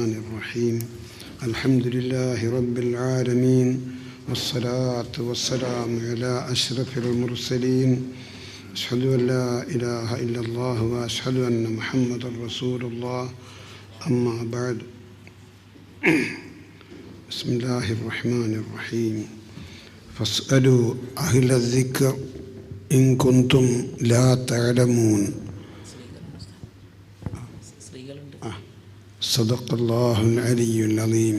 الرحيم الحمد لله رب العالمين والصلاة والسلام على أشرف المرسلين أشهد أن لا إله إلا الله وأشهد أن محمد رسول الله أما بعد بسم الله الرحمن الرحيم فاسألوا أهل الذكر إن كنتم لا تعلمون صدق الله العلي العظيم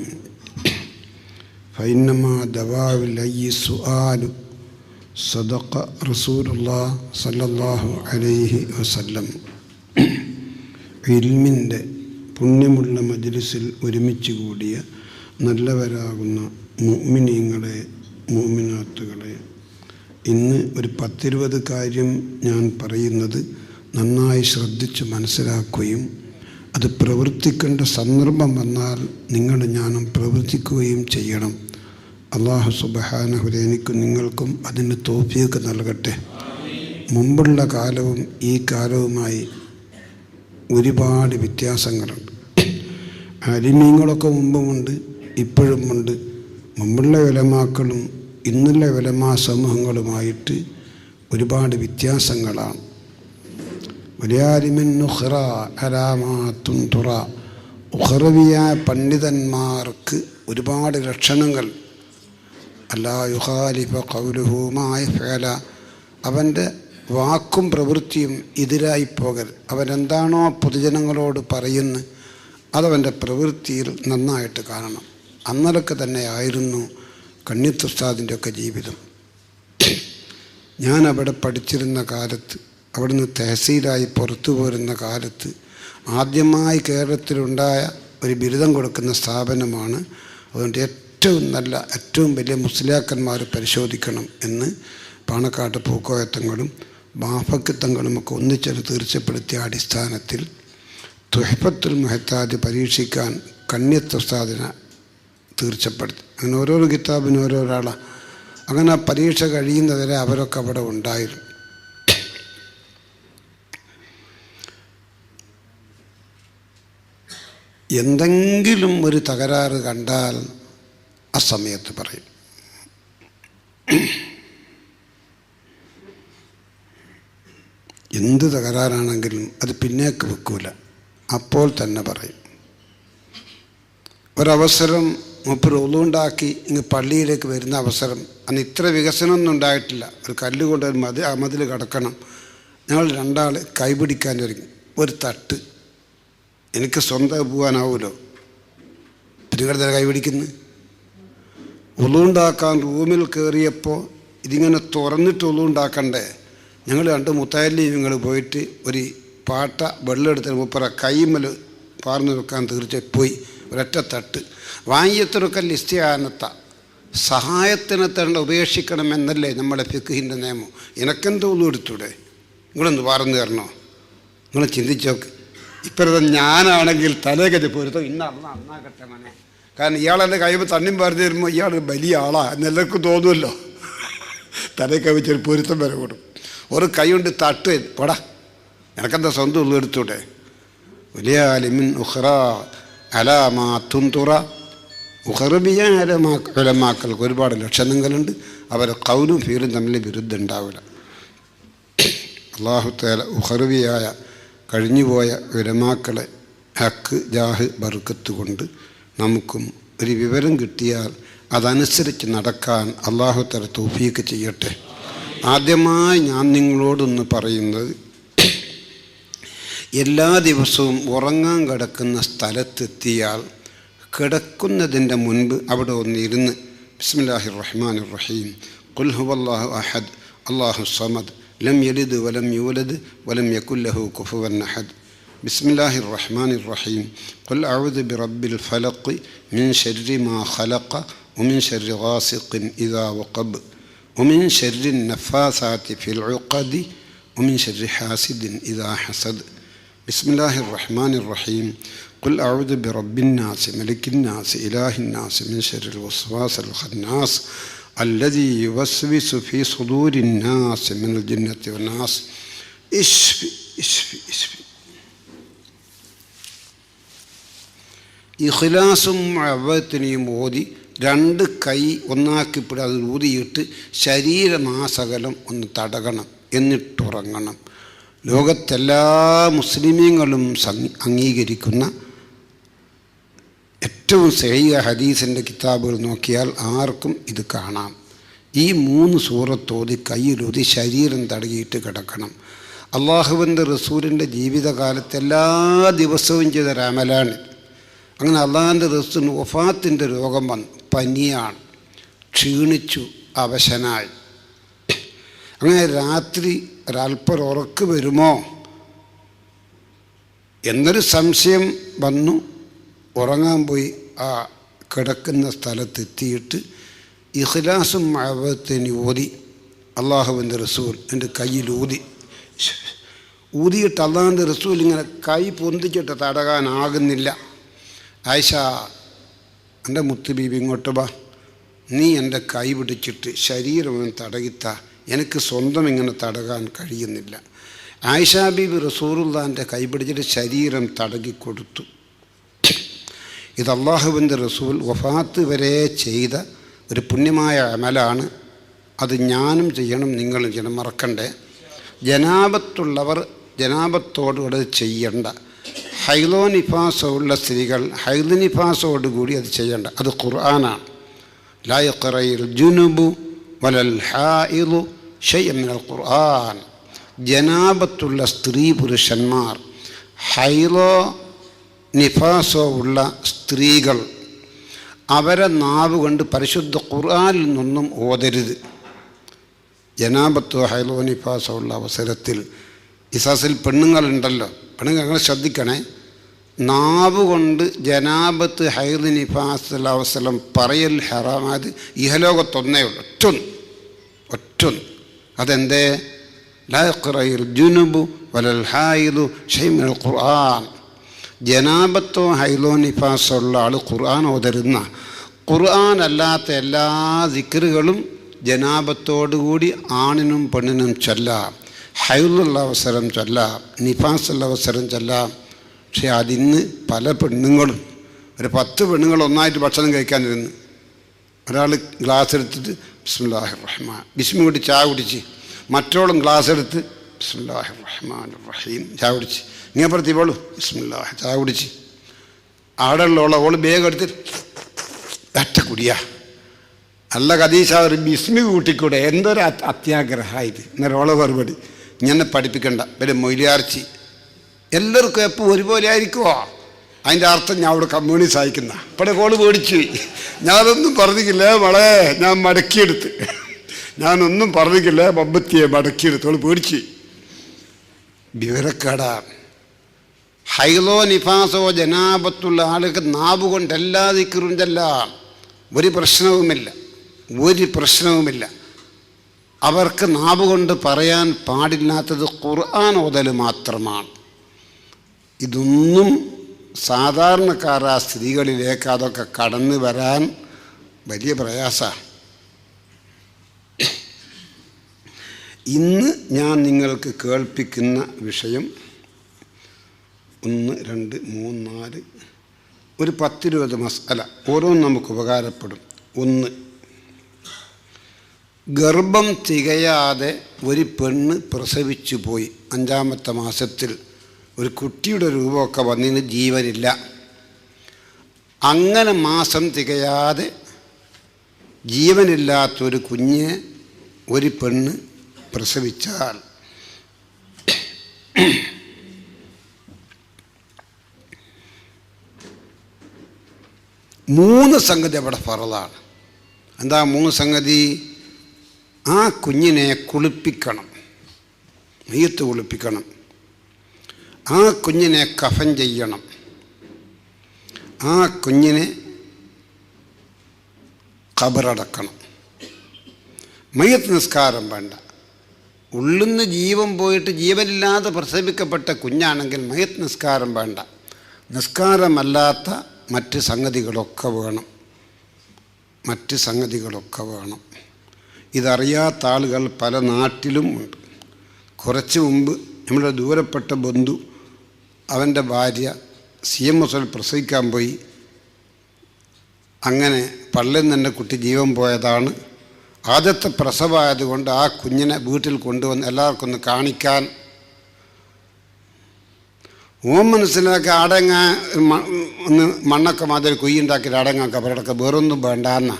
فإنما دواء الأي السؤال صدق رسول الله صلى الله عليه وسلم ഇൽമിൻ്റെ പുണ്യമുള്ള മജ്ലിസിൽ ഒരുമിച്ച് കൂടിയ നല്ലവരാകുന്ന മുഅ്മിനീങ്ങളെ മുഅ്മിനാത്തുകളെ, ഇന്ന് ഒരു 10-20 കാര്യം ഞാൻ പറയുന്നത് നന്നായി ശ്രദ്ധിച്ച് മനസ്സിലാക്കുകയും അത് പ്രവർത്തിക്കേണ്ട സന്ദർഭം വന്നാൽ നിങ്ങൾ ഞാനും പ്രവർത്തിക്കുകയും ചെയ്യണം. അല്ലാഹു സുബ്ഹാനഹു എനിക്കും നിങ്ങൾക്കും അതിന് തൗഫീഖ് നൽകട്ടെ. മുമ്പുള്ള കാലവും ഈ കാലവുമായി ഒരുപാട് വ്യത്യാസങ്ങളുണ്ട്. അലിമീങ്ങളൊക്കെ മുമ്പുമുണ്ട്, ഇപ്പോഴുമുണ്ട്. മുമ്പുള്ള ഉലമാക്കളും ഇന്നുള്ള ഉലമാ സമൂഹങ്ങളുമായിട്ട് ഒരുപാട് വ്യത്യാസങ്ങളാണ്. ഉഖറവിയായ പണ്ഡിതന്മാർക്ക് ഒരുപാട് ലക്ഷണങ്ങൾ. അല്ലാ യുഖാലിഫ ഖൗലുഹു മാ യഫ്അല, അവൻ്റെ വാക്കും പ്രവൃത്തിയും എതിരായി പോകൽ. അവനെന്താണോ പൊതുജനങ്ങളോട് പറയുന്നത് അതവൻ്റെ പ്രവൃത്തിയിൽ നന്നായിട്ട് കാണണം. അന്നലൊക്കെ തന്നെയായിരുന്നു കണ്ണിയത്ത് ഉസ്താദിൻ്റെ ഒക്കെ ജീവിതം. ഞാൻ അവിടെ പഠിച്ചിരുന്ന കാലത്ത്, അവിടുന്ന് തഹസീലായി പുറത്തു പോരുന്ന കാലത്ത് ആദ്യമായി കേരളത്തിലുണ്ടായ ഒരു ബിരുദം കൊടുക്കുന്ന സ്ഥാപനമാണ്. അതുകൊണ്ട് ഏറ്റവും വലിയ മുസ്ലിയാക്കന്മാർ പരിശോധിക്കണം എന്ന് പാണക്കാട്ട് പൂക്കോയത്തങ്ങളും ബാഫക്കത്തങ്ങളുമൊക്കെ ഒന്നിച്ചത് തീർച്ചപ്പെടുത്തിയ അടിസ്ഥാനത്തിൽ തുഹ്ഫത്തുൽ മുഹത്താജ് പരീക്ഷിക്കാൻ കണ്ണിയത്ത് ഉസ്താദിനെ തീർച്ചപ്പെടുത്തി. അങ്ങനെ ഓരോരോ കിതാബിനും ഓരോരാളാണ്. അങ്ങനെ ആ പരീക്ഷ കഴിയുന്നവരെ അവരൊക്കെ അവിടെ ഉണ്ടായിരുന്നു. എന്തെങ്കിലും ഒരു തകരാറ് കണ്ടാൽ ആ സമയത്ത് പറയും. എന്ത് തകരാറാണെങ്കിലും അത് പിന്നേക്ക് വെക്കൂല, അപ്പോൾ തന്നെ പറയും. ഒരവസരം മൂപ്പര് ഒളുണ്ടാക്കി ഇങ്ങ് പള്ളിയിലേക്ക് വരുന്ന അവസരം, അന്ന് ഇത്ര വികസനമൊന്നും ഉണ്ടായിട്ടില്ല. ഒരു കല്ലുകൊണ്ട് ആ മതിൽ കടക്കണം. ഞങ്ങൾ 2 കൈപിടിക്കാൻ ഒരുങ്ങി. ഒരു തട്ട്, എനിക്ക് സ്വന്തം പോകാനാവുമല്ലോ, തിരുകട കൈപിടിക്കുന്നു. ഒളുണ്ടാക്കാൻ റൂമിൽ കയറിയപ്പോൾ ഇതിങ്ങനെ തുറന്നിട്ട് ഒളുണ്ടാക്കണ്ടേ. ഞങ്ങൾ 2 മുത്താലിങ്ങൾ പോയിട്ട് ഒരു പാട്ട വെള്ളം എടുത്ത് മൂപ്പറ കൈമൽ പാർന്നു വെക്കാൻ തീർച്ചയായും പോയി. ഒരൊറ്റ തട്ട് വാങ്ങിയത്രൊക്കെ ലിസ്റ്റിയാനത്ത സഹായത്തിന് തേണ്ട ഉപേക്ഷിക്കണമെന്നല്ലേ നമ്മളെ ഫിഖ്ഹിൻ്റെ നിയമം. എനക്കെന്തോ ഒന്നും എടുത്തൂടെ? നിങ്ങളൊന്ന് പറഞ്ഞു തരണോ? നിങ്ങൾ ചിന്തിച്ചോക്ക്. ഇപ്പോഴത്തെ ഞാനാണെങ്കിൽ തലേക്കത് പൊരുത്തം നന്നാകട്ടെ മനെ. കാരണം ഇയാളെൻ്റെ കൈമ്പോൾ തണ്ണിയും പറഞ്ഞു തരുമ്പോൾ ഇയാൾ വലിയ ആളാ എന്നെല്ലാവർക്കും തോന്നുമല്ലോ. തലേ കവിച്ചൊരു പൊരുത്തം വരെ കൊടുക്കും. ഒരു കൈ കൊണ്ട് തട്ട് പടാ, എനക്കെന്താ സ്വന്തം ഉള്ളു എടുത്തൂടെ? വലിയ അലിമിൻ ഉഖ്റ അലാമാ തുൻതുറ. ഉഖറബിയ ഉലമാക്കൾക്ക് ഒരുപാട് ലക്ഷണങ്ങളുണ്ട്. അവരെ ഖൗലും ഫീലും തമ്മിൽ വിരുദ്ധം ഉണ്ടാവില്ല. അല്ലാഹു തആല ഉഖറബിയായ കഴിഞ്ഞുപോയ ഉലമാക്കളെ ഹക്ക് ജാഹ് ബർക്കത്ത് കൊണ്ട് നമുക്കും ഒരു വിവരം കിട്ടിയാൽ അതനുസരിച്ച് നടക്കാൻ അല്ലാഹു തആല തൗഫീഖ് ചെയ്യട്ടെ. ആദ്യമായി ഞാൻ നിങ്ങളോടൊന്ന് പറയുന്നത്, എല്ലാ ദിവസവും ഉറങ്ങാൻ കിടക്കുന്ന സ്ഥലത്തെത്തിയാൽ കിടക്കുന്നതിൻ്റെ മുൻപ് അവിടെ ഒന്നിരുന്ന് ബിസ്മില്ലാഹിർ റഹ്മാനിർ റഹീം ഖുൽ ഹുവല്ലാഹു അഹദ് അല്ലാഹു സമദ് ലം യലിദ് വലം യൂലദ് വലം യകുൽ ലഹു കുഫുവൻ അഹദ് ബിസ്മില്ലാഹിർ റഹ്മാനിർ റഹീം ഖുൽ അഊദു ബിറബ്ബിൽ ഫലഖ് മിൻ ശർരി മാ ഖലഖ വമിൻ ശർരി ഗാസിഖിൻ ഇദാ വഖബ് വമിൻ ശർരി നഫാസാതി ഫിൽ ഉഖദി വമിൻ ശർരി ഹാസിദിൻ ഇദാ ഹസദ് ബിസ്മില്ലാഹിർ റഹ്മാനിർ റഹീം ഖുൽ അഊദു ബിറബ്ബിന്നാസ് മലിക്കിന്നാസ് ഇലാഹിന്നാസ് മിൻ ശർരിൽ വസ്വാസിൽ ഖന്നാസ് അല്ലദീ യുവസ്വിസു ഫീ സുദൂരിന്നാസ് മിനൽ ജിന്നത്തി വന്നാസ് ഇശ്ഫി ഇശ്ഫി ഇശ്ഫി ഇഖ്ലാസും അവത്തിനെയും ഓതി 2 കൈ ഒന്നാക്കിപ്പിടി അത് ഊതിയിട്ട് ശരീരമാസകലം ഒന്ന് തടകണം, എന്നിട്ടുറങ്ങണം. ലോകത്തെല്ലാ മുസ്ലിമീങ്ങളും അംഗീകരിക്കുന്ന ഏറ്റവും സഹീഹ ഹദീസിൻ്റെ കിതാബുകൾ നോക്കിയാൽ ആർക്കും ഇത് കാണാം. ഈ 3 സൂറത്തോതി കയ്യിലൂതി ശരീരം തടകിയിട്ട് കിടക്കണം. അള്ളാഹുവിൻ്റെ റസൂലിൻ്റെ ജീവിതകാലത്ത് എല്ലാ ദിവസവും ചെയ്ത അമലാണ്. അങ്ങനെ അള്ളാഹുവിൻ്റെ റസൂലിന് വഫാത്തിൻ്റെ രോഗം വന്നു, പനിയാണ്, ക്ഷീണിച്ചു, അവശനായി. അങ്ങനെ രാത്രി ഒരല്പം ഉറക്ക് വരുമോ എന്നൊരു സംശയം വന്നു. ഉറങ്ങാൻ പോയി ആ കിടക്കുന്ന സ്ഥലത്തെത്തിയിട്ട് ഇഖ്ലാസും മഅവത്തിനെ ഓതി അള്ളാഹുവിൻ്റെ റസൂൽ എൻ്റെ കയ്യിൽ ഊതിയിട്ട് അള്ളാഹുവിൻ്റെ റസൂൽ ഇങ്ങനെ കൈ പൊന്തിച്ചിട്ട് തടകാനാകുന്നില്ല. ആയിഷ, എൻ്റെ മുത്ത് ബീബി ഇങ്ങോട്ട് വാ, നീ എൻ്റെ കൈ പിടിച്ചിട്ട് ശരീരം തടകിത്ത, എനിക്ക് സ്വന്തം ഇങ്ങനെ തടകാൻ കഴിയുന്നില്ല. ആയിഷ ബീബി റസൂലുള്ളാഹിൻ്റെ കൈ പിടിച്ചിട്ട് ശരീരം തടകിക്കൊടുത്തു. ഇത് അള്ളാഹുവിൻ്റെ റസൂൽ വഫാത്ത് വരെ ചെയ്ത ഒരു പുണ്യമായ അമലാണ്. അത് ഞാനും ചെയ്യണം, നിങ്ങളും ചെയ്യണം, മറക്കണ്ടേ. ജനാബത്തുള്ളവർ ജനാബത്തോടുകൂടെ ചെയ്യേണ്ട. ഹൈലോ നിഫാസോ ഉള്ള സ്ത്രീകൾ ഹൈദ് നിഫാസോടുകൂടി അത് ചെയ്യേണ്ട. അത് ഖുർആനാണ്. ലാ യഖറഉൽ ജുനുബു വലൽ ഹായിദു ശൈഅൻ മിനൽ ഖുർആൻ. ജനാബത്തുള്ള സ്ത്രീ പുരുഷന്മാർ, ഹൈലോ നിഫാസോ ഉള്ള സ്ത്രീകൾ അവരെ നാവ് കൊണ്ട് പരിശുദ്ധ ഖുർആനിൽ നിന്നും ഓതരുത്. ജനാബത്തോ ഹൈലോ നിഫാസോ ഉള്ള അവസരത്തിൽ ഇസാസിൽ പെണ്ണുങ്ങളുണ്ടല്ലോ, പെണ്ണുങ്ങൾ ശ്രദ്ധിക്കണേ. നാവ് കൊണ്ട് ജനാബത്ത് ഹൈദ് നിഫാസുള്ള അവസരം പറയൽ ഹറാമായത് ഇഹലോകത്തൊന്നേ ഉള്ളൂ, ഒറ്റൊന്ന്. അതെന്തേ? ലാ യഖറഉൽ ജുനുബു വലൽ ഹായിദു ശൈഅൻ മിനൽ ഖുർആൻ. ജനാബത്തോ ഹൈലോ നിഫാസോ ഉള്ള ആൾ ഖുർആൻ ഓതരുന്ന. ഖുർആൻ അല്ലാത്ത എല്ലാ ദിക്റുകളും ജനാബത്തോടുകൂടി ആണിനും പെണ്ണിനും ചൊല്ലാം. ഹൈലുള്ള അവസരം ചൊല്ലാം, നിഫാസുള്ള അവസരം ചൊല്ലാം. പക്ഷേ അതിന്ന് പല പെണ്ണുങ്ങളും, ഒരു 10 പെണ്ണുങ്ങൾ ഒന്നായിട്ട് ഭക്ഷണം കഴിക്കാനിരുന്ന് ഒരാൾ ഗ്ലാസ് എടുത്തിട്ട് ബിസ്മില്ലാഹിർ റഹ്മാൻ ബിസ്മി കൂടി ചായ കുടിച്ച്, മറ്റോളും ഗ്ലാസ് എടുത്ത് ബിസ്മില്ലാഹിർ റഹ്മാൻ റഹീം ചായ കുടിച്ച്, ഇങ്ങേപ്പുറത്ത് ഇവളും ബിസ്മില്ലാഹ് ചായ കുടിച്ച്, അവിടെ ഓള് വേഗം എടുത്ത് ഒറ്റ കുടിയാ. അല്ല ഖദീജ, ഒരു ബിസ്മി കൂട്ടിക്കൂടെ, എന്തൊരു അത്യാഗ്രഹമായിട്ട്. എന്നോളെ മറുപടി, ഇങ്ങനെ പഠിപ്പിക്കണ്ട, പിന്നെ മൊയിലാർച്ചി എല്ലാവർക്കും എപ്പോൾ ഒരുപോലെ ആയിരിക്കുമോ? അതിൻ്റെ അർത്ഥം ഞാൻ അവിടെ കമ്മ്യൂണിസ്റ്റ് അയക്കുന്ന. ഇവിടെ കോള് പേടിച്ചു, ഞാനൊന്നും പറഞ്ഞിട്ടില്ല മോളെ, ഞാൻ മടക്കിയെടുത്ത്, ഞാനൊന്നും പറഞ്ഞിട്ടില്ല, ബമ്പത്തിയെ മടക്കിയെടുത്ത്. അവൾ പേടിച്ച്. വിവരക്കേടാ. ഹൈലോ നിഫാസോ ജനാബത്തുള്ള ആളുകൾ നാവ് കൊണ്ട് എല്ലാ ദിക്റും ചെല്ലാം, ഒരു പ്രശ്നവുമില്ല. അവർക്ക് നാവ് കൊണ്ട് പറയാൻ പാടില്ലാത്തത് ഖുർആൻ ഓതൽ മാത്രമാണ്. ഇതൊന്നും സാധാരണക്കാരാ സ്ത്രീകളിലേക്ക് അതൊക്കെ കടന്നു വരാൻ വലിയ പ്രയാസമാണ്. ഇന്ന് ഞാൻ നിങ്ങൾക്ക് കേൾപ്പിക്കുന്ന വിഷയം 1, 2, 3, 4 ഒരു 10-20 മസ്അല, ഓരോന്നും നമുക്ക് ഉപകാരപ്പെടും. 1, ഗർഭം തികയാതെ ഒരു പെണ്ണ് പ്രസവിച്ചു പോയി. 5ാമത്തെ മാസത്തിൽ ഒരു കുട്ടിയുടെ രൂപമൊക്കെ വന്നതിന് ജീവനില്ല. അങ്ങനെ മാസം തികയാതെ ജീവനില്ലാത്തൊരു കുഞ്ഞിനെ ഒരു പെണ്ണ് പ്രസവിച്ചാൽ 3 സംഗതി അവിടെ ഫറളാണ്. എന്താ 3 സംഗതി? ആ കുഞ്ഞിനെ കുളിപ്പിക്കണം, മയ്യത്ത് കുളിപ്പിക്കണം. ആ കുഞ്ഞിനെ കഫൻ ചെയ്യണം. ആ കുഞ്ഞിനെ ഖബറടക്കണം. മയ്യത്ത് നിസ്കാരം വേണ്ട. ഉള്ളിന്ന് ജീവൻ പോയിട്ട് ജീവനില്ലാതെ പ്രസവിക്കപ്പെട്ട കുഞ്ഞാണെങ്കിൽ മയ്യത്ത് നിസ്കാരം വേണ്ട. നിസ്കാരമല്ലാത്ത മറ്റ് സംഗതികളൊക്കെ വേണം. ഇതറിയാത്ത ആളുകൾ പല നാട്ടിലും ഉണ്ട്. കുറച്ച് മുമ്പ് നമ്മുടെ ദൂരപ്പെട്ട ബന്ധു, അവൻ്റെ ഭാര്യ CMS പ്രസവിക്കാൻ പോയി. അങ്ങനെ പള്ളിയിൽ നിന്ന് എൻ്റെ കുട്ടി ജീവൻ പോയതാണ്. ആദ്യത്തെ പ്രസവമായതുകൊണ്ട് ആ കുഞ്ഞിനെ വീട്ടിൽ കൊണ്ടുവന്ന് എല്ലാവർക്കും ഒന്ന് കാണിക്കാൻ. മനസ്സിലാക്കി അടങ്ങ ഒന്ന് മണ്ണൊക്കെ മാതിരി കുയ്യുണ്ടാക്കിയിട്ട് അടങ്ങാൻ കബറടക്കം വേറൊന്നും വേണ്ടാന്ന.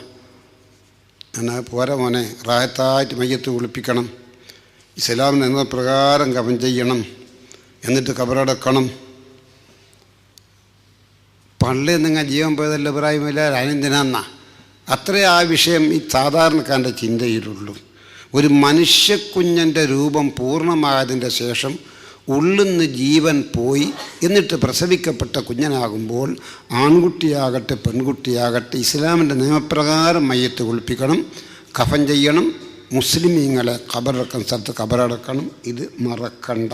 എന്നാൽ പോരാ മോനെ, റായത്തായിട്ട് മയ്യത്ത് കുളിപ്പിക്കണം, ഇസ്ലാമിന് എന്ന പ്രകാരം കഫൻ ചെയ്യണം, എന്നിട്ട് കബറടക്കണം. പള്ളിയിൽ നിങ്ങൾ ജീവൻ പോയതല്ല ഇബ്രാഹിമില്ല, അതിനെന്തിനാന്നാ? അത്രേ ആ വിഷയം ഈ സാധാരണക്കാരൻ്റെ ചിന്തയിലുള്ളൂ. ഒരു മനുഷ്യക്കുഞ്ഞൻ്റെ രൂപം പൂർണ്ണമായതിൻ്റെ ശേഷം ഉള്ളിന്ന് ജീവൻ പോയി എന്നിട്ട് പ്രസവിക്കപ്പെട്ട കുഞ്ഞനാകുമ്പോൾ ആൺകുട്ടിയാകട്ടെ പെൺകുട്ടിയാകട്ടെ ഇസ്ലാമിൻ്റെ നിയമപ്രകാരം മയ്യത്ത് കുളിപ്പിക്കണം, കഫൻ ചെയ്യണം, മുസ്ലിമീങ്ങളെ ഖബറടക്കുന്ന സ്ഥലത്ത് ഖബറടക്കണം. ഇത് മറക്കണ്ട.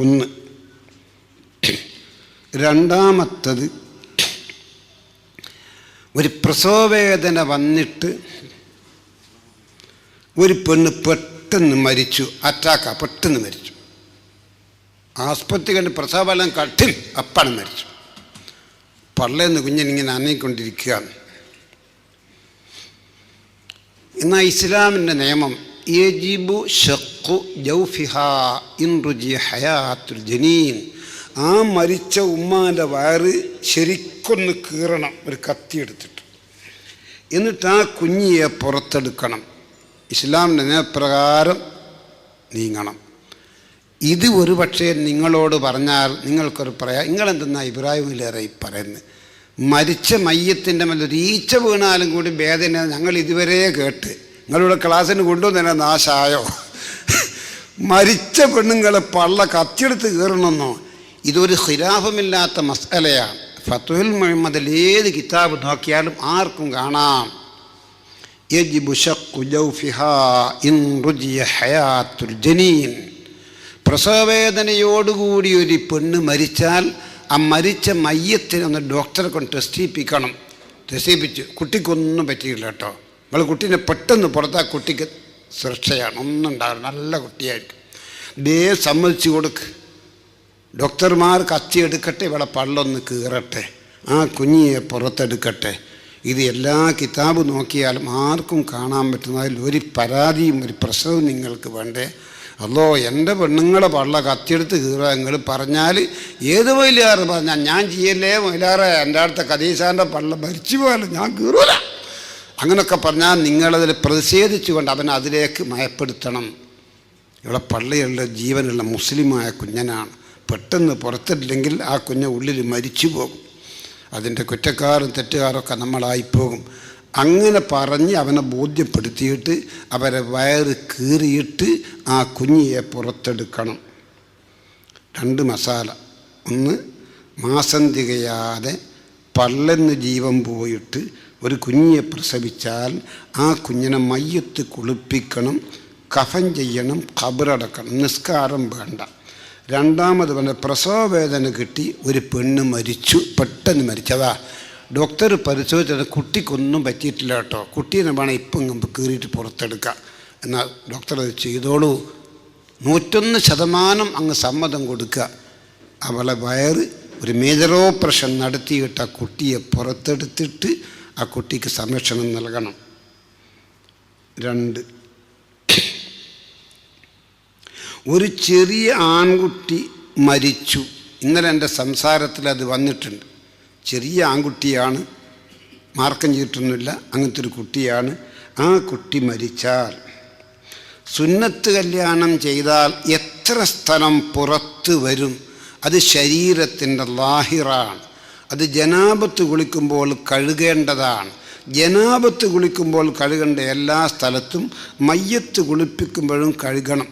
ഒന്ന്. രണ്ടാമത്തത്, ഒരു പ്രസവവേദന വന്നിട്ട് ഒരു പെണ്ണ് പെട്ടെന്ന് മരിച്ചു, അറ്റാക്ക, പെട്ടെന്ന് മരിച്ചു. ആസ്പത്രി കണ്ട് പ്രസവഫലം കട്ടിൽ അപ്പാണ് മരിച്ചു. പള്ളേന്ന് കുഞ്ഞിനിങ്ങനെ അനങ്ങിക്കൊണ്ടിരിക്കുകയാണ്. എന്നാൽ ഇസ്ലാമിൻ്റെ നിയമം യജിബു ഷഖ്ഖു ജൗഫിഹാ ഇൻ റുജിയ ഹയാത്തുൽ ജനീൻ. ആ മരിച്ച ഉമ്മാൻ്റെ വയറ് ശരിക്കൊന്ന് കീറണം, ഒരു കത്തി എടുത്തിട്ട്. എന്നിട്ട് ആ കുഞ്ഞിയെ പുറത്തെടുക്കണം. ഇസ്ലാമിൻ്റെ നിയമപ്രകാരം നീങ്ങണം. ഇത് ഒരു പക്ഷേ നിങ്ങളോട് പറഞ്ഞാൽ നിങ്ങൾക്കൊരു പറയാം, നിങ്ങളെന്തെന്നാ ഇബ്രാഹിമിലേറെ ഈ പറയുന്നത്? മരിച്ച മയ്യത്തിൻ്റെ മേലെ ഒരു ഈച്ച വീണാലും കൂടി വേദന ഞങ്ങൾ ഇതുവരെ കേട്ട്, നിങ്ങളിവിടെ ക്ലാസ്സിന് കൊണ്ടുവന്നതിനെ നാശായോ? മരിച്ച പെണ്ണുങ്ങളെ പള്ള കത്തിയെടുത്ത് കയറണമെന്നോ? ഇതൊരു ഖിലാഫമില്ലാത്ത മസ്അലയാണ്. ഫത്ഹുൽ മുഹമ്മദിൽ ഏത് കിതാബ് നോക്കിയാലും ആർക്കും കാണാം. യജിബു ഷഖ്ഖു ജൗഫിഹാ ഇൻ റുജിയ ഹയാത്തുൽ ജനീൻ. പ്രസവവേദനയോടുകൂടി ഒരു പെണ്ണ് മരിച്ചാൽ ആ മരിച്ച മയ്യത്തിനെ ഒന്ന് ഡോക്ടറെ കൊണ്ട് ടെസ്റ്റ് ചെയ്യിപ്പിച്ചു. കുട്ടിക്കൊന്നും പറ്റിയില്ല കേട്ടോ. നിങ്ങൾ കുട്ടീനെ പെട്ടെന്ന് പുറത്താ, കുട്ടിക്ക് സുരക്ഷയാണ്, ഒന്നും ഉണ്ടാവില്ല, നല്ല കുട്ടിയായിരിക്കും. സമ്മതിച്ചു കൊടുക്ക്. ഡോക്ടർമാർ കത്തിയെടുക്കട്ടെ, ഇവിടെ പള്ളൊന്ന് കീറട്ടെ, ആ കുഞ്ഞിയെ പുറത്തെടുക്കട്ടെ. ഇത് എല്ലാ കിതാബ് നോക്കിയാലും ആർക്കും കാണാൻ പറ്റുന്നതിൽ ഒരു പരാതിയും ഒരു പ്രശ്നവും നിങ്ങൾക്ക് വേണ്ടേ? അല്ലോ എൻ്റെ പെണ്ണുങ്ങളെ പള്ള കത്തിയെടുത്ത് കീറുക നിങ്ങൾ പറഞ്ഞാൽ ഏത് മൈലാറ് പറഞ്ഞാൽ ഞാൻ ചെയ്യല്ലേ മൈലാറെ, എൻ്റെ അടുത്ത ഖദീജാൻ്റെ പള്ള മരിച്ചു പോയാലും ഞാൻ കീറൂല, അങ്ങനെയൊക്കെ പറഞ്ഞാൽ നിങ്ങളതിൽ പ്രതിഷേധിച്ചുകൊണ്ട് അവനെ അതിലേക്ക് മയപ്പെടുത്തണം. ഇവിടെ പള്ളിയുള്ള ജീവനുള്ള മുസ്ലിമായ കുഞ്ഞനാണ്. പെട്ടെന്ന് പുറത്തില്ലെങ്കിൽ ആ കുഞ്ഞ് ഉള്ളിൽ മരിച്ചു പോകും. അതിൻ്റെ കുറ്റക്കാരും തെറ്റുകാരൊക്കെ നമ്മളായിപ്പോകും. അങ്ങനെ പറഞ്ഞ് അവനെ ബോധ്യപ്പെടുത്തിയിട്ട് അവരെ വയറ് കീറിയിട്ട് ആ കുഞ്ഞിയെ പുറത്തെടുക്കണം. 2 മസാല. ഒന്ന്, മാസം തികയാതെ പള്ളെന്ന് ജീവൻ പോയിട്ട് ഒരു കുഞ്ഞിയെ പ്രസവിച്ചാൽ ആ കുഞ്ഞിനെ മയ്യത്ത് കുളിപ്പിക്കണം, കഫൻ ചെയ്യണം, ഖബറടക്കണം, നിസ്കാരം വേണ്ട. രണ്ടാമത് പറഞ്ഞ പ്രസവവേദന കിട്ടി ഒരു പെണ്ണ് മരിച്ചു, പെട്ടെന്ന് മരിച്ചതാ. ഡോക്ടർ പരിശോധിച്ചത് കുട്ടിക്കൊന്നും പറ്റിയിട്ടില്ല കേട്ടോ, കുട്ടീനെ വേണം ഇപ്പം കീറിയിട്ട് പുറത്തെടുക്കാം. എന്നാൽ ഡോക്ടർ അത് ചെയ്തോളൂ, 101% അങ്ങ് സമ്മതം കൊടുക്കുക. അവളെ വയറ് ഒരു മേജർ ഓപ്പറേഷൻ നടത്തിയിട്ട് ആ കുട്ടിയെ പുറത്തെടുത്തിട്ട് ആ കുട്ടിക്ക് സംരക്ഷണം നൽകണം. 2, ഒരു ചെറിയ ആൺകുട്ടി മരിച്ചു. ഇന്നലെ എൻ്റെ സംസാരത്തിൽ അത് വന്നിട്ടുണ്ട്. ചെറിയ ആൺകുട്ടിയാണ്, മാർക്കം ചെയ്തിട്ടൊന്നുമില്ല, അങ്ങനത്തെ ഒരു കുട്ടിയാണ്. ആ കുട്ടി മരിച്ചാൽ സുന്നത്ത് കല്യാണം ചെയ്താൽ എത്ര സ്ഥലം പുറത്ത് വരും? അത് ശരീരത്തിൻ്റെ ലാഹിറാണ്. അത് ജനാബത്ത് കുളിക്കുമ്പോൾ കഴുകേണ്ടതാണ്. ജനാബത്ത് കുളിക്കുമ്പോൾ കഴുകേണ്ട എല്ലാ സ്ഥലത്തും മയ്യത്ത് കുളിപ്പിക്കുമ്പോഴും കഴുകണം.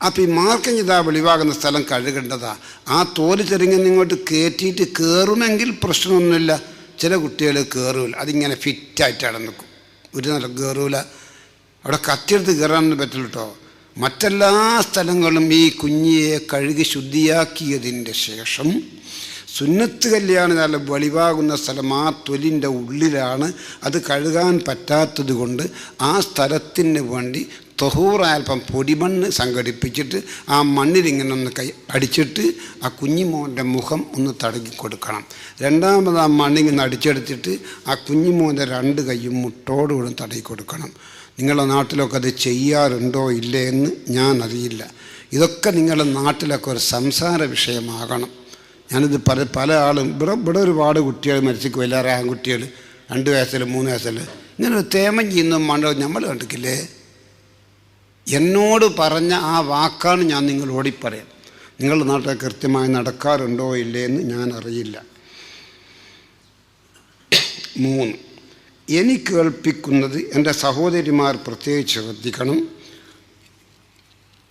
അപ്പം ഈ മാർക്കം ചെയ്താൽ വെളിവാകുന്ന സ്ഥലം കഴുകേണ്ടതാണ്. ആ തോല് ചെറുങ്ങനെ ഇങ്ങോട്ട് കയറ്റിയിട്ട് കയറുമെങ്കിൽ പ്രശ്നമൊന്നുമില്ല. ചില കുട്ടികൾ കയറൂല, അതിങ്ങനെ ഫിറ്റായിട്ടാണ് നിൽക്കും, ഒരു നില കയറൂല. അവിടെ കത്തിയെടുത്ത് കയറാനൊന്നും പറ്റില്ല കേട്ടോ. മറ്റെല്ലാ സ്ഥലങ്ങളും ഈ കുഞ്ഞിയെ കഴുകി ശുദ്ധിയാക്കിയതിൻ്റെ ശേഷം സുന്നത്ത് കല്യാണം നല്ല വെളിവാകുന്ന സ്ഥലം ആ തൊലിൻ്റെ ഉള്ളിലാണ്. അത് കഴുകാൻ പറ്റാത്തത് കൊണ്ട് ആ സ്ഥലത്തിന് വേണ്ടി തൊഹൂറായ അല്പം പൊടിമണ്ണ് സംഘടിപ്പിച്ചിട്ട് ആ മണ്ണിലിങ്ങനെ ഒന്ന് അടിച്ചിട്ട് ആ കുഞ്ഞിമോൻ്റെ മുഖം ഒന്ന് തടകി കൊടുക്കണം. രണ്ടാമത് ആ മണ്ണിങ്ങനെ അടിച്ചെടുത്തിട്ട് ആ കുഞ്ഞിമോൻ്റെ 2 കൈയും മുട്ടോടുകൂടി തടകി കൊടുക്കണം. നിങ്ങളുടെ നാട്ടിലൊക്കെ അത് ചെയ്യാറുണ്ടോ ഇല്ലേ എന്ന് ഞാൻ അറിയില്ല. ഇതൊക്കെ നിങ്ങളുടെ നാട്ടിലൊക്കെ ഒരു സംസാര വിഷയമാകണം. ഞാനിത് പല ആളും ഇവിടെ ഒരുപാട് കുട്ടികൾ മരിച്ചിക്ക് എല്ലാവരും ആൺകുട്ടികൾ 2 വയസ്സിൽ 3 വയസ്സിൽ ഇങ്ങനെ തേമം ചെയ്യുന്ന മണ്ണ് നമ്മൾ കണ്ടിട്ടില്ലേ? എന്നോട് പറഞ്ഞ ആ വാക്കാണ് ഞാൻ നിങ്ങളോട് പറയാം. നിങ്ങളുടെ നാട്ടിൽ കൃത്യമായി നടക്കാറുണ്ടോ ഇല്ലേ എന്ന് ഞാൻ അറിയില്ല. 3, എനിക്ക് കേൾപ്പിക്കുന്നത് എൻ്റെ സഹോദരിമാർ പ്രത്യേകിച്ച് ശ്രദ്ധിക്കണം.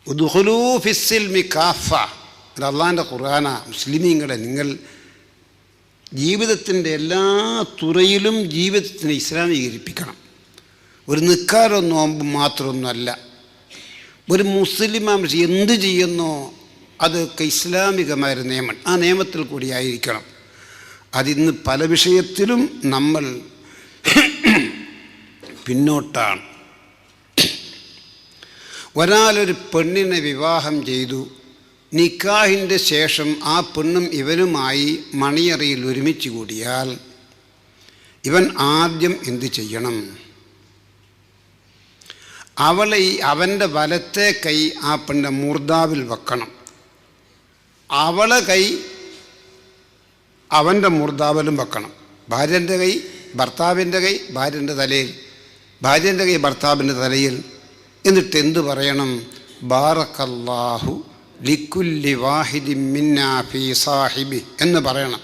ഉദ്ഖുലൂ ഫിസ്സിൽമി കാഫ. അത് അള്ളാഹിൻ്റെ ഖുർആന. മുസ്ലിമീങ്ങളെ, നിങ്ങൾ ജീവിതത്തിൻ്റെ എല്ലാ തുറയിലും ജീവിതത്തിനെ ഇസ്ലാമീകരിപ്പിക്കണം. ഒരു നിക്കാരോ നോമ്പ് മാത്രമൊന്നുമല്ല. ഒരു മുസ്ലിം എന്ത് ചെയ്യുന്നോ അതൊക്കെ ഇസ്ലാമികമായൊരു നിയമം. ആ നിയമത്തിൽ കൂടി ആയിരിക്കണം. അതിന്ന് പല വിഷയത്തിലും നമ്മൾ പിന്നോട്ടാണ്. ഒരാളൊരു പെണ്ണിനെ വിവാഹം ചെയ്തു. നിക്കാഹിൻ്റെ ശേഷം ആ പെണ്ണും ഇവനുമായി മണിയറയിൽ ഒരുമിച്ച് കൂടിയാൽ ഇവൻ ആദ്യം എന്തു ചെയ്യണം? അവൻ്റെ വലത്തെ കൈ ആ പെണ്ണിൻ്റെ മൂർധാവിൽ വെക്കണം. അവളെ കൈ അവൻ്റെ മൂർധാവിലും വെക്കണം. ഭാര്യൻ്റെ കൈ ഭർത്താവിൻ്റെ കൈ ഭാര്യൻ്റെ തലയിൽ, ഭാര്യൻ്റെ കൈ ഭർത്താവിൻ്റെ തലയിൽ. എന്നിട്ട് എന്തു പറയണം? ബാറക്കല്ലാഹു ലിക്കുല്ലി വാഹിദി മിന്നാ ഫീ സാഹിബി എന്ന് പറയണം.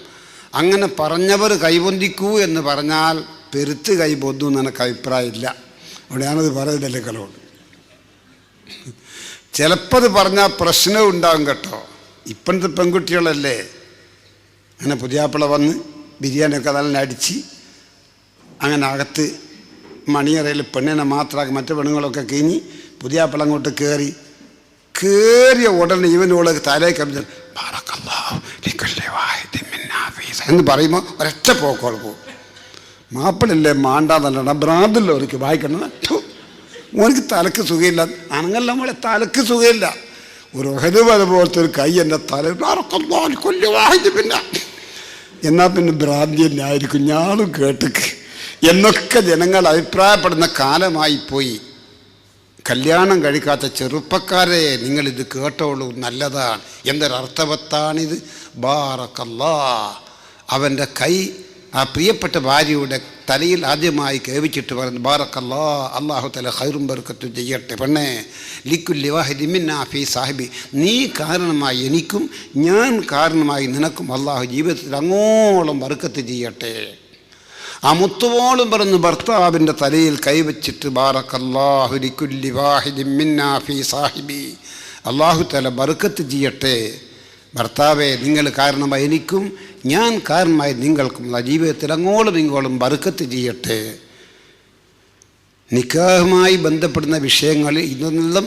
അങ്ങനെ പറഞ്ഞവർ കൈപൊന്തിക്കൂ എന്ന് പറഞ്ഞാൽ പെരുത്ത് കൈപൊന്തു എന്ന് എനിക്ക് അഭിപ്രായമില്ല. അവിടെയാണത് പറയുന്നതല്ലേ കളോട്. ചിലപ്പോൾ പറഞ്ഞാൽ പ്രശ്നം ഉണ്ടാകും കേട്ടോ. ഇപ്പോഴത്തെ പെൺകുട്ടികളല്ലേ അങ്ങനെ പുതിയാപ്പിള വന്ന് ബിരിയാണിയൊക്കെ നല്ല അടിച്ച് അങ്ങനെ അകത്ത് മണിയറയിൽ പെണ്ണിനെ മാത്രമാക്കി മറ്റു പെണ്ണുങ്ങളൊക്കെ കഴിഞ്ഞ് പുതിയാപ്പിള അങ്ങോട്ട് കയറിയ ഉടനെ ഇവനോട് തലേക്ക് എന്ന് പറയുമ്പോൾ ഒരൊറ്റ പോക്കോൾ പോകും. മാപ്പിളല്ലേ മാണ്ടാന്നല്ല ഭ്രാന്തല്ലോ എനിക്ക് വായിക്കണം. ഓനക്ക് തലക്ക് സുഖമില്ല. ആണെങ്കിൽ നമ്മളെ തലക്ക് സുഖമില്ല. ഒരു ഹെതുവല പോലത്തെ ഒരു കൈ എൻ്റെ തല പിന്നെ എന്നാൽ പിന്നെ ഭ്രാന്തി തന്നെ ആയിരിക്കും. ഞാനും കേട്ടിക്ക് എന്നൊക്കെ ജനങ്ങൾ അഭിപ്രായപ്പെടുന്ന കാലമായിപ്പോയി. കല്യാണം കഴിക്കാത്ത ചെറുപ്പക്കാരെ നിങ്ങളിത് കേട്ടോളൂ, നല്ലതാണ്. എന്തൊരർത്ഥവത്താണിത്. ബാറക്കല്ലാ. അവൻ്റെ കൈ ആ പ്രിയപ്പെട്ട ഭാര്യയുടെ തലയിൽ ആദ്യമായി കേൾപ്പിച്ചിട്ട് പറഞ്ഞു, ബാറക്കല്ലാ, അള്ളാഹു തആല ഖൈറും ബർക്കത്തും ചെയ്യട്ടെ. പെണ്ണേ, ലിക്കുല്ലി വാഹിദി മിന്നാ ഫീ സാഹിബി, നീ കാരണമായി എനിക്കും ഞാൻ കാരണമായി നിനക്കും അള്ളാഹു ജീവിതത്തിൽ അങ്ങോളം ബർക്കത്ത് ചെയ്യട്ടെ. ആ മുത്തുവോളം പറഞ്ഞ് ഭർത്താവിൻ്റെ തലയിൽ കൈവച്ചിട്ട് ബാറക്കല്ലാഹു ലിക്കുല്ലി വാഹിദി മിന്നാ ഫീ സാഹിബി, അള്ളാഹു തആല ബർക്കത്ത് ചെയ്യട്ടെ. ഭർത്താവെ, നിങ്ങൾ കാരണമായി എനിക്കും ഞാൻ കാരണമായി നിങ്ങൾക്കും ജീവിതത്തിൽ അങ്ങോളം ഇങ്ങോളം ബർക്കത്ത് ചെയ്യട്ടെ. നിക്കാഹുമായി ബന്ധപ്പെടുന്ന വിഷയങ്ങളിൽ ഇതെല്ലാം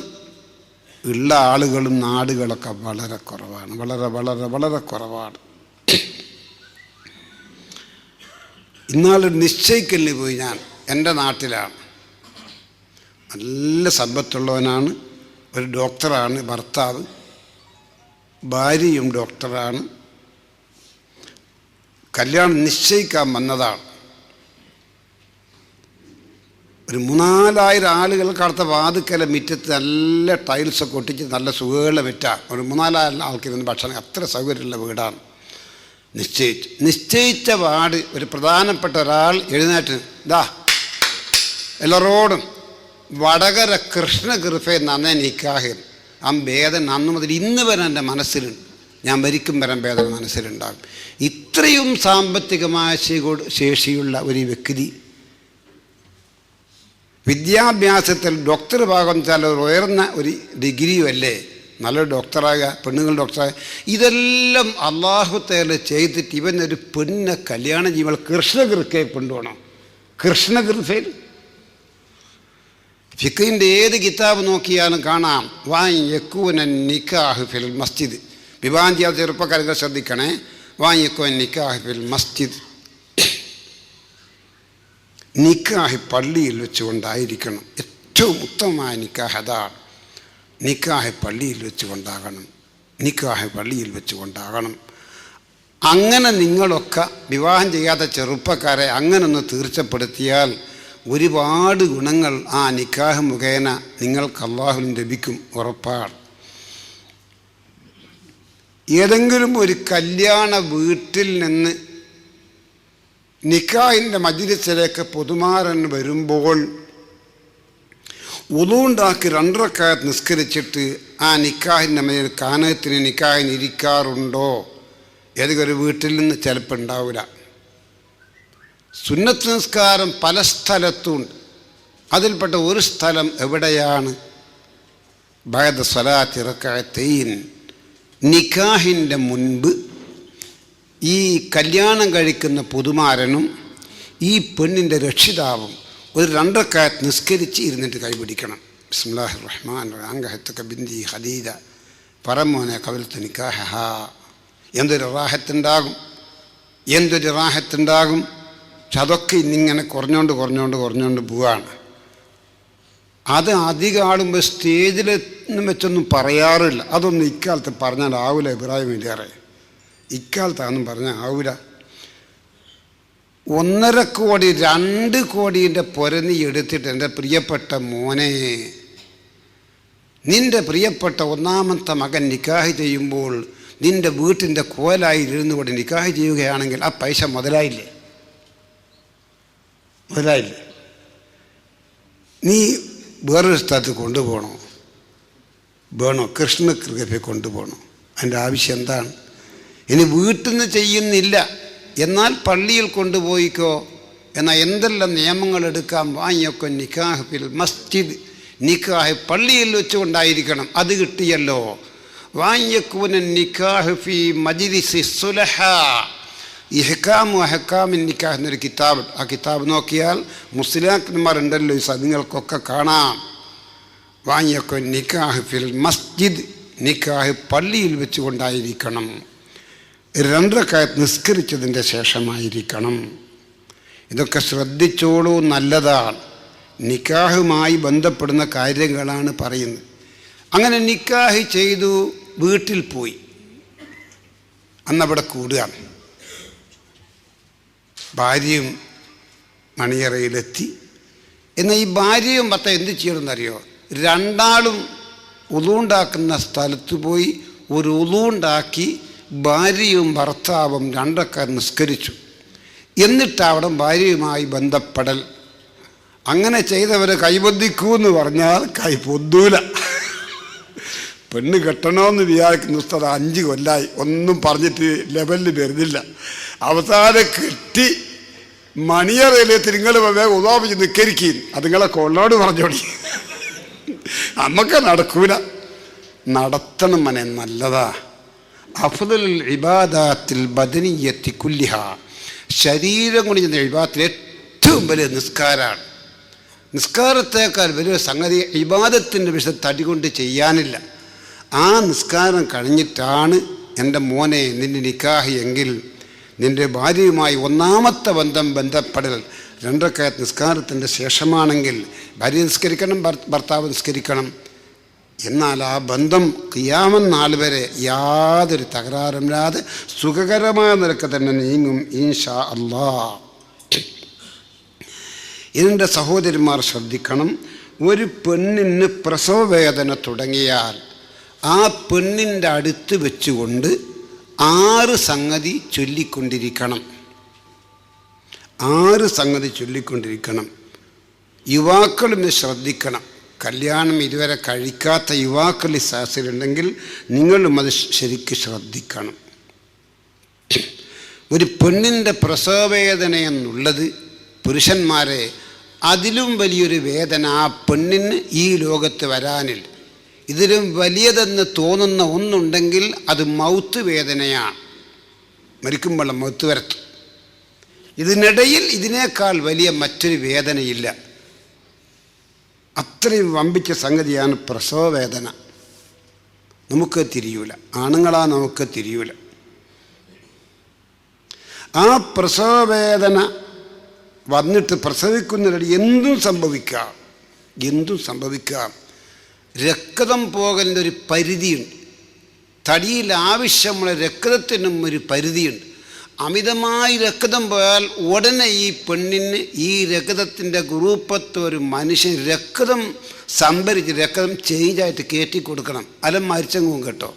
ഉള്ള ആളുകളും നാടുകളൊക്കെ വളരെ കുറവാണ്. വളരെ വളരെ വളരെ കുറവാണ്. ഇന്നാളൊരു നിശ്ചയിക്കലിന് പോയി ഞാൻ. എൻ്റെ നാട്ടിലാണ്. നല്ല സമ്പത്തുള്ളവനാണ്. ഒരു ഡോക്ടറാണ് ഭർത്താവ്. ഭാര്യയും ഡോക്ടറാണ്. കല്യാണം നിശ്ചയിക്കാൻ വന്നതാണ്. ഒരു 3,000-4,000 ആളുകൾക്ക് അടുത്ത വാതുക്കല മുറ്റത്ത് നല്ല ടൈൽസൊക്കെ ഒട്ടിച്ച് നല്ല സുഖമുള്ള വിറ്റാണ്. ഒരു 3,000-4,000 ആൾക്കിരുന്ന് ഭക്ഷണം അത്ര സൗകര്യമുള്ള വീടാണ്. നിശ്ചയിച്ച പാട് ഒരു പ്രധാനപ്പെട്ട ഒരാൾ എഴുന്നേറ്റ് എല്ലാവരോടും വടകര കൃഷ്ണകൃപയെ നന്നേ നിക്കാഹ് ആ വേദന അന്ന് മുതൽ ഇന്ന് വരെ എൻ്റെ മനസ്സിലുണ്ട്. ഞാൻ മരിക്കും വരാൻ വേദന മനസ്സിലുണ്ടാകും. ഇത്രയും സാമ്പത്തികമായ ശേഷിയുള്ള ഒരു വ്യക്തി വിദ്യാഭ്യാസത്തിൽ ഡോക്ടർ ഭാഗം വെച്ചാൽ ഉയർന്ന ഒരു ഡിഗ്രിയും അല്ലേ, നല്ലൊരു ഡോക്ടറാകുക, പെണ്ണുങ്ങൾ ഡോക്ടറാകുക. ഇതെല്ലാം അള്ളാഹു തആല ചെയ്തിട്ട് ഇവനൊരു പെണ്ണിനെ കല്യാണം ചെയ്യുമ്പോൾ കൃഷ്ണകൃപയെ കൊണ്ടുപോകണം. കൃഷ്ണകൃപയിൽ ഫിഖിൻ്റെ ഏത് കിതാബ് നോക്കിയാലും കാണാം യകൂന നിക്കാഹ് ഫിൽ മസ്ജിദ്. വിവാഹം ചെയ്യാത്ത ചെറുപ്പക്കാരൊക്കെ ശ്രദ്ധിക്കണേ. യകൂന നിക്കാഹ് ഫിൽ മസ്ജിദ്. നിക്കാഹ് പള്ളിയിൽ വെച്ചുകൊണ്ടായിരിക്കണം. ഏറ്റവും ഉത്തമമായ നിക്കാഹ് അതാണ്. നിക്കാഹ് പള്ളിയിൽ വെച്ചുകൊണ്ടാകണം, നിക്കാഹ് പള്ളിയിൽ വെച്ചുകൊണ്ടാകണം. അങ്ങനെ നിങ്ങളൊക്കെ വിവാഹം ചെയ്യാത്ത ചെറുപ്പക്കാരെ അങ്ങനെ ഒന്ന് തീർച്ചപ്പെടുത്തിയാൽ ഒരുപാട് ഗുണങ്ങൾ ആ നിക്കാഹ് മുഖേന നിങ്ങൾക്ക് അല്ലാഹുവിൽ ലഭിക്കും, ഉറപ്പാണ്. ഏതെങ്കിലും ഒരു കല്യാണ വീട്ടിൽ നിന്ന് നിക്കാഹിൻ്റെ മജ്‌ലിസിലേക്ക് പുതുമാരൻ വരുമ്പോൾ ഉളൂണ്ടാക്കി 2 റക്അത്ത് നിസ്കരിച്ചിട്ട് ആ നിക്കാഹിൻ്റെ മേൽ കാനത്തിന് നിക്കാഹിന് ഇരിക്കാറുണ്ടോ? ഏതെങ്കിലും ഒരു വീട്ടിൽ നിന്ന് ചിലപ്പോൾ ഉണ്ടാവില്ല. സുന്നത്ത് നിസ്കാരം പല സ്ഥലത്തുണ്ട്. അതിൽപ്പെട്ട ഒരു സ്ഥലം എവിടെയാണ്? ബഅദ സ്വലാത്തി റക്അത്തൈൻ, നിക്കാഹിൻ്റെ മുൻപ് ഈ കല്യാണം കഴിക്കുന്ന പുതുമാരനും ഈ പെണ്ണിൻ്റെ രക്ഷിതാവും ഒരു 2 റക്അത്ത് നിസ്കരിച്ച് ഇരുന്നിട്ട് കൈപിടിക്കണം. ബിസ്മില്ലാഹിർ റഹ്മാനിർ റഹീം അൻകഹത്തുക ബിന്തി ഖദീജ പറമോനെ ഖബൽതു നിക്കാഹ. എന്തൊരു റാഹത്തുണ്ടാകും, എന്തൊരു റാഹത്തുണ്ടാകും. പക്ഷെ അതൊക്കെ ഇന്നിങ്ങനെ കുറഞ്ഞുകൊണ്ട് പോവുകയാണ്. അത് അധികം ആളുമ്പോൾ സ്റ്റേജിൽ വെച്ചൊന്നും പറയാറില്ല. അതൊന്നും ഇക്കാലത്ത് പറഞ്ഞാൽ ആവില്ല. ഇബ്രാഹിം വേണ്ടിയേറെ ഇക്കാലത്താണെന്നും പറഞ്ഞാൽ ആവില്ല. 1.5 കോടി 2 കോടീൻ്റെ പൊരനി എടുത്തിട്ട് എൻ്റെ പ്രിയപ്പെട്ട മോനെ, നിൻ്റെ പ്രിയപ്പെട്ട 1ാമത്തെ മകൻ നിക്കാഹ് ചെയ്യുമ്പോൾ നിൻ്റെ വീട്ടിൻ്റെ കോലായി ഇരുന്നു കൊണ്ട് നിക്കാഹ് ചെയ്യുകയാണെങ്കിൽ ആ പൈസ മുതലായില്ലേ? നീ വേറൊരു സ്ഥലത്ത് കൊണ്ടുപോകണോ? വേണോ? കൃഷ്ണകൃപയെ കൊണ്ടുപോകണോ? അതിൻ്റെ ആവശ്യം എന്താണ്? ഇനി വീട്ടിൽ നിന്ന് ചെയ്യുന്നില്ല, എന്നാൽ പള്ളിയിൽ കൊണ്ടുപോയിക്കോ. എന്നാൽ എന്തെല്ലാം നിയമങ്ങൾ എടുക്കാം. വാങ്ങിയൊക്കെ നിക്കാഹ് ഫിൽ മസ്ജിദ്, നിക്കാഹ് പള്ളിയിൽ വെച്ചുകൊണ്ടായിരിക്കണം. അത് കിട്ടിയല്ലോ. വാങ്ങിയക്കൂന നിക്കാഹ് ഫി മജ്ലിസി സുലഹ, ഇഹ്കാമു അഹ്കാമിൻ നിക്കാഹ് എന്നൊരു കിതാബ്. ആ കിതാബ് നോക്കിയാൽ മുസ്ലിംമാരുണ്ടല്ലോ, നിങ്ങൾക്കൊക്കെ കാണാം. വാങ്ങിയൊക്കെ നിക്കാഹ് ഫിൽ മസ്ജിദ്, നിക്കാഹ് പള്ളിയിൽ വെച്ചുകൊണ്ടായിരിക്കണം. 2 റക്അത്ത് നിസ്കരിച്ചതിൻ്റെ ശേഷമായിരിക്കണം. ഇതൊക്കെ ശ്രദ്ധിച്ചോളൂ, നല്ലതാണ്. നിക്കാഹുമായി ബന്ധപ്പെടുന്ന കാര്യങ്ങളാണ് പറയുന്നത്. അങ്ങനെ നിക്കാഹ് ചെയ്തു വീട്ടിൽ പോയി, അന്നവിടെ കൂടുകയാണ്. ഭാര്യയും മണിയറയിലെത്തി. എന്നാൽ ഈ ഭാര്യയും ഭർത്താവും എന്ത് ചെയ്യണമെന്നറിയോ? 2 ആളും ഉളൂണ്ടാക്കുന്ന സ്ഥലത്ത് പോയി ഒരു ഉളൂണ്ടാക്കി ഭാര്യയും ഭർത്താവും 2 റക്അത്ത് നിസ്കരിച്ചു. എന്നിട്ടവിടെ ഭാര്യയുമായി ബന്ധപ്പെടൽ. അങ്ങനെ ചെയ്തവർ കൈബന്ധിക്കൂന്ന് പറഞ്ഞാൽ കൈ പൊന്തൂല. പെണ്ണ് കെട്ടണമെന്ന് വിചാരിക്കുന്ന ഉസ്താദ് 5 കൊല്ലായി ഒന്നും പറഞ്ഞിട്ട് ലെവലിൽ വരുന്നില്ല. അവസാനം കെട്ടി മണിയറയിലെത്തി നിങ്ങൾ ഉദാപിച്ച് നിക്കരിക്കും. അത് നിങ്ങളെ കൊള്ളോട് പറഞ്ഞോടി. നമുക്ക് നടക്കൂല. നടത്തണം മനെ, നല്ലതാ. അഫ്ദലുൽ ഇബാദാത്തിൽ ബദനിയ്യത്തി കുല്ലിഹ, ശരീരം കൊണ്ട് ചെയ്യുന്ന ഇബാദത്തിൽ ഏറ്റവും വലിയ നിസ്കാരമാണ്. നിസ്കാരത്തേക്കാൾ വലിയ സംഗതി ഇബാദത്തിൻ്റെ വിഷയം തടി കൊണ്ട് ചെയ്യാനില്ല. ആ നിസ്കാരം കഴിഞ്ഞിട്ടാണ് എൻ്റെ മോനെ നിൻ്റെ നിക്കാഹ് എങ്കിൽ നിൻ്റെ ഭാര്യയുമായി 1ാമത്തെ ബന്ധപ്പെടൽ 2 റക്അത്ത് നിസ്കാരത്തിൻ്റെ ശേഷമാണെങ്കിൽ ഭാര്യ നിസ്കരിക്കണം, ഭർത്താവ് നിസ്കരിക്കണം. എന്നാൽ ആ ബന്ധം ഖിയാമത്ത് നാൾ വരെ യാതൊരു തകരാറുമില്ലാതെ സുഖകരമായ നിലക്ക് തന്നെ നീങ്ങും ഇൻഷാ അല്ലാഹ്. ഇതിൻ്റെ സഹോദരിമാർ ശ്രദ്ധിക്കണം. ഒരു പെണ്ണിന് പ്രസവവേദന തുടങ്ങിയാൽ ആ പെണ്ണിൻ്റെ അടുത്ത് വെച്ചുകൊണ്ട് 6 സംഗതി ചൊല്ലിക്കൊണ്ടിരിക്കണം. 6 സംഗതി ചൊല്ലിക്കൊണ്ടിരിക്കണം. യുവാക്കളും ശ്രദ്ധിക്കണം. കല്യാണം ഇതുവരെ കഴിക്കാത്ത യുവാക്കൾ ഈ സാഹചര്യമുണ്ടെങ്കിൽ നിങ്ങളും അത് ശരിക്കും ശ്രദ്ധിക്കണം. ഒരു പെണ്ണിൻ്റെ പ്രസവവേദന എന്നുള്ളത് പുരുഷന്മാരെ അതിലും വലിയൊരു വേദന ആ പെണ്ണിന് ഈ ലോകത്ത് വരാനില്ല. ഇതിലും വലിയതെന്ന് തോന്നുന്ന ഒന്നുണ്ടെങ്കിൽ അത് മൗത്ത് വേദനയാണ്. മരിക്കുമ്പോൾ മൗത്ത് വരത്തും. ഇതിനിടയിൽ ഇതിനേക്കാൾ വലിയ മറ്റൊരു വേദനയില്ല. അത്രയും വമ്പിച്ച സംഗതിയാണ് പ്രസവവേദന. നമുക്ക് തിരിയൂല, ആണുങ്ങളാ നമുക്ക് തിരിയൂല. ആ പ്രസവവേദന വന്നിട്ട് പ്രസവിക്കുന്നതിനിടെ എന്തും സംഭവിക്കാം. എന്തും സംഭവിക്കാം. രക്തം പോകലിൻ്റെ ഒരു പരിധിയുണ്ട്. തടിയിൽ ആവശ്യമുള്ള രക്തത്തിനും ഒരു പരിധിയുണ്ട്. അമിതമായി രക്തം പോയാൽ ഉടനെ ഈ പെണ്ണിന് ഈ രക്തത്തിൻ്റെ ഗ്രൂപ്പത്ത് ഒരു മനുഷ്യൻ രക്തം സംഭരിച്ച് രക്തം ചേഞ്ചായിട്ട് കയറ്റി കൊടുക്കണം. അല്ല മരിച്ചെങ്കും കേട്ടോ.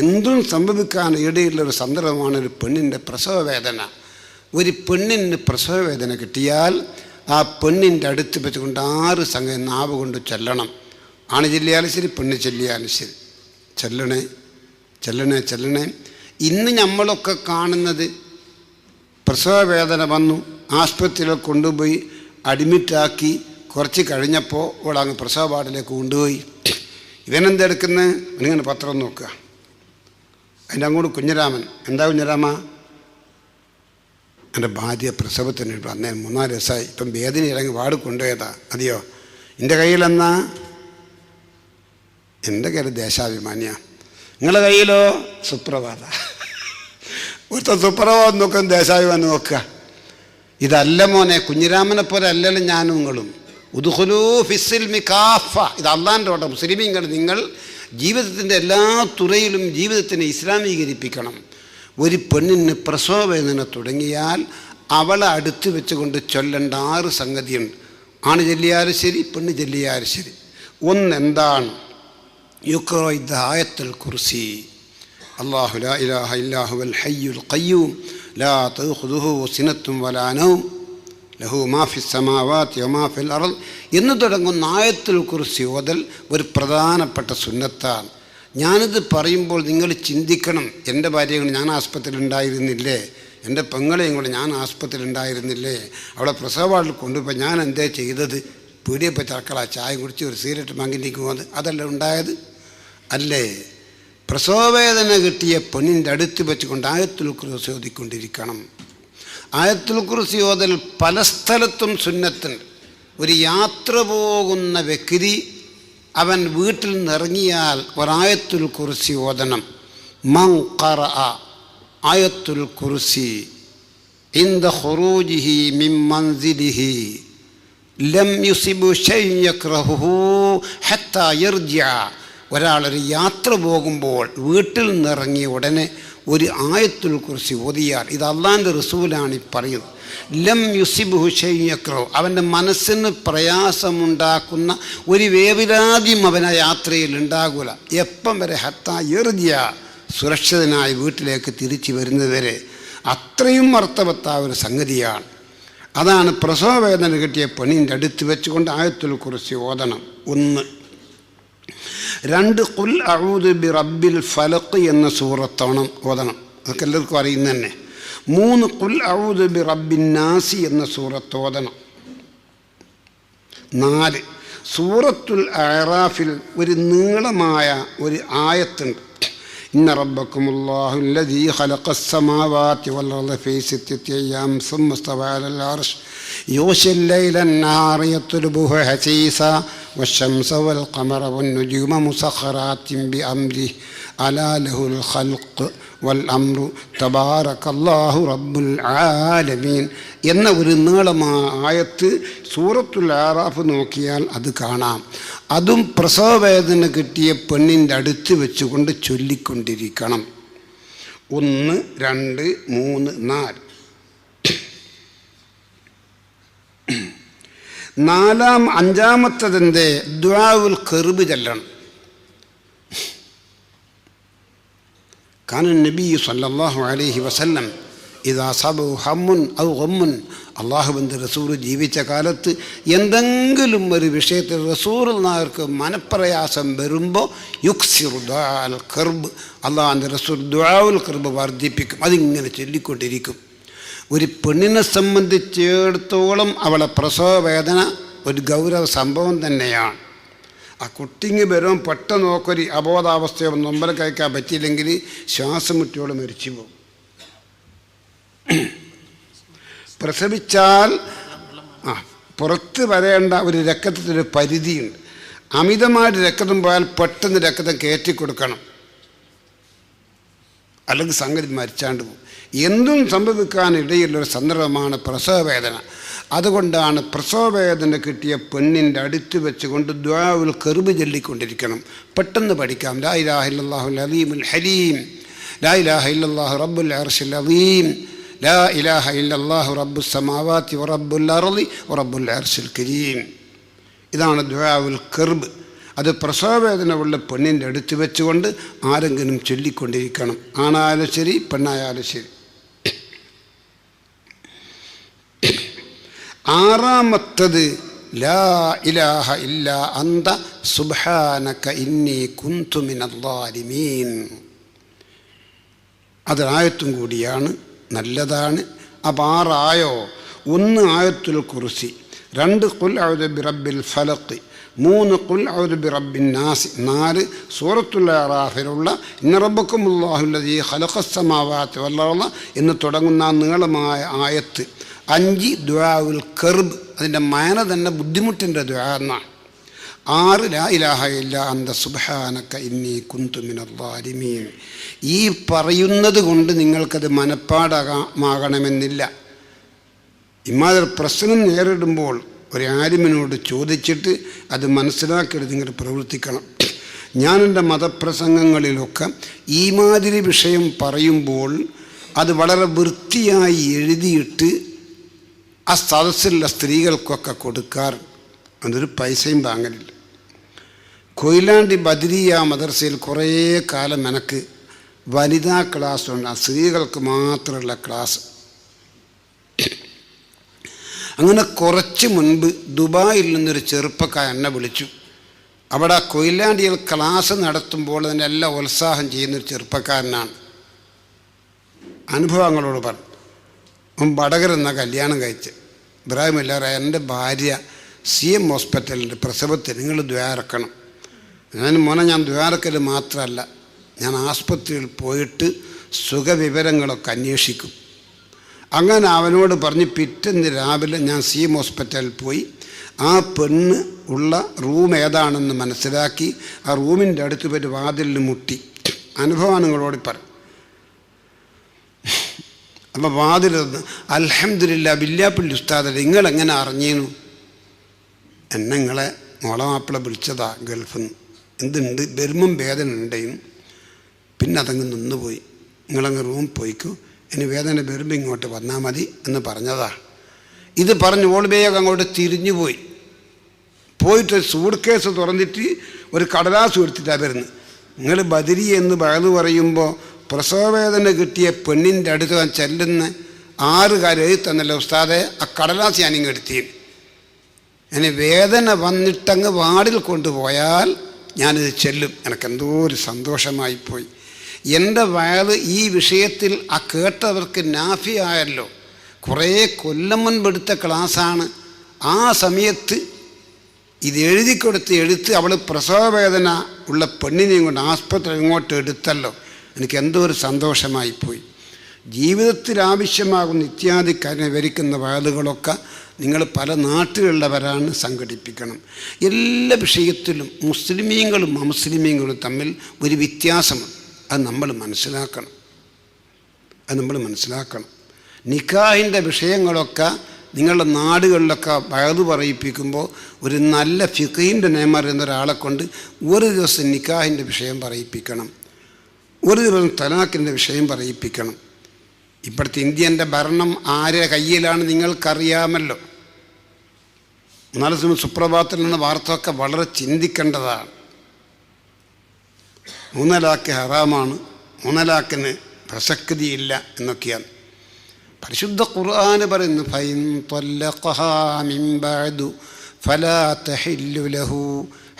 എന്തും സംഭവിക്കാൻ ഇടയിലുള്ളൊരു സന്ദർഭമാണ് ഒരു പെണ്ണിൻ്റെ പ്രസവ വേദന. ഒരു പെണ്ണിന് പ്രസവ വേദന കിട്ടിയാൽ ആ പെണ്ണിൻ്റെ അടുത്ത് വെച്ചുകൊണ്ട് 6 സംഗതി നാവ് കൊണ്ട് ചൊല്ലണം. ആണ് ചൊല്ലിയാലും ശരി, പെണ്ണ് ചൊല്ലിയാലും ശരി. ചെല്ലണേ ചെല്ലണേ ചെല്ലണേ. ഇന്ന് നമ്മളൊക്കെ കാണുന്നത് പ്രസവ വേദന വന്നു, ആശുപത്രിയിൽ കൊണ്ടുപോയി അഡ്മിറ്റാക്കി, കുറച്ച് കഴിഞ്ഞപ്പോൾ അവളങ്ങ് പ്രസവ വാർഡിലേക്ക് കൊണ്ടുപോയി. ഇവനെന്തെടുക്കുന്നത്? ഇങ്ങനെ പത്രം നോക്കുക. അതിൻ്റെ അങ്ങോട്ട് കുഞ്ഞിരാമൻ, എന്താ കുഞ്ഞിരാമ? എൻ്റെ ഭാര്യ പ്രസവത്തിന് അന്നേ 3-4 ദിവസമായി, ഇപ്പം വേദന ഇറങ്ങി വാർഡ് കൊണ്ടുപോയതാ. അതെയോ? എൻ്റെ കയ്യിലെന്നാ? എൻ്റെ കയ്യിൽ ദേശാഭിമാനിയാണ്. നിങ്ങളുടെ കയ്യിലോ? സുപ്രഭാത. ഒരുത്ത സുപ്രഭാതം നോക്കും, ദേശാഭിമാനം നോക്കുക. ഇതല്ല മോനെ, കുഞ്ഞിരാമനെ പോലെ അല്ലല്ലോ ഞാനും നിങ്ങളും. ഉദ്ഖുലൂ ഫിസ്സിൽമി കാഫ. ഇത് അള്ളാൻ്റെ ഓട്ടം. മുസ്ലിമീങ്ങൾ, നിങ്ങൾ ജീവിതത്തിൻ്റെ എല്ലാ തുറയിലും ജീവിതത്തിനെ ഇസ്ലാമീകരിപ്പിക്കണം. ഒരു പെണ്ണിന് പ്രസവ വേദന തുടങ്ങിയാൽ അവളെ അടുത്ത് വെച്ചുകൊണ്ട് ചൊല്ലേണ്ട 6 സംഗതിയുണ്ട്. ആണ് ചൊല്ലിയാലും ശരി, പെണ്ണ് ചൊല്ലിയാലും ശരി. ഒന്നെന്താണ്? യുഖ്റഅ ആയത്തുൽ കുർസി. അല്ലാഹു ലാ ഇലാഹ ഇല്ലാ ഹുവൽ ഹയ്യുൽ ഖയ്യൂം ലാ തഖുദുഹു സിനത്തും വലാ നൗം ലഹു മാ ഫിസ് സമാവാതി വമാ ഫിൽ അർള് എന്ന് തുടങ്ങുന്ന ആയത്തുൽ കുർസി ഓതൽ ഒരു പ്രധാനപ്പെട്ട സുന്നത്താണ്. ഞാനിത് പറയുമ്പോൾ നിങ്ങൾ ചിന്തിക്കണം, എൻ്റെ ഭാര്യയും കൂടെ ഞാൻ ആസ്പത്രിയിൽ ഉണ്ടായിരുന്നില്ലേ, എൻ്റെ പെങ്ങളെയും കൂടെ ഞാൻ ആസ്പത്രിയിൽ ഉണ്ടായിരുന്നില്ലേ, അവളെ പ്രസവ വാർഡിൽ കൊണ്ടുപോയി ഞാൻ എന്തേ ചെയ്തത്? പീടിയപ്പോൾ ചർക്കള ചായ കുടിച്ച് ഒരു സിഗരറ്റ് വാങ്ങിയിരിക്കുമോ? അതല്ല ഉണ്ടായത് അല്ലേ? പ്രസവവേദന കിട്ടിയ പെണ്ണിൻ്റെ അടുത്ത് വെച്ചുകൊണ്ട് ആയത്തുൽ കുർസി ഓതിക്കൊണ്ടിരിക്കണം. ആയത്തുൽ കുർസി ഓതൽ പല സ്ഥലത്തും സുന്നത്തുണ്ട്. ഒരു യാത്ര പോകുന്ന വ്യക്തി അവൻ വീട്ടിൽ നിന്നിറങ്ങിയാൽ ഒരായത്തുൽ കുർസി ഓതണം. മൻ ഖറഅ ആയത്തുൽ കുർസി ഇൻദ ഖുറൂജിഹി മിൻ മൻസിലിഹി ലം യുസിബു ശൈഅൻ യക്റഹുഹു ഹത്താ യർജിഅ. ഒരാളൊരു യാത്ര പോകുമ്പോൾ വീട്ടിൽ നിന്നിറങ്ങിയ ഉടനെ ഒരു ആയത്തുൽ കുർസി ഓതിയാൽ, ഇത് അള്ളാൻ്റെ റസൂലാണ് ഈ പറയുന്നത്, ലം യുസിബുഹു ശൈഅൻ യക്റഹു, അവൻ്റെ മനസ്സിന് പ്രയാസമുണ്ടാക്കുന്ന ഒരു വേവലാതിയും അവനെ യാത്രയിൽ ഉണ്ടാകൂല. എപ്പം വരെ? ഹത്താ യർജിഅ, സുരക്ഷിതനായി വീട്ടിലേക്ക് തിരിച്ചു വരുന്നതുവരെ. അത്രയും അർത്ഥവത്തായ ഒരു സംഗതിയാണ്. അതാണ് പ്രസവ വേദന കിട്ടിയ പെണ്ണിൻ്റെ അടുത്ത് വെച്ചുകൊണ്ട് ആയത്തുൽ കുർസി ഓതണം. 1. 2. ഖുൽ അഊദു ബി റബ്ബിൽ ഫലഖ് എന്ന സൂറത്തോണം ഓതണം. അതൊക്കെ എല്ലാവർക്കും അറിയുന്ന തന്നെ. 3. ഖുൽ അഊദു ബി റബ്ബിൻ നാസി എന്ന സൂറത്ത് ഓതണം. 4. സൂറത്തുൽ അഅറാഫിൽ ഒരു നീളമായ ഒരു ആയത്തുണ്ട്. ഇന്ന റബ്ബക്കുമുല്ലാഹു അല്ലദീ ഖലഖസ് സമാവാതി വൽ അർള ഫീ 6 അയ്യാം സുമ്മ ഇസ്തവഅ അലൽ അർശ് യുഗ്ശിൽ ലൈല അൻ-നഹാറ യത്ലുബുഹു ഹസീസാ والشمس والقمر والنجوم مسخرات بأمره ألا له الخلق والأمر تبارك الله رب العالمين എന്ന ഒരു നീളമായ ആയത്ത് സൂറത്തുൽ അഅറാഫ് നോക്കിയാൽ അത് കാണാം. അതും പ്രസവവേദന കിട്ടിയ പെണ്ണിൻ്റെ അടുത്ത് വെച്ചുകൊണ്ട് ചൊല്ലിക്കൊണ്ടിരിക്കണം. 1, 2, 3, 4. 5-ാമത്തതിൻ്റെ ദുആഉൽ ഖർബ് ചൊല്ലണം. കാന നബി സല്ലല്ലാഹു അലൈഹി വസല്ലം ഇദാ സബഹു ഹമ്മുൻ ഔ ഗമ്മുൻ, അള്ളാഹുവിൻ്റെ റസൂൽ ജീവിച്ച കാലത്ത് എന്തെങ്കിലും ഒരു വിഷയത്തിൽ റസൂലുള്ളാഹിക്ക് മനപ്രയാസം വരുമ്പോൾ യുക്സിറു ദുആഉൽ ഖർബ്, അള്ളാഹുവിൻ്റെ റസൂൽ ദുആഉൽ ഖർബ് വർദ്ധിപ്പിക്കും. അതിങ്ങനെ ചൊല്ലിക്കൊണ്ടിരിക്കും. ഒരു പെണ്ണിനെ സംബന്ധിച്ചിടത്തോളം അവളെ പ്രസവ വേദന ഒരു ഗൗരവ സംഭവം തന്നെയാണ്. ആ കുട്ടിങ്ങ് വരും പെട്ടെന്ന് നോക്കൊരു അബോധാവസ്ഥയോ നൊമ്പല കഴിക്കാൻ പറ്റിയില്ലെങ്കിൽ ശ്വാസം മുറ്റിയോട് മരിച്ചു പോകും. പ്രസവിച്ചാൽ പുറത്ത് വരേണ്ട ഒരു രക്തത്തിനൊരു പരിധിയുണ്ട്. അമിതമായിട്ട് രക്തം പോയാൽ പെട്ടെന്ന് രക്തം കയറ്റി കൊടുക്കണം. അല്ലെങ്കിൽ സംഗതി മരിച്ചാണ്ട് പോകും. എന്തും സംഭവിക്കാനിടയിലൊരു സന്ദർഭമാണ് പ്രസവവേദന. അതുകൊണ്ടാണ് പ്രസവവേദന കിട്ടിയ പെണ്ണിൻ്റെ അടുത്ത് വെച്ചുകൊണ്ട് ദുആഉൽ ഖർബ് ചൊല്ലിക്കൊണ്ടിരിക്കണം. പെട്ടെന്ന് പഠിക്കാം. ലാ ഇലാഹ ഇല്ലല്ലാഹുൽ അലീമുൽ ഹലീം, ലാ ഇലാഹ ഇല്ലല്ലാഹു റബ്ബുൽ അർശിൽ അദീം, ലാ ഇലാഹ ഇല്ലല്ലാഹു റബ്ബുസ് സമാവാതി വറബ്ബുൽ അർളി വറബ്ബുൽ അർശിൽ കരീം. ഇതാണ് ദുആഉൽ ഖർബ്. അത് പ്രസവവേദന ഉള്ള പെണ്ണിൻ്റെ അടുത്ത് വെച്ചുകൊണ്ട് ആരെങ്കിലും ചൊല്ലിക്കൊണ്ടിരിക്കണം. ആണായാലും ശരി പെണ്ണായാലും ശരി. ആറാമത്തത് ലാ ഇലാഹ ഇല്ലാ അന്ത സുബ്ഹാനക ഇന്നി കുന്തു മിനൽ ളാലിമീൻ. അതൊരായത്തും കൂടിയാണ്, നല്ലതാണ്. അപ്പോൾ 6 ആയോ. 1 ആയത്തുൽ കുർസി, 2 ഖുൽ അഊദു ബിറബ്ബിൽ ഫലഖ്, 3 ഖുൽ അഊദു ബിറബ്ബിൻ നാസ്, 4 സൂറത്തുൽ അറാഫിലുള്ള ഇന്ന റബ്ബക്കുമുല്ലാഹു ലദീ ഖലഖസ് സമാവാതി വൽ അർള എന്ന് തുടങ്ങുന്ന നീളമായ ആയത്ത്. 5 ദുആഉൽ ഖർബ്, അതിൻ്റെ മാന തന്നെ ബുദ്ധിമുട്ടിൻ്റെ ദുആ എന്നാണ്. 6 ലാ ഇലാഹ ഇല്ലാ അന്ത സുബ്ഹാനക ഇന്നി കുന്തു മിനൽ ളാലിമീൻ. ഈ പറയുന്നത് കൊണ്ട് നിങ്ങൾക്കത് മനപ്പാടമാകണമെന്നില്ല. ഇമാതിരി പ്രശ്നം നേരിടുമ്പോൾ ഒരു ആലിമിനോട് ചോദിച്ചിട്ട് അത് മനസ്സിലാക്കിയിട്ട് നിങ്ങൾ പ്രവർത്തിക്കണം. ഞാൻ എൻ്റെ മതപ്രസംഗങ്ങളിലൊക്കെ ഈ മാതിരി വിഷയം പറയുമ്പോൾ അത് വളരെ വൃത്തിയായി എഴുതിയിട്ട് ആ സദസ്സിലുള്ള സ്ത്രീകൾക്കൊക്കെ കൊടുക്കാറ്. അതൊരു പൈസയും വാങ്ങലില്ല. കൊയിലാണ്ടി ബദരിയ മദർസയിൽ കുറേ കാലം എനിക്ക് വനിതാ ക്ലാസ് ഉണ്ട്, സ്ത്രീകൾക്ക് മാത്രമുള്ള ക്ലാസ്. അങ്ങനെ കുറച്ച് മുൻപ് ദുബായിൽ നിന്നൊരു ചെറുപ്പക്കാരൻ എന്നെ വിളിച്ചു. അവിടെ കൊയിലാണ്ടിയിൽ ക്ലാസ് നടത്തുമ്പോൾ തന്നെ എല്ലാം ഉത്സാഹം ചെയ്യുന്നൊരു ചെറുപ്പക്കാരനാണ്. അനുഭവങ്ങളോട് പറഞ്ഞു. വടകര എന്ന കല്യാണം കഴിച്ച് ഇബ്രാഹിം എല്ലാവരും, എൻ്റെ ഭാര്യ CM ഹോസ്പിറ്റലിൻ്റെ പ്രസവത്തിൽ നിങ്ങൾ ദ്വാരക്കണം. ഞാൻ ദ്വാരക്കൽ മാത്രമല്ല, ഞാൻ ആസ്പത്രിയിൽ പോയിട്ട് സുഖവിവരങ്ങളൊക്കെ അന്വേഷിക്കും. അങ്ങനെ അവനോട് പറഞ്ഞ് പിറ്റേന്ന് രാവിലെ ഞാൻ CM ഹോസ്പിറ്റലിൽ പോയി ആ പെണ്ണ് ഉള്ള റൂം ഏതാണെന്ന് മനസ്സിലാക്കി ആ റൂമിൻ്റെ അടുത്ത് പോയിട്ട് വാതിലിന് മുട്ടി. അനുഭവങ്ങളോട് പറയും. അപ്പോൾ വാതിലൊന്ന് അൽഹംദുലില്ലാ ബില്ലാപ്പള്ളി ഉസ്താദ് നിങ്ങളെങ്ങനെ അറിഞ്ഞീനു? എന്നെ നിങ്ങളെ മോളെ മാപ്പിള വിളിച്ചതാ ഗൾഫിൽ നിന്ന്. എന്തുണ്ട്? വരുമ്പം വേദന ഉണ്ടായിരുന്നു, പിന്നെ അതങ്ങ് നിന്നുപോയി. നിങ്ങളങ്ങ് റൂം പോയിക്കോ, ഇനി വേദന വരുമ്പോൾ ഇങ്ങോട്ട് വന്നാൽ മതി എന്ന് പറഞ്ഞതാ. ഇത് പറഞ്ഞ് ഓൾ വേഗം അങ്ങോട്ട് തിരിഞ്ഞു പോയിട്ട് സൂട്ട് കേസ് തുറന്നിട്ട് ഒരു കടലാസ് എടുത്തിട്ടാണ് വരുന്നത്. നിങ്ങൾ ബദരി എന്ന് ബഹള് പറയുമ്പോൾ പ്രസവവേദന കിട്ടിയ പെണ്ണിൻ്റെ അടുത്ത് ഞാൻ ചെല്ലുന്ന 6 കാര്യം എഴുതി തന്നല്ലോ ഉസ്താദെ, ആ കടലാസ് ഞാനിങ്ങ് എടുത്തിന്. ഇനി വേദന വന്നിട്ടങ്ങ് വാർഡിൽ കൊണ്ടുപോയാൽ ഞാനിത് ചെല്ലും. എനിക്കെന്തോ ഒരു സന്തോഷമായിപ്പോയി. എൻ്റെ വയത് ഈ വിഷയത്തിൽ ആ കേട്ടവർക്ക് നാഫിയായല്ലോ. കുറേ കൊല്ലം മുൻപെടുത്ത ക്ലാസ്സാണ്. ആ സമയത്ത് ഇത് എഴുതിക്കൊടുത്ത് എടുത്ത് അവൾ പ്രസവവേദന ഉള്ള പെണ്ണിനെയും കൊണ്ട് ആസ്പത്രി ഇങ്ങോട്ട് എടുത്തല്ലോ. എനിക്ക് എന്തോ ഒരു സന്തോഷമായിപ്പോയി. ജീവിതത്തിൽ ആവശ്യമാകുന്ന ഇത്യാദി കാര്യം വിവരിക്കുന്ന വയലുകളൊക്കെ നിങ്ങൾ പല നാട്ടിലുള്ളവരാണ് സംഘടിപ്പിക്കണം. എല്ലാ വിഷയത്തിലും മുസ്ലിമീങ്ങളും അമുസ്ലിമീങ്ങളും തമ്മിൽ ഒരു വ്യത്യാസമാണ്. അത് നമ്മൾ മനസ്സിലാക്കണം. നിക്കാഹിൻ്റെ വിഷയങ്ങളൊക്കെ നിങ്ങളുടെ നാടുകളിലൊക്കെ വയത് പറയിപ്പിക്കുമ്പോൾ ഒരു നല്ല ഫിഖീൻ്റെ നിയമം അറിയുന്ന ഒരാളെ കൊണ്ട് ഒരു ദിവസം നിക്കാഹിൻ്റെ വിഷയം പറയിപ്പിക്കണം, ഒരു ദിവസം തലാഖിൻ്റെ വിഷയം പറയിപ്പിക്കണം. ഇപ്പോഴത്തെ ഇന്ത്യൻ്റെ ഭരണം ആരുടെ കയ്യിലാണ് നിങ്ങൾക്കറിയാമല്ലോ. 4 ദിവസം സുപ്രഭാതത്തിൽ നിന്ന് വാർത്തയൊക്കെ വളരെ ചിന്തിക്കേണ്ടതാണ്. 3 തലാഖ് ഹറാമാണ്, 3 തലാഖിന് പ്രസക്തിയില്ല എന്നൊക്കെയാണ്. പരിശുദ്ധ ഖുർആൻ പറയുന്നു, ഫൈൻ ത്വല്ലഖഹാ മിൻ ബഅദു ഫലാ തഹില്ലു ലഹു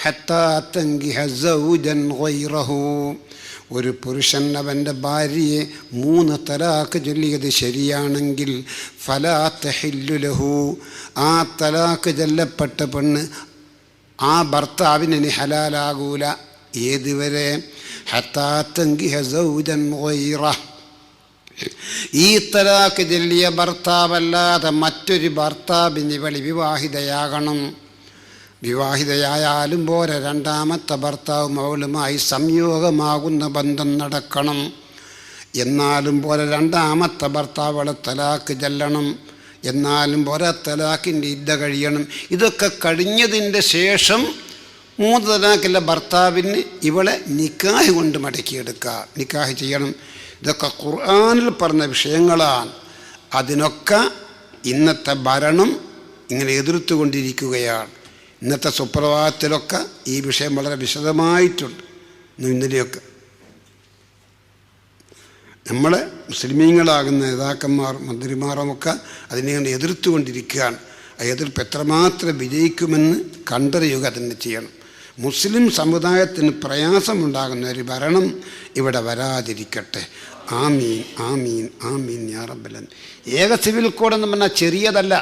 ഹത്താ തൻകിഹ സൗജൻ ഗൈറഹു. ഒരു പുരുഷൻ അവൻ്റെ ഭാര്യയെ 3 തലാഖ് ചൊല്ലിയത് ശരിയാണെങ്കിൽ ഫലാ തഹില്ലു ലഹു, ആ തലാഖ് ചൊല്ലപ്പെട്ട പെണ്ണ് ആ ഭർത്താവിന് ഇനി ഹലാലാകൂല. ഏതുവരെ? ഹത്താ തൻകിഹ സൗജൻ ഗൈറഹു, ഈ തലാഖ് ചൊല്ലിയ ഭർത്താവല്ലാതെ മറ്റൊരു ഭർത്താവിന് ഇവളി വിവാഹിതയാകണം. വിവാഹിതയായാലും പോരെ, 2ാമത്തെ ഭർത്താവും അവളുമായി സംയോഗമാകുന്ന ബന്ധം നടക്കണം. എന്നാലും പോരെ രണ്ടാമത്തെ ഭർത്താവുകളെ തലാക്ക് ചെല്ലണം, എന്നാലും പോരാ തലാക്കിൻ്റെ ഇദ്ദ കഴിയണം. ഇതൊക്കെ കഴിഞ്ഞതിൻ്റെ ശേഷം 3 തലാക്കിലെ ഭർത്താവിന് ഇവളെ നിക്കാഹ് കൊണ്ട് മടക്കിയെടുക്കുക, നിക്കാഹ് ചെയ്യണം. ഇതൊക്കെ ഖുർആനിൽ പറഞ്ഞ വിഷയങ്ങളാണ്. അതിനൊക്കെ ഇന്നത്തെ ഭരണം ഇങ്ങനെ എതിർത്തുകൊണ്ടിരിക്കുകയാണ്. ഇന്നത്തെ സുപ്രഭാതത്തിലൊക്കെ ഈ വിഷയം വളരെ വിശദമായിട്ടുണ്ട്. ഇന്നലെയൊക്കെ നമ്മളെ മുസ്ലിമീങ്ങളാകുന്ന നേതാക്കന്മാരും മന്ത്രിമാരുമൊക്കെ അതിനെ എതിർത്തുകൊണ്ടിരിക്കുകയാണ്. ആ എതിർപ്പ് എത്രമാത്രം വിജയിക്കുമെന്ന് കണ്ടറിയുക തന്നെ ചെയ്യണം. മുസ്ലിം സമുദായത്തിന് പ്രയാസമുണ്ടാകുന്ന ഒരു ഭരണം ഇവിടെ വരാതിരിക്കട്ടെ. ആമീൻ ആമീൻ ആമീൻ യാ റബ്ബൽ ആലമീൻ. ഏക സിവിൽ കോഡ് എന്ന് പറഞ്ഞാൽ ചെറിയതല്ല,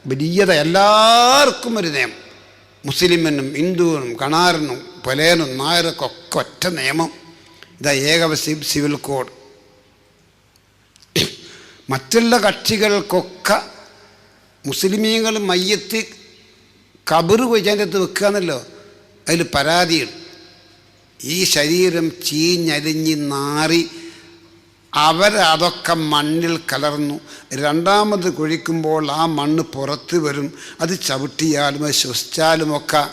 വലിയത. എല്ലാവർക്കും ഒരു നിയമം, മുസ്ലിമിനും ഹിന്ദുവിനും കണാരനും പൊലേനും നായർക്കൊക്കെ ഒറ്റ നിയമം. ഇതാ ഏക സിവിൽ കോഡ്. മറ്റുള്ള കക്ഷികൾക്കൊക്കെ മുസ്ലിമീങ്ങൾ മയ്യത്ത് കബറ് കൊയ്യാൻ്റെ വെക്കുകയെന്നല്ലോ അതിൽ പരാതിയുണ്ട്. ഈ ശരീരം ചീഞ്ഞരിഞ്ഞ് നാറി അവരതൊക്കെ മണ്ണിൽ കലർന്നു. രണ്ടാമത് കുഴിക്കുമ്പോൾ ആ മണ്ണ് പുറത്ത് വരും. അത് ചവിട്ടിയാലും അത് ശ്വസിച്ചാലുമൊക്കെ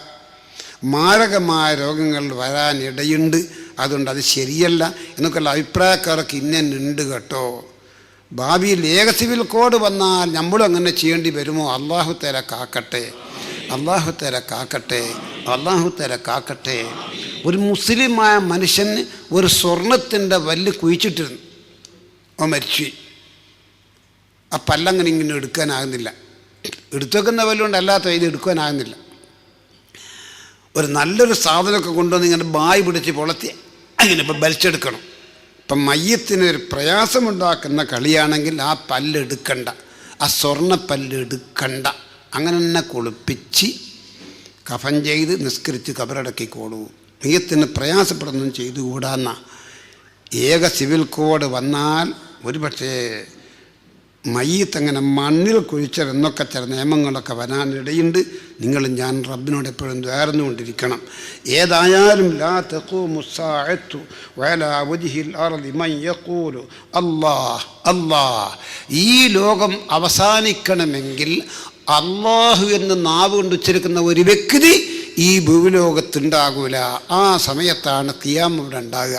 മാരകമായ രോഗങ്ങൾ വരാനിടയുണ്ട്. അതുകൊണ്ട് അത് ശരിയല്ല എന്നൊക്കെയുള്ള അഭിപ്രായക്കാരൊക്കെ ഇന്നുണ്ട് കേട്ടോ. ഭാവിയിൽ ഏക സിവിൽ കോഡ് വന്നാൽ നമ്മളും അങ്ങനെ ചെയ്യേണ്ടി വരുമോ? അള്ളാഹു തആല കാക്കട്ടെ, അള്ളാഹു തആല കാക്കട്ടെ, അള്ളാഹു തആല കാക്കട്ടെ. ഒരു മുസ്ലിമായ മനുഷ്യന് ഒരു സ്വർണത്തിൻ്റെ വല്ല് കുഴിച്ചിട്ടിരുന്നു, അവൻ മരിച്ചു. ആ പല്ലങ്ങനെ ഇങ്ങനെ എടുക്കാനാകുന്നില്ല. എടുത്തു വെക്കുന്ന വല്ലുകൊണ്ട് അല്ലാത്ത ഇത് എടുക്കാനാകുന്നില്ല. ഒരു നല്ലൊരു സാധനമൊക്കെ കൊണ്ടുവന്ന് ഇങ്ങനെ ബായ് പിടിച്ച് പൊളത്തി അങ്ങനെ ഇപ്പം വലിച്ചെടുക്കണം. ഇപ്പം മയ്യത്തിനൊരു പ്രയാസമുണ്ടാക്കുന്ന കളിയാണെങ്കിൽ ആ പല്ലെടുക്കണ്ട, ആ സ്വർണ്ണപ്പല്ലെടുക്കണ്ട. അങ്ങനെ തന്നെ കുളിപ്പിച്ച് കഫൻ ചെയ്ത് നിസ്കരിച്ച് കബറടക്കിക്കോളൂ. മയ്യത്തിന് പ്രയാസപ്പെടുന്നതും ചെയ്തുകൂടാന്ന ഏക സിവിൽ കോഡ് വന്നാൽ ഒരുപക്ഷേ മയ്യത്ത് അങ്ങനെ മണ്ണിൽ കുഴിച്ചതെന്നൊക്കെ ചില നിയമങ്ങളൊക്കെ വരാനിടയുണ്ട്. നിങ്ങളും ഞാൻ റബ്ബിനോട് എപ്പോഴും ദ്വാരന്നുകൊണ്ടിരിക്കണം. ഏതായാലും ലാ തഖൂമു സ്സാഅത്തു വഅലാ വജ്ഹിൽ അർളി മൻ യഖൂലു അല്ലാഹ് അല്ലാഹ്. ഈ ലോകം അവസാനിക്കണമെങ്കിൽ അല്ലാഹു എന്ന് നാവ് കൊണ്ട് ഉച്ചരിക്കുന്ന ഒരു വ്യക്തി ഈ ഭൂലോകത്തുണ്ടാകൂല. ആ സമയത്താണ് ഖിയാമത്ത് ഇവിടെ ഉണ്ടാകുക.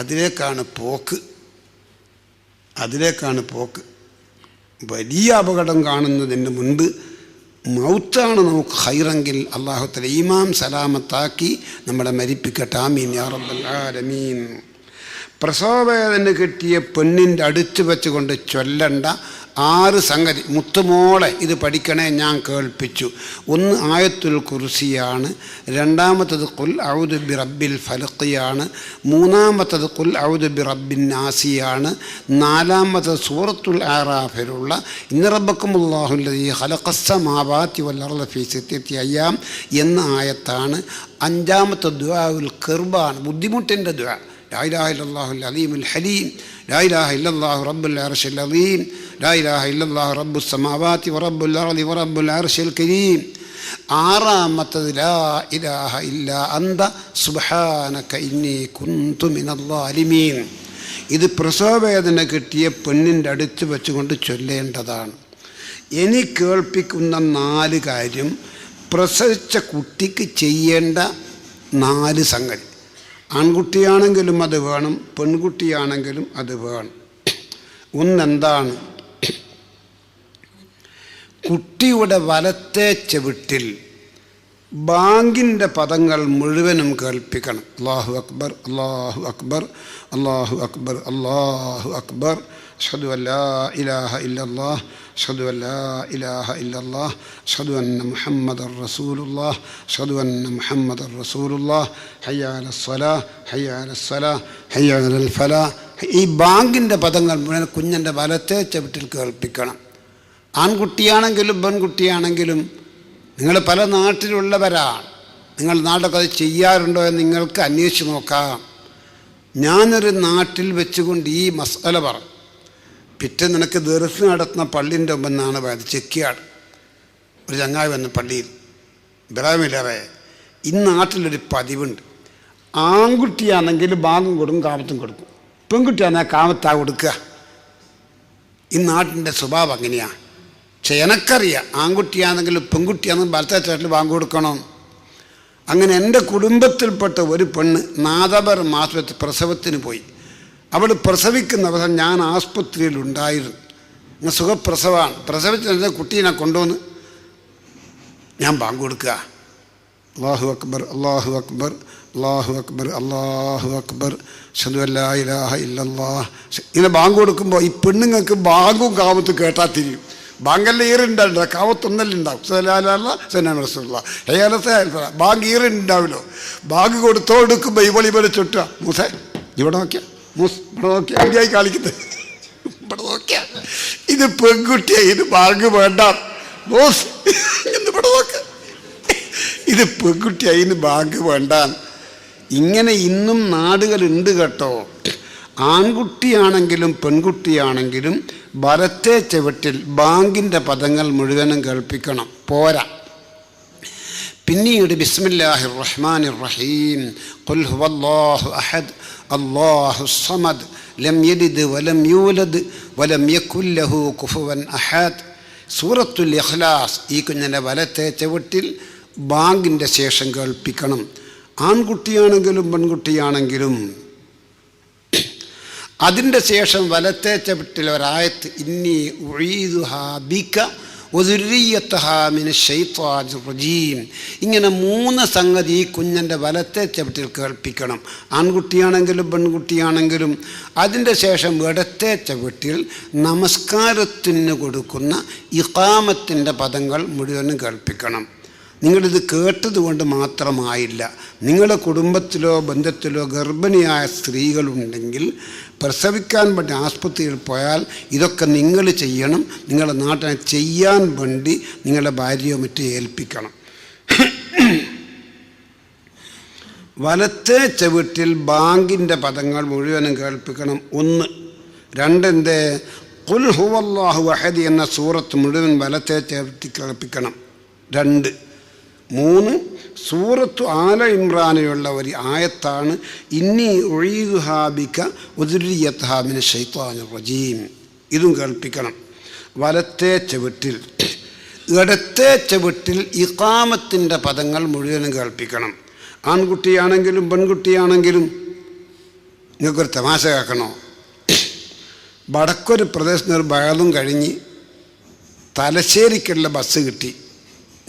അതിലേക്കാണ് പോക്ക്. വലിയ അപകടം കാണുന്നതിന് മുൻപ് മൗത്താണ് നമുക്ക് ഹൈറെങ്കിൽ അല്ലാഹു തആല ഈമാൻ സലാമത്താക്കി നമ്മളെ മരിപ്പിക്കട്ടെ. ആമീൻ യാ റബ്ബൽ ആലമീൻ. പ്രസവവേദന കിട്ടിയ പെണ്ണിൻ്റെ അടുത്ത് വെച്ചുകൊണ്ട് ചൊല്ലേണ്ട 6 സംഗതി മുത്തുമോളെ ഇത് പഠിക്കണേ ഞാൻ കേൾപ്പിച്ചു. ഒന്ന് ആയത്തുൽ കുർസിയാണ്, രണ്ടാമത്തത് ഖുൽ അഊദു ബി റബ്ബിൽ ഫലഖിയാണ്, മൂന്നാമത്തത് ഖുൽ അഊദു ബി റബ്ബിൻ നാസിയാണ്, നാലാമത്തത് സൂറത്തുൽ ആറാഫിലുള്ള ഇന്ന റബ്ബക്കുമുല്ലാഹു അല്ലദീ ഖലഖസ് സമാവാതി വൽ അർള ഫീ സിത്തത്തി അയ്യാം എന്ന ആയത്താണ്. അഞ്ചാമത്തെ ദുആഉൽ ഖിർബാണ്, ബുദ്ധിമുട്ടിൻ്റെ ദുആ. ലാ ഇലാഹ ഇല്ലല്ലാഹുൽ അലീമുൽ ഹലീം, ലാ ഇലാഹ ഇല്ലല്ലാഹു റബ്ബുൽ അർശിൽ അലീം, ലാ ഇലാഹ ഇല്ലല്ലാഹു റബ്ബുസ് സമാവാതി വറബ്ബുൽ അർളി വറബ്ബുൽ അർശിൽ കരീം. ആറാമത്തത് ലാ ഇലാഹ ഇല്ലാ അന്ത സുബ്ഹാനക ഇന്നി കുന്തു മിനൽ ളാലിമീൻ. ഇത് പ്രസവവേദന കിട്ടിയ പെണ്ണിൻ്റെ അടുത്ത് വെച്ചുകൊണ്ട് ചൊല്ലേണ്ടതാണ്. ഇനി കേൾപ്പിക്കുന്ന 4 കാര്യം പ്രസവിച്ച കുട്ടിക്ക് ചെയ്യേണ്ട 4 സംഗതി. ആൺകുട്ടിയാണെങ്കിലും അത് വേണം, പെൺകുട്ടിയാണെങ്കിലും അത് വേണം. ഒന്നെന്താണ്? കുട്ടിയുടെ വലത്തെ ചെവിട്ടിൽ ബാങ്കിൻ്റെ പദങ്ങൾ മുഴുവനും കേൾപ്പിക്കണം. അല്ലാഹു അക്ബർ, അല്ലാഹു അക്ബർ, അല്ലാഹു അക്ബർ, അല്ലാഹു അക്ബർ, അഷ്ഹദു അല്ലാ ഇലാഹ ഇല്ലല്ലാഹ്, അഷ്ഹദു അല്ലാ ഇലാഹ ഇല്ലല്ലാഹ്, അഷ്ഹദു അന്ന മുഹമ്മദർ റസൂലുള്ളാഹ്, അഷ്ഹദു അന്ന മുഹമ്മദർ റസൂലുള്ളാഹ്, ഹയ്യ അലസ് സ്വലാഹ്, ഹയ്യ അലസ് സ്വലാഹ്, ഹയ്യ അലൽ ഫലാഹ്. ഈ ബാങ്കിൻ്റെ പദങ്ങൾ മുഴുവൻ കുഞ്ഞിൻ്റെ വലത്തെ ചെവിട്ടിൽ കേൾപ്പിക്കണം. ആൺകുട്ടിയാണെങ്കിലും പെൺകുട്ടിയാണെങ്കിലും നിങ്ങൾ പല നാട്ടിലുള്ളവരാണ്. നിങ്ങൾ നാട്ടിലൊക്കെ അത് ചെയ്യാറുണ്ടോ എന്ന് നിങ്ങൾക്ക് അന്വേഷിച്ച് നോക്കാം. ഞാനൊരു നാട്ടിൽ വെച്ചുകൊണ്ട് ഈ മസ്അല പറഞ്ഞു. പിറ്റേ നിനക്ക് ദർസ് നടത്തുന്ന പള്ളിൻ്റെ മുമ്പെന്നാണ് പോയത്. ചെക്കിയാട് ഒരു ചങ്ങായി വന്ന പള്ളിയിൽ ഇബ്രാഹിമിലേറെ. ഈ നാട്ടിലൊരു പതിവുണ്ട്, ആൺകുട്ടിയാണെങ്കിൽ ബാങ്കും കൊടുക്കും കാമത്തും കൊടുക്കും. പെൺകുട്ടിയാണെന്നാൽ കാമത്താ കൊടുക്കുക. ഈ നാട്ടിൻ്റെ സ്വഭാവം അങ്ങനെയാണ്. പക്ഷെ എനക്കറിയാം ആൺകുട്ടിയാണെങ്കിലും പെൺകുട്ടിയാണെങ്കിലും ഭർത്താച്ചാട്ടിൽ ബാങ്ക് കൊടുക്കണം. അങ്ങനെ എൻ്റെ കുടുംബത്തിൽപ്പെട്ട ഒരു പെണ്ണ് നാദബർ മാസത്തിൽ പ്രസവത്തിന് പോയി. അവൾ പ്രസവിക്കുന്ന അവസരം ഞാൻ ആസ്പത്രിയിലുണ്ടായിരുന്നു. ഞാൻ സുഖപ്രസവമാണ്. പ്രസവിച്ച കുട്ടീനെ കൊണ്ടുവന്ന് ഞാൻ ബാങ്ക് കൊടുക്കുക. അല്ലാഹു അക്ബർ അല്ലാഹു അക്ബർ അല്ലാഹു അക്ബർ അല്ലാഹു അക്ബർ അശ്ഹദു അല്ലാ ഇലാഹ ഇല്ലല്ലാഹ്. ഇങ്ങനെ ബാങ്ക് കൊടുക്കുമ്പോൾ ഈ പെണ്ണുങ്ങൾക്ക് ബാങ്കും കാമത്തും കേട്ടാൽ തിരിയും. ബാങ്കെല്ലാം ഈറുണ്ടാവില്ല, കാവത്തൊന്നല്ല ഉണ്ടാവും. ബാങ്ക് ഈറുണ്ടാവില്ലോ. ബാങ്ക് കൊടുത്തോടുക്കുമ്പോൾ ഇവളിവരെ ചുട്ടുക മൂസേ ഇവിടെ നോക്കിയാ മൂസ് ഇവിടെ നോക്കിയാ ഐഡിയായി കാണിക്കുന്നത് ഇവിടെ നോക്കിയാ ഇത് പെൺകുട്ടിയെ ഇത് ബാങ്ക് വേണ്ട മൂസ് ഇവിടെ നോക്ക ഇത് പെൺകുട്ടിയെ ഇതിന് ബാങ്ക് വേണ്ട. ഇങ്ങനെ ഇന്നും നാടുകളുണ്ട് കേട്ടോ. ആൺകുട്ടിയാണെങ്കിലും പെൺകുട്ടിയാണെങ്കിലും വലത്തെ ചുവട്ടിൽ ബാങ്കിൻ്റെ പദങ്ങൾ മുഴുവനും കേൾപ്പിക്കണം, പോരാ. പിന്നീട് ബിസ്മില്ലാഹിർ റഹ്മാനിർ റഹീം ഖുൽ ഹുവല്ലാഹു അഹദ് അല്ലാഹു സമദ് ലം യലിദ് വലം യൂലദ് വലം യകുൽ ലഹു കുഫുവൻ അഹദ്. സൂറത്തുൽ ഇഖ്ലാസ് ഈ കുഞ്ഞിൻ്റെ വലത്തെ ചുവട്ടിൽ ബാങ്കിൻ്റെ ശേഷം കേൾപ്പിക്കണം. ആൺകുട്ടിയാണെങ്കിലും പെൺകുട്ടിയാണെങ്കിലും അതിൻ്റെ ശേഷം വലത്തെ ചവിട്ടിൽ ഒരായത്ത് ഇന്നി ഉഈദുഹാ ബിക വദുർരിയ്യതഹാ മിനശ് ശൈത്വാനിർ റജീം. ഇങ്ങനെ 3 സംഗതി ഈ കുഞ്ഞൻ്റെ വലത്തെ ചവിട്ടിൽ കേൾപ്പിക്കണം. ആൺകുട്ടിയാണെങ്കിലും പെൺകുട്ടിയാണെങ്കിലും അതിൻ്റെ ശേഷം ഇടത്തെ ചവിട്ടിൽ നമസ്കാരത്തിന് കൊടുക്കുന്ന ഇഖാമത്തിൻ്റെ പദങ്ങൾ മുഴുവനും കേൾപ്പിക്കണം. നിങ്ങളിത് കേട്ടതുകൊണ്ട് മാത്രമായില്ല. നിങ്ങളുടെ കുടുംബത്തിലോ ബന്ധത്തിലോ ഗർഭിണിയായ സ്ത്രീകളുണ്ടെങ്കിൽ പ്രസവിക്കാൻ വേണ്ടി ആസ്പത്രിയിൽ പോയാൽ ഇതൊക്കെ നിങ്ങൾ ചെയ്യണം. നിങ്ങളുടെ നാട്ടിനെ ചെയ്യാൻ വേണ്ടി നിങ്ങളുടെ ഭാര്യയോ മറ്റോ ഏൽപ്പിക്കണം. വലത്തെ ചവിട്ടിൽ ബാങ്കിൻ്റെ പദങ്ങൾ മുഴുവനും കേൾപ്പിക്കണം. 1. 2 ഖുൽ ഹുവല്ലാഹു അഹദ് എന്ന സൂറത്ത് മുഴുവൻ വലത്തെ ചവിട്ടി കേൾപ്പിക്കണം. 2. 3 സൂറത്തു ആല ഇമ്രാനിലുള്ള ഒരു ആയത്താണ് ഇന്നി ഉഈദുഹാ ബിക വദുർരിയ്യതഹാ മിനശ് ശൈത്വാനിർ റജീം. ഇതും കേൾപ്പിക്കണം വലത്തെ ചവിട്ടിൽ. ഇടത്തെ ചവിട്ടിൽ ഇഖാമത്തിൻ്റെ പദങ്ങൾ മുഴുവനും കേൾപ്പിക്കണം. ആൺകുട്ടിയാണെങ്കിലും പെൺകുട്ടിയാണെങ്കിലും. നിങ്ങൾക്കൊരു തമാശ കേൾക്കണോ? വടക്കൊരു പ്രദേശത്ത് ഒരു ബഹളും കഴിഞ്ഞ് തലശ്ശേരിക്കുള്ള ബസ് കിട്ടി.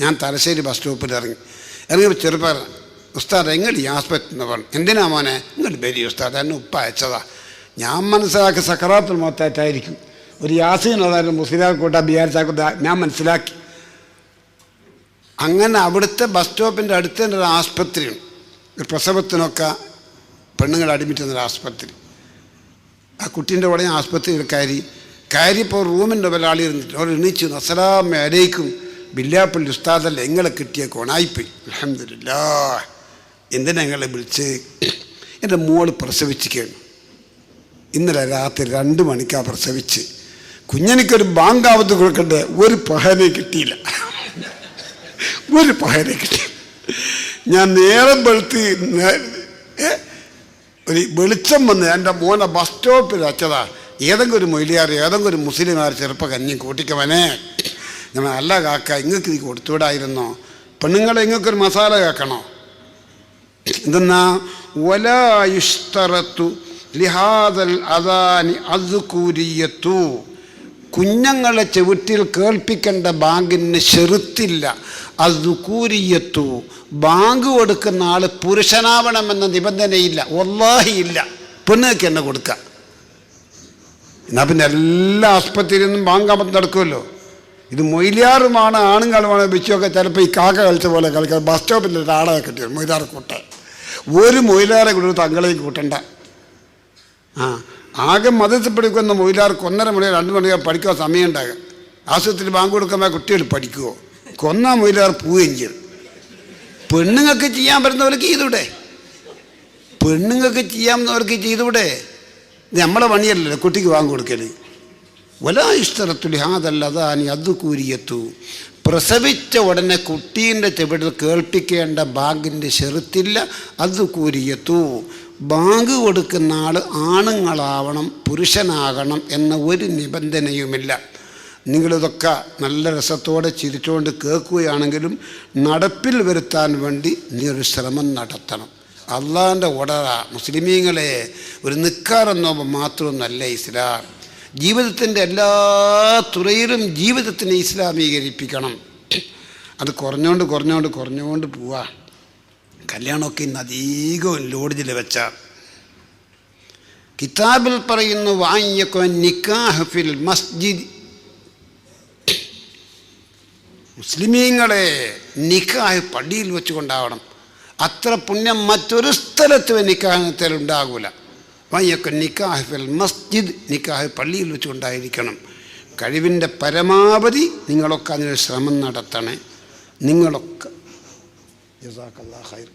ഞാൻ തലശ്ശേരി ബസ് സ്റ്റോപ്പിൽ ഇറങ്ങിയപ്പോൾ ചെറുപ്പം ഉസ്താദ് എങ്ങോട്ട് ഈ ആസ്പത്രി എന്ന് പറഞ്ഞു. എന്തിനാ മോനെ? ഇങ്ങോട്ട് ബരി ഉസ്താദ്, എന്നെ ഉപ്പ അയച്ചതാ. ഞാൻ മനസ്സിലാക്കി സക്കറാത്തുൽ മൗത്തായിട്ടായിരിക്കും. ഒരു യാസീനുള്ളതായിരുന്നു മുസ്ലിം കൂട്ടാ ബിഹാരിച്ചാക്കുന്ന ഞാൻ മനസ്സിലാക്കി. അങ്ങനെ അവിടുത്തെ ബസ് സ്റ്റോപ്പിൻ്റെ അടുത്ത് തന്നെ ഒരു ആസ്പത്രിയുണ്ട്. ഒരു പ്രസവത്തിനൊക്കെ പെണ്ണുങ്ങൾ അഡ്മിറ്റ് ചെയ്യുന്നൊരു ആസ്പത്രി. ആ കുട്ടീൻ്റെ കൂടെ ആസ്പത്രിയിൽ കയറിയപ്പോൾ റൂമിൻ്റെ ഒരാളി ഇരുന്നിട്ട് അവർ എണീച്ചു. അസ്സലാമു അലൈക്കും, ബില്ലാപ്പള്ളി ഉസ്താദല്ല, എങ്ങളെ കിട്ടിയ കോണായിപ്പോയി. അൽഹംദുലില്ലാഹ്. എന്തിനാ ഞങ്ങളെ വിളിച്ച്? എൻ്റെ മോള് പ്രസവിച്ചിരിക്കുകയാണ്. ഇന്നലെ രാത്രി 2 മണിക്കാണ് പ്രസവിച്ച്. കുഞ്ഞിനിക്കൊരു ബാങ്കാവത്ത് കൊടുക്കണ്ടേ, ഒരു പഹനെ കിട്ടിയില്ല. ഒരു പഹനെ കിട്ടി. ഞാൻ നേരം വെളുത്ത് ഒരു വെളിച്ചം വന്ന് എൻ്റെ മോനെ ബസ് സ്റ്റോപ്പിൽ വെച്ചതാ. ഏതെങ്കിലും ഒരു മൊയ്ലിയാർ ഏതെങ്കിലും ഒരു മുസ്ലിമാർ ചെറുപ്പം കഞ്ഞി കൂട്ടിക്കവനെ. ഞാൻ അല്ല കാക്ക, ഇങ്ങക്ക് ഇത് കൊടുത്തുവിടായിരുന്നോ? പെണ്ണുങ്ങളെ ഇങ്ങക്കൊരു മസാല കേൾക്കണോ? എന്തെന്നാ വലാ യുഷ്തറത്തു ലിഹാദൽ അദാനി അദ്കുരിയത്തു. കുഞ്ഞുങ്ങളെ ചവിട്ടിൽ കേൾപ്പിക്കേണ്ട ബാങ്കിന് ഷെറുത്തില്ല. അദ്കുരിയത്തു. ബാങ്ക് കൊടുക്കുന്ന ആൾ പുരുഷനാവണമെന്ന നിബന്ധനയില്ല, വല്ലാഹി ഇല്ല. പെണ്ണുങ്ങൾക്ക് എന്നെ കൊടുക്കുക. എന്നാൽ പിന്നെ എല്ലാ ആസ്പത്രിയിൽ നിന്നും ബാങ്കാമത്ത് നടക്കുമല്ലോ. ഇത് മൊയ്ലിയാറുമാണ് ആണുങ്ങളുമാണ് വെച്ചൊക്കെ ചിലപ്പോൾ ഈ കാക്ക കളിച്ച പോലെ കളിക്കാൻ ബസ് സ്റ്റോപ്പിൽ ഒരാളെ കിട്ടിയ മൊയ്ലാറെ കൂട്ടാൻ. ഒരു മൊയ്ലാറെ കൂടി തങ്ങളെയും കൂട്ടണ്ട. ആകെ മതത്തിൽ പഠിക്കുന്ന മൊയ്ലാർക്ക് 1.5 മണി 2 മണി പഠിക്കാൻ സമയം ഉണ്ടാകുക. ആശുപത്രിയിൽ ബാങ്ക് കൊടുക്കുമ്പോൾ കുട്ടികൾ പഠിക്കുമോ? കൊന്നാ മൊയ്ലാർ പോവുകയും ചെയ്യും. പെണ്ണുങ്ങൾക്ക് ചെയ്യാൻ പറ്റുന്നവർക്ക് ചെയ്തൂടെ? പെണ്ണുങ്ങൾക്ക് ചെയ്യാവുന്നവർക്ക് ചെയ്തൂടെ? നമ്മളെ പണിയല്ലല്ലോ കുട്ടിക്ക് ബാങ്ക് കൊടുക്കൽ. വലാ ഇഷ്തറത്തുൽ ഹാദൽ അദാനി അദ്കുരിയത്തു. പ്രസവിച്ച ഉടനെ കുട്ടീൻ്റെ ചെവിടിൽ കേൾപ്പിക്കേണ്ട ബാങ്കിൻ്റെ ഷെറുത്തില്ല. അദ്കുരിയത്തു. ബാങ്ക് കൊടുക്കുന്ന ആൾ ആണുങ്ങളാവണം, പുരുഷനാകണം എന്ന ഒരു നിബന്ധനയുമില്ല. നിങ്ങളിതൊക്കെ നല്ല രസത്തോടെ ചിരിച്ചുകൊണ്ട് കേൾക്കുകയാണെങ്കിലും നടപ്പിൽ വരുത്താൻ വേണ്ടി നീ ഒരു ശ്രമം നടത്തണം. അള്ളാഹിൻ്റെ ഓർഡറാ. മുസ്ലിമീങ്ങളെ, ഒരു നിക്കാറെന്നോ മാത്രമൊന്നല്ല ഇസ്ലാം. ജീവിതത്തിൻ്റെ എല്ലാ തുറയിലും ജീവിതത്തിനെ ഇസ്ലാമീകരിപ്പിക്കണം. അത് കുറഞ്ഞുകൊണ്ട് പോവാ. കല്യാണമൊക്കെ ഇന്ന് അധികവും ലോഡ്ജിൽ വെച്ചാൽ കിതാബിൽ പറയുന്നു, വാങ്ങിയക്കോ നിക്കാഹ് ഫിൽ മസ്ജിദ്. മുസ്ലിമീങ്ങളെ, നിക്കാഹ് പള്ളിയിൽ വെച്ചുകൊണ്ടാവണം. അത്ര പുണ്യം മറ്റൊരു സ്ഥലത്ത് നിക്കാഹത്തിൽ ഉണ്ടാകൂല. വാങ്ങിയക്കോ നിക്കാഹ് ഫിൽ മസ്ജിദ്, നിക്കാഹ് പള്ളിയിൽ വെച്ചുകൊണ്ടായിരിക്കണം. കഴിവിൻ്റെ പരമാവധി നിങ്ങളൊക്കെ അതിന് ശ്രമം നടത്തണേ. നിങ്ങളൊക്കെ ജസാക്കല്ലാഹു ഖൈർ.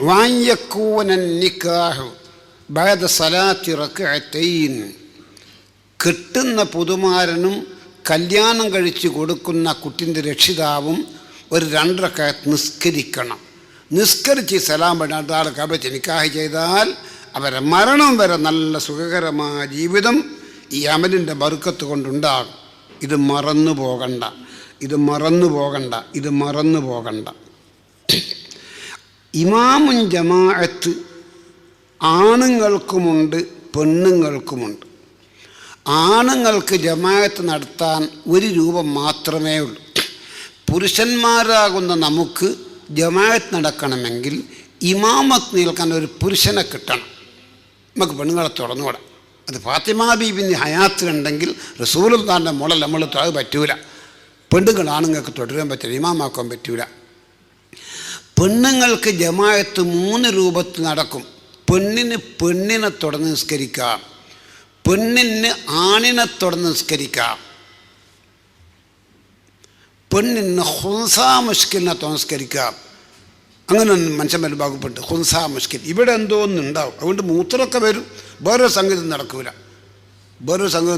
വായക്കൂന നിക്കാഹ് ബഅദ സലാത്തി റക്അത്തൈൻ. കെട്ടുന്ന പുതുമാരനും കല്യാണം കഴിച്ച് കൊടുക്കുന്ന കുട്ടിൻ്റെ രക്ഷിതാവും ഒരു 2 റക്അത്ത് നിസ്കരിക്കണം. നിസ്കരിച്ച് സലാം പറഞ്ഞ ആൾ കബച്ച് നിക്കാഹ് ചെയ്താൽ അവരെ മരണം വരെ നല്ല സുഖകരമായ ജീവിതം ഈ അമലിൻ്റെ ബർക്കത്ത് കൊണ്ടുണ്ടാകും. ഇത് മറന്നു പോകണ്ട. ഇമാമുൻ ജമാഅത്ത് ആണുങ്ങൾക്കുമുണ്ട്, പെണ്ണുങ്ങൾക്കുമുണ്ട്. ആണുങ്ങൾക്ക് ജമാഅത്ത് നടത്താൻ 1 രൂപ മാത്രമേ ഉള്ളൂ. പുരുഷന്മാരാകുന്ന നമുക്ക് ജമാഅത്ത് നടക്കണമെങ്കിൽ ഇമാമത്ത് നിൽക്കാൻ ഒരു പുരുഷനെ കിട്ടണം. നമുക്ക് പെണ്ണുങ്ങളെ തുറന്നുകൂടാം. അത് ഫാത്തിമ ബീബിൻ്റെ ഹയാത്തിലുണ്ടെങ്കിൽ റസൂലുള്ളാഹിൻ്റെ മോളൽ നമ്മൾ അത് പറ്റൂല. പെണ്ണുങ്ങൾ ആണുങ്ങൾക്ക് തുടരാൻ പറ്റില്ല, ഇമാമാക്കാൻ പറ്റൂല. പെണ്ണുങ്ങൾക്ക് ജമാഅത്ത് 3 രൂപത്തിൽ നടക്കും. പെണ്ണിനെ തുടർന്ന് നിസ്കരിക്കാം, പെണ്ണിന് ആണിനെ തുടർന്ന് നിസ്കരിക്കാം, പെണ്ണിന് ഹുൻസാ മുഷ്കിലിനെ തുടർന്ന് നിസ്കരിക്കാം. അങ്ങനെ മനുഷ്യന്മാർ ഭാഗപ്പെട്ട് ഹുൻസാ മുഷ്കിൽ ഇവിടെ എന്തോന്നുണ്ടാവും. അതുകൊണ്ട് മൂത്രമൊക്കെ വരും, വേറൊരു സംഗതി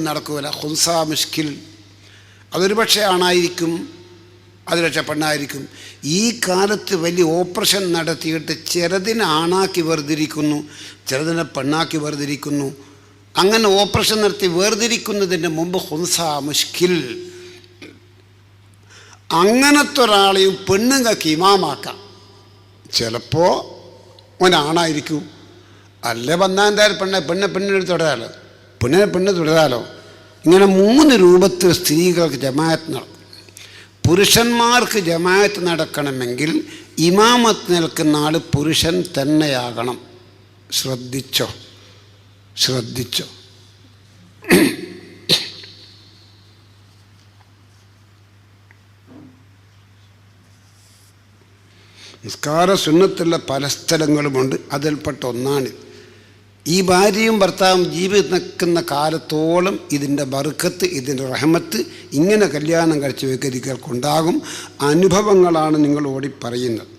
നടക്കൂല. ഹുൻസാ മുഷ്കിൽ അതൊരു പക്ഷേ ആണായിരിക്കും, അത് പക്ഷേ പെണ്ണായിരിക്കും. ഈ കാലത്ത് വലിയ ഓപ്പറേഷൻ നടത്തിയിട്ട് ചിലതിനെ ആണാക്കി വേർതിരിക്കുന്നു, ചിലതിനെ പെണ്ണാക്കി വേർതിരിക്കുന്നു. അങ്ങനെ ഓപ്പറേഷൻ നടത്തി വേർതിരിക്കുന്നതിൻ്റെ മുമ്പ് ഹുൻസാ മുഷ്കിൽ. അങ്ങനത്തെ ഒരാളെയും പെണ്ണുങ്ങൾക്ക് ഇമാമാക്കാം. ചിലപ്പോൾ ഒനാണായിരിക്കും, അല്ലേ വന്നാൽ എന്തായാലും പെണ്ണിനെ തുടരാലോ. ഇങ്ങനെ 3 രൂപത്തിൽ സ്ത്രീകൾക്ക് ജമാഅത്ത് നടക്കും. പുരുഷന്മാർക്ക് ജമാഅത്ത് നടക്കണമെങ്കിൽ ഇമാമത്ത് നിൽക്കുന്ന ആൾ പുരുഷൻ തന്നെയാകണം. ശ്രദ്ധിച്ചോ. നിസ്കാര സുന്നത്തുള്ള പല സ്ഥലങ്ങളുമുണ്ട്, അതിൽപ്പെട്ട ഒന്നാണ്. ഈ ഭാര്യയും ഭർത്താവും ജീവിതം നിൽക്കുന്ന കാലത്തോളം ഇതിൻ്റെ ബർക്കത്ത്, ഇതിൻ്റെ റഹ്മത്ത് ഇങ്ങനെ കല്യാണം കഴിച്ച് വയ്ക്കലിക്കൾക്കുണ്ടാകും. അനുഭവങ്ങളാണ് നിങ്ങളോടി പറയുന്നത്.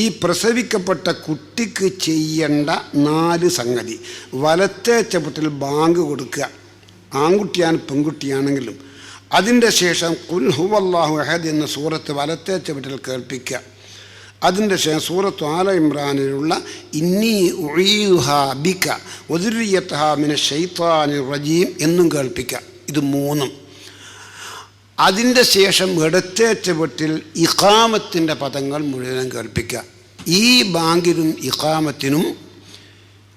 ഈ പ്രസവിക്കപ്പെട്ട കുട്ടിക്ക് ചെയ്യേണ്ട 4 സംഗതി. വലത്തെ ചവിട്ടിൽ ബാങ്ക് കൊടുക്കുക, ആൺകുട്ടിയാണ് പെൺകുട്ടിയാണെങ്കിലും. അതിൻ്റെ ശേഷം ഖുൽ ഹുവല്ലാഹു അഹദ് എന്ന സൂറത്ത് വലത്തെ ചവിട്ടിൽ കേൾപ്പിക്കുക. അതിൻ്റെ ശേഷം സൂറത്ത് ആല ഇമ്രാനിലുള്ള ഇന്നി ഉഈദുഹാ ബിക വദുരിയതഹാ മിനശ് ശൈത്വാനിർ റജീം എന്നും കേൾപ്പിക്കുക. ഇത് 3. അതിൻ്റെ ശേഷം ഇടത്തെ ചുവട്ടിൽ ഇഖാമത്തിൻ്റെ പദങ്ങൾ മുഴുവനും കേൾപ്പിക്കുക. ഈ ബാങ്കിനും ഇഖാമത്തിനും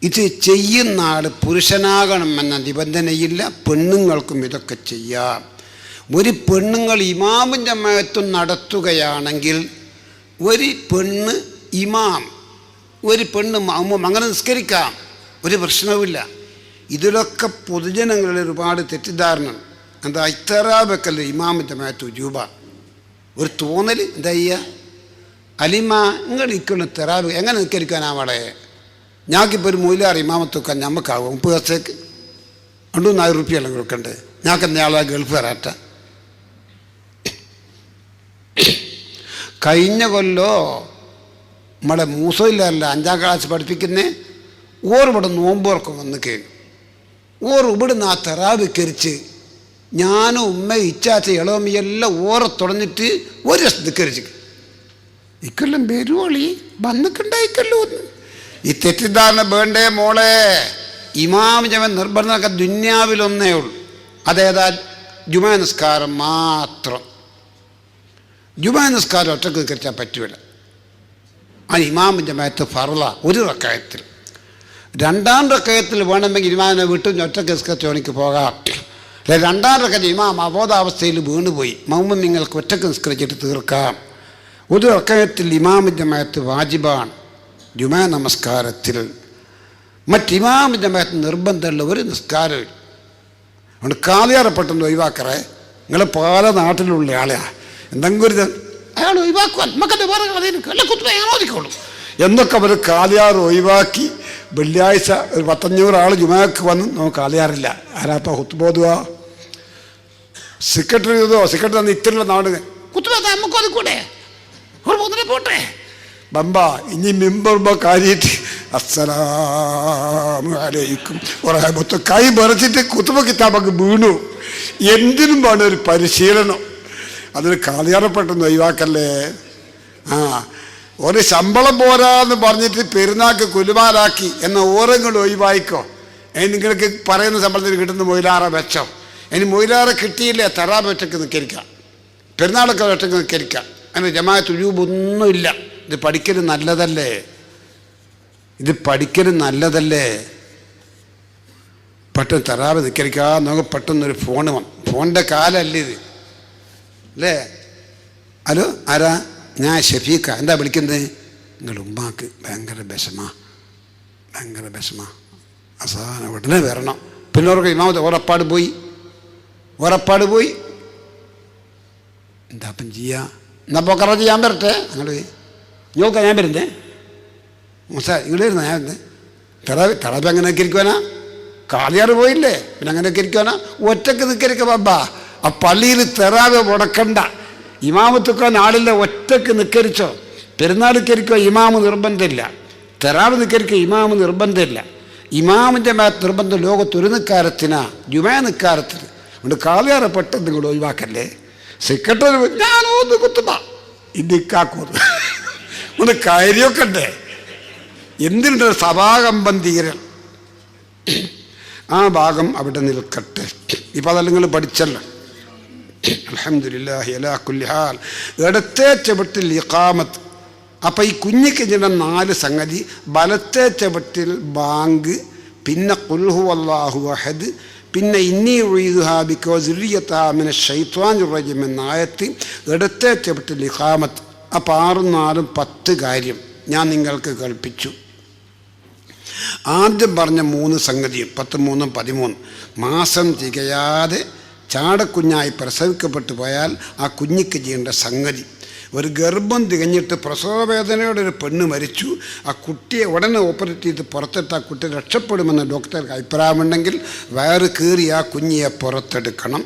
ഇത് ചെയ്യുന്ന ആൾ പുരുഷനാകണമെന്ന നിബന്ധനയില്ല, പെണ്ണുങ്ങൾക്കും ഇതൊക്കെ ചെയ്യാം. ഒരു പെണ്ണുങ്ങൾ ഇമാമും ജമാഅത്തും നടത്തുകയാണെങ്കിൽ ഒരു പെണ്ണ് ഇമാം, ഒരു പെണ്ണ് മഅ്മൂം, അങ്ങനെ നിസ്കരിക്കാം, ഒരു പ്രശ്നവുമില്ല. ഇതിലൊക്കെ പൊതുജനങ്ങളിൽ ഒരുപാട് തെറ്റിദ്ധാരണ. എന്താ ഇത്തറാബക്കല്ലേ ഇമാമും ജമാഅത്തും ജൂബ ഒരു തോന്നൽ. എന്താ ചെയ്യുക? അലിമ നിങ്ങൾ ഇക്കൊള്ള തെറാബ് എങ്ങനെ നിസ്കരിക്കാനാവളെ? ഞങ്ങൾക്കിപ്പോൾ ഒരു മൂലാറ് ഇമാമത്ത് വെക്കാൻ ഞമ്മക്കാവും 30 ദിവസത്തേക്ക് 2-4 റുപ്യ കൊടുക്കണ്ടേ? ഞങ്ങൾക്ക് എന്നയാളെ ഗൾഫ് വരാറ്റ. കഴിഞ്ഞ കൊല്ലോ നമ്മളെ മൂസയിലല്ല 5ാം ക്ലാസ് പഠിപ്പിക്കുന്നേ ഓർ ഇവിടെ നോമ്പോർക്കം വന്ന് കഴിഞ്ഞു. ഓർ ഇവിടുന്ന് ആ തെറാബ് കരിച്ച് ഞാനും ഉമ്മ ഇച്ചാച്ച ഇളവമ്മയെല്ലാം ഓറെ തുടങ്ങിയിട്ട് ഒരു ദിക്കരിച്ച് ഇക്കൊല്ലം വരുവോളി വന്നിട്ടുണ്ടായിക്കല്ലോ ഒന്ന്. ഈ തെറ്റിദ്ധാരണ വേണ്ടേ മോളെ. ഇമാം ജമൻ നിർബന്ധമൊക്കെ ദുന്യാവിലൊന്നേ ഉള്ളൂ. അതേതാ? ജുമാ നിസ്കാരം മാത്രം. ജുമാ നിസ്കാരം ഒറ്റക്ക് നിസ്കരിച്ചാൽ പറ്റൂല. ആ ഇമാം ജമാഅത്ത് ഫർള ഒരു റക്അത്തിൽ. രണ്ടാം റക്അത്തിൽ വേണമെങ്കിൽ ഇമാമിനെ വിട്ട് ഒറ്റക്ക് നിസ്കരിച്ചോണിക്ക് പോകാം. അല്ലെ രണ്ടാം റക്അത്ത് ഇമാം അബോധാവസ്ഥയിൽ വീണുപോയി, മൗമുമിങ്ങൾക്ക് ഒറ്റക്ക് നിസ്കരിച്ചിട്ട് തീർക്കാം. ഒരു റക്അത്തിൽ ഇമാം ജമാഅത്ത് വാജിബാണ്. ജുമാ നമസ്കാരത്തിൽ മറ്റിമാം ജമാഅത്ത് നിർബന്ധമുള്ള ഒരു നിസ്കാരം. അതുകൊണ്ട് കാലിയാറപ്പെട്ടെന്ന് ഒഴിവാക്കറേ. നിങ്ങൾ പല നാട്ടിലുള്ള ആളെയാണ്, എന്തെങ്കിലും ഒരു അയാൾ ഒഴിവാക്കുവാൻ നമുക്കത് വേറെ കഥയിക്കോളൂ എന്നൊക്കെ അവർ കാലിയാർ ഒഴിവാക്കി. വെള്ളിയാഴ്ച ഒരു 500 ആൾ ജുമാക്ക് വന്ന് നമുക്ക് കാലിയാറില്ല. ആരാപ്പ കുത്തുബോധുവാ? സെക്രട്ടറി സെക്രട്ടറി ഇത്തരം നാട് കുത്തുബോധ നമുക്ക് അത് കൂടെ പോട്ടെ ബമ്പ ഇനി മെമ്പർബ കാര്യമായിട്ട് അസ്സലാമു അലൈക്കും മൊത്തം കൈ മറിച്ചിട്ട് കുത്തുബ കിതാബൊക്കെ വീണു. എന്തിനും വേണം ഒരു പരിശീലനം. അതിന് കാലിയാറപ്പെട്ടെന്ന് ഒഴിവാക്കല്ലേ. ഒരു ശമ്പളം പോരാന്ന് പറഞ്ഞിട്ട് പെരുന്നാക്ക് കുലുമാലാക്കി എന്ന ഓരങ്ങൾ ഒഴിവായിക്കോ. നിങ്ങൾക്ക് പറയുന്ന ശമ്പളത്തിന് കിട്ടുന്ന മൊയിലാറ വെച്ചോ. ഇനി മൊയിലാറ കിട്ടിയില്ലേ തറാബ് ഒറ്റക്ക് നിൽക്കരിക്കാം, പെരുന്നാളൊക്കെ ഒറ്റക്ക് നിൽക്കരിക്കാം. അങ്ങനെ ജമാഅത്ത് ഉജൂബൊന്നുമില്ല. ഇത് പഠിക്കൽ നല്ലതല്ലേ? ഇത് പഠിക്കൽ നല്ലതല്ലേ? പെട്ടെന്ന് തറാബ് നിൽക്കരിക്കാം. നമുക്ക് പെട്ടെന്നൊരു ഫോണ് വന്നു. ഫോണിൻ്റെ കാലല്ലേ ഇത് അല്ലേ? ഹലോ, ആരാ? ഞാൻ ഷഫീഖ. എന്താ വിളിക്കുന്നത്? നിങ്ങളുടെ ഉമ്മാക്ക് ഭയങ്കര വിഷമാ അവസാനം ഉടനെ വരണം. പിന്നെ അവർക്ക് ഇമാമത്ത് ഉറപ്പാട് പോയി എന്താ അപ്പം ചെയ്യാ? എന്നാ പോക്കറ ചെയ്യാൻ വരട്ടെ. അങ്ങോട്ട് നോക്കാം, ഞാൻ വരുന്നേ സാർ ഇങ്ങോട്ട് വരുന്ന ഞാൻ വരുന്നേ. തറാബ് അങ്ങനെയൊക്കെ ഇരിക്കുവാനാ? കാലിയാറ് പോയില്ലേ, പിന്നെ അങ്ങനെയൊക്കെ ഇരിക്കുവാനാ? ഒറ്റക്ക് നിൽക്കരിക്ക ബാബാ. ആ പള്ളിയിൽ തെറാവ് മുടക്കണ്ട. ഇമാമത്തൊക്കെ നാളില്ല, ഒറ്റക്ക് നിൽക്കരിച്ചോ. പെരുന്നാളിക്കരിക്കോ ഇമാമ് നിർബന്ധമില്ല, തെറാവ് നിൽക്കരിക്കോ ഇമാമ് നിർബന്ധമില്ല. ഇമാമിൻ്റെ മേത്ത് നിർബന്ധം ലോകത്തൊരു നിൽക്കാരത്തിനാ, ജുമാ നിൽക്കാരത്തിന്. അതുകൊണ്ട് കാലിയാറ് പെട്ടെന്ന് നിങ്ങൾ ഒഴിവാക്കല്ലേ. സെക്രട്ടറി ഞാനോന്ന് കുത്തുമ്പ ഇതിക്കാക്കോന്ന് ഒന്ന് കാര്യമൊക്കെ ഉണ്ടേ. എന്തിനുണ്ട് സഭാകമ്പം തീരൽ? ആ ഭാഗം അവിടെ നിൽക്കട്ടെ. ഇപ്പം അതെല്ലാം നിങ്ങൾ പഠിച്ചല്ലോ. അൽഹംദുലില്ലാഹി അലാ കുല്ലി ഹാൽ. ഇടത്തെ ചവിട്ടിൽ ഇഖാമത്ത്. അപ്പം ഈ കുഞ്ഞിക്ക് ചെയ്യുന്ന 4 സംഗതി: വലത്തെ ചവിട്ടിൽ ബാങ്ക്, പിന്നെ ഖുൽ ഹുവല്ലാഹു അഹദ്, പിന്നെ ഇന്നി ഉഈദുഹാ ബിക വസുരിയതഹാ മിനശ് ശൈത്വാനിർ റജീം എന്ന ആയത്ത്, ഇടത്തെ ചവിട്ടിൽ ഇഖാമത്ത്. അപ്പം 6 4 10 കാര്യം ഞാൻ നിങ്ങൾക്ക് കൽപ്പിച്ചു. ആദ്യം പറഞ്ഞ 3 സംഗതിയും 10 3 13 മാസം തികയാതെ ചാടക്കുഞ്ഞായി പ്രസവിക്കപ്പെട്ടു പോയാൽ ആ കുഞ്ഞിക്ക് ചെയ്യേണ്ട സംഗതി. ഒരു ഗർഭം തികഞ്ഞിട്ട് പ്രസവവേദനയോടെ ഒരു പെണ്ണ് മരിച്ചു. ആ കുട്ടിയെ ഉടനെ ഓപ്പറേറ്റ് ചെയ്ത് പുറത്തിട്ട് ആ കുട്ടി രക്ഷപ്പെടുമെന്ന് ഡോക്ടർക്ക് അഭിപ്രായമുണ്ടെങ്കിൽ വയറ് കീറി ആ കുഞ്ഞിയെ പുറത്തെടുക്കണം.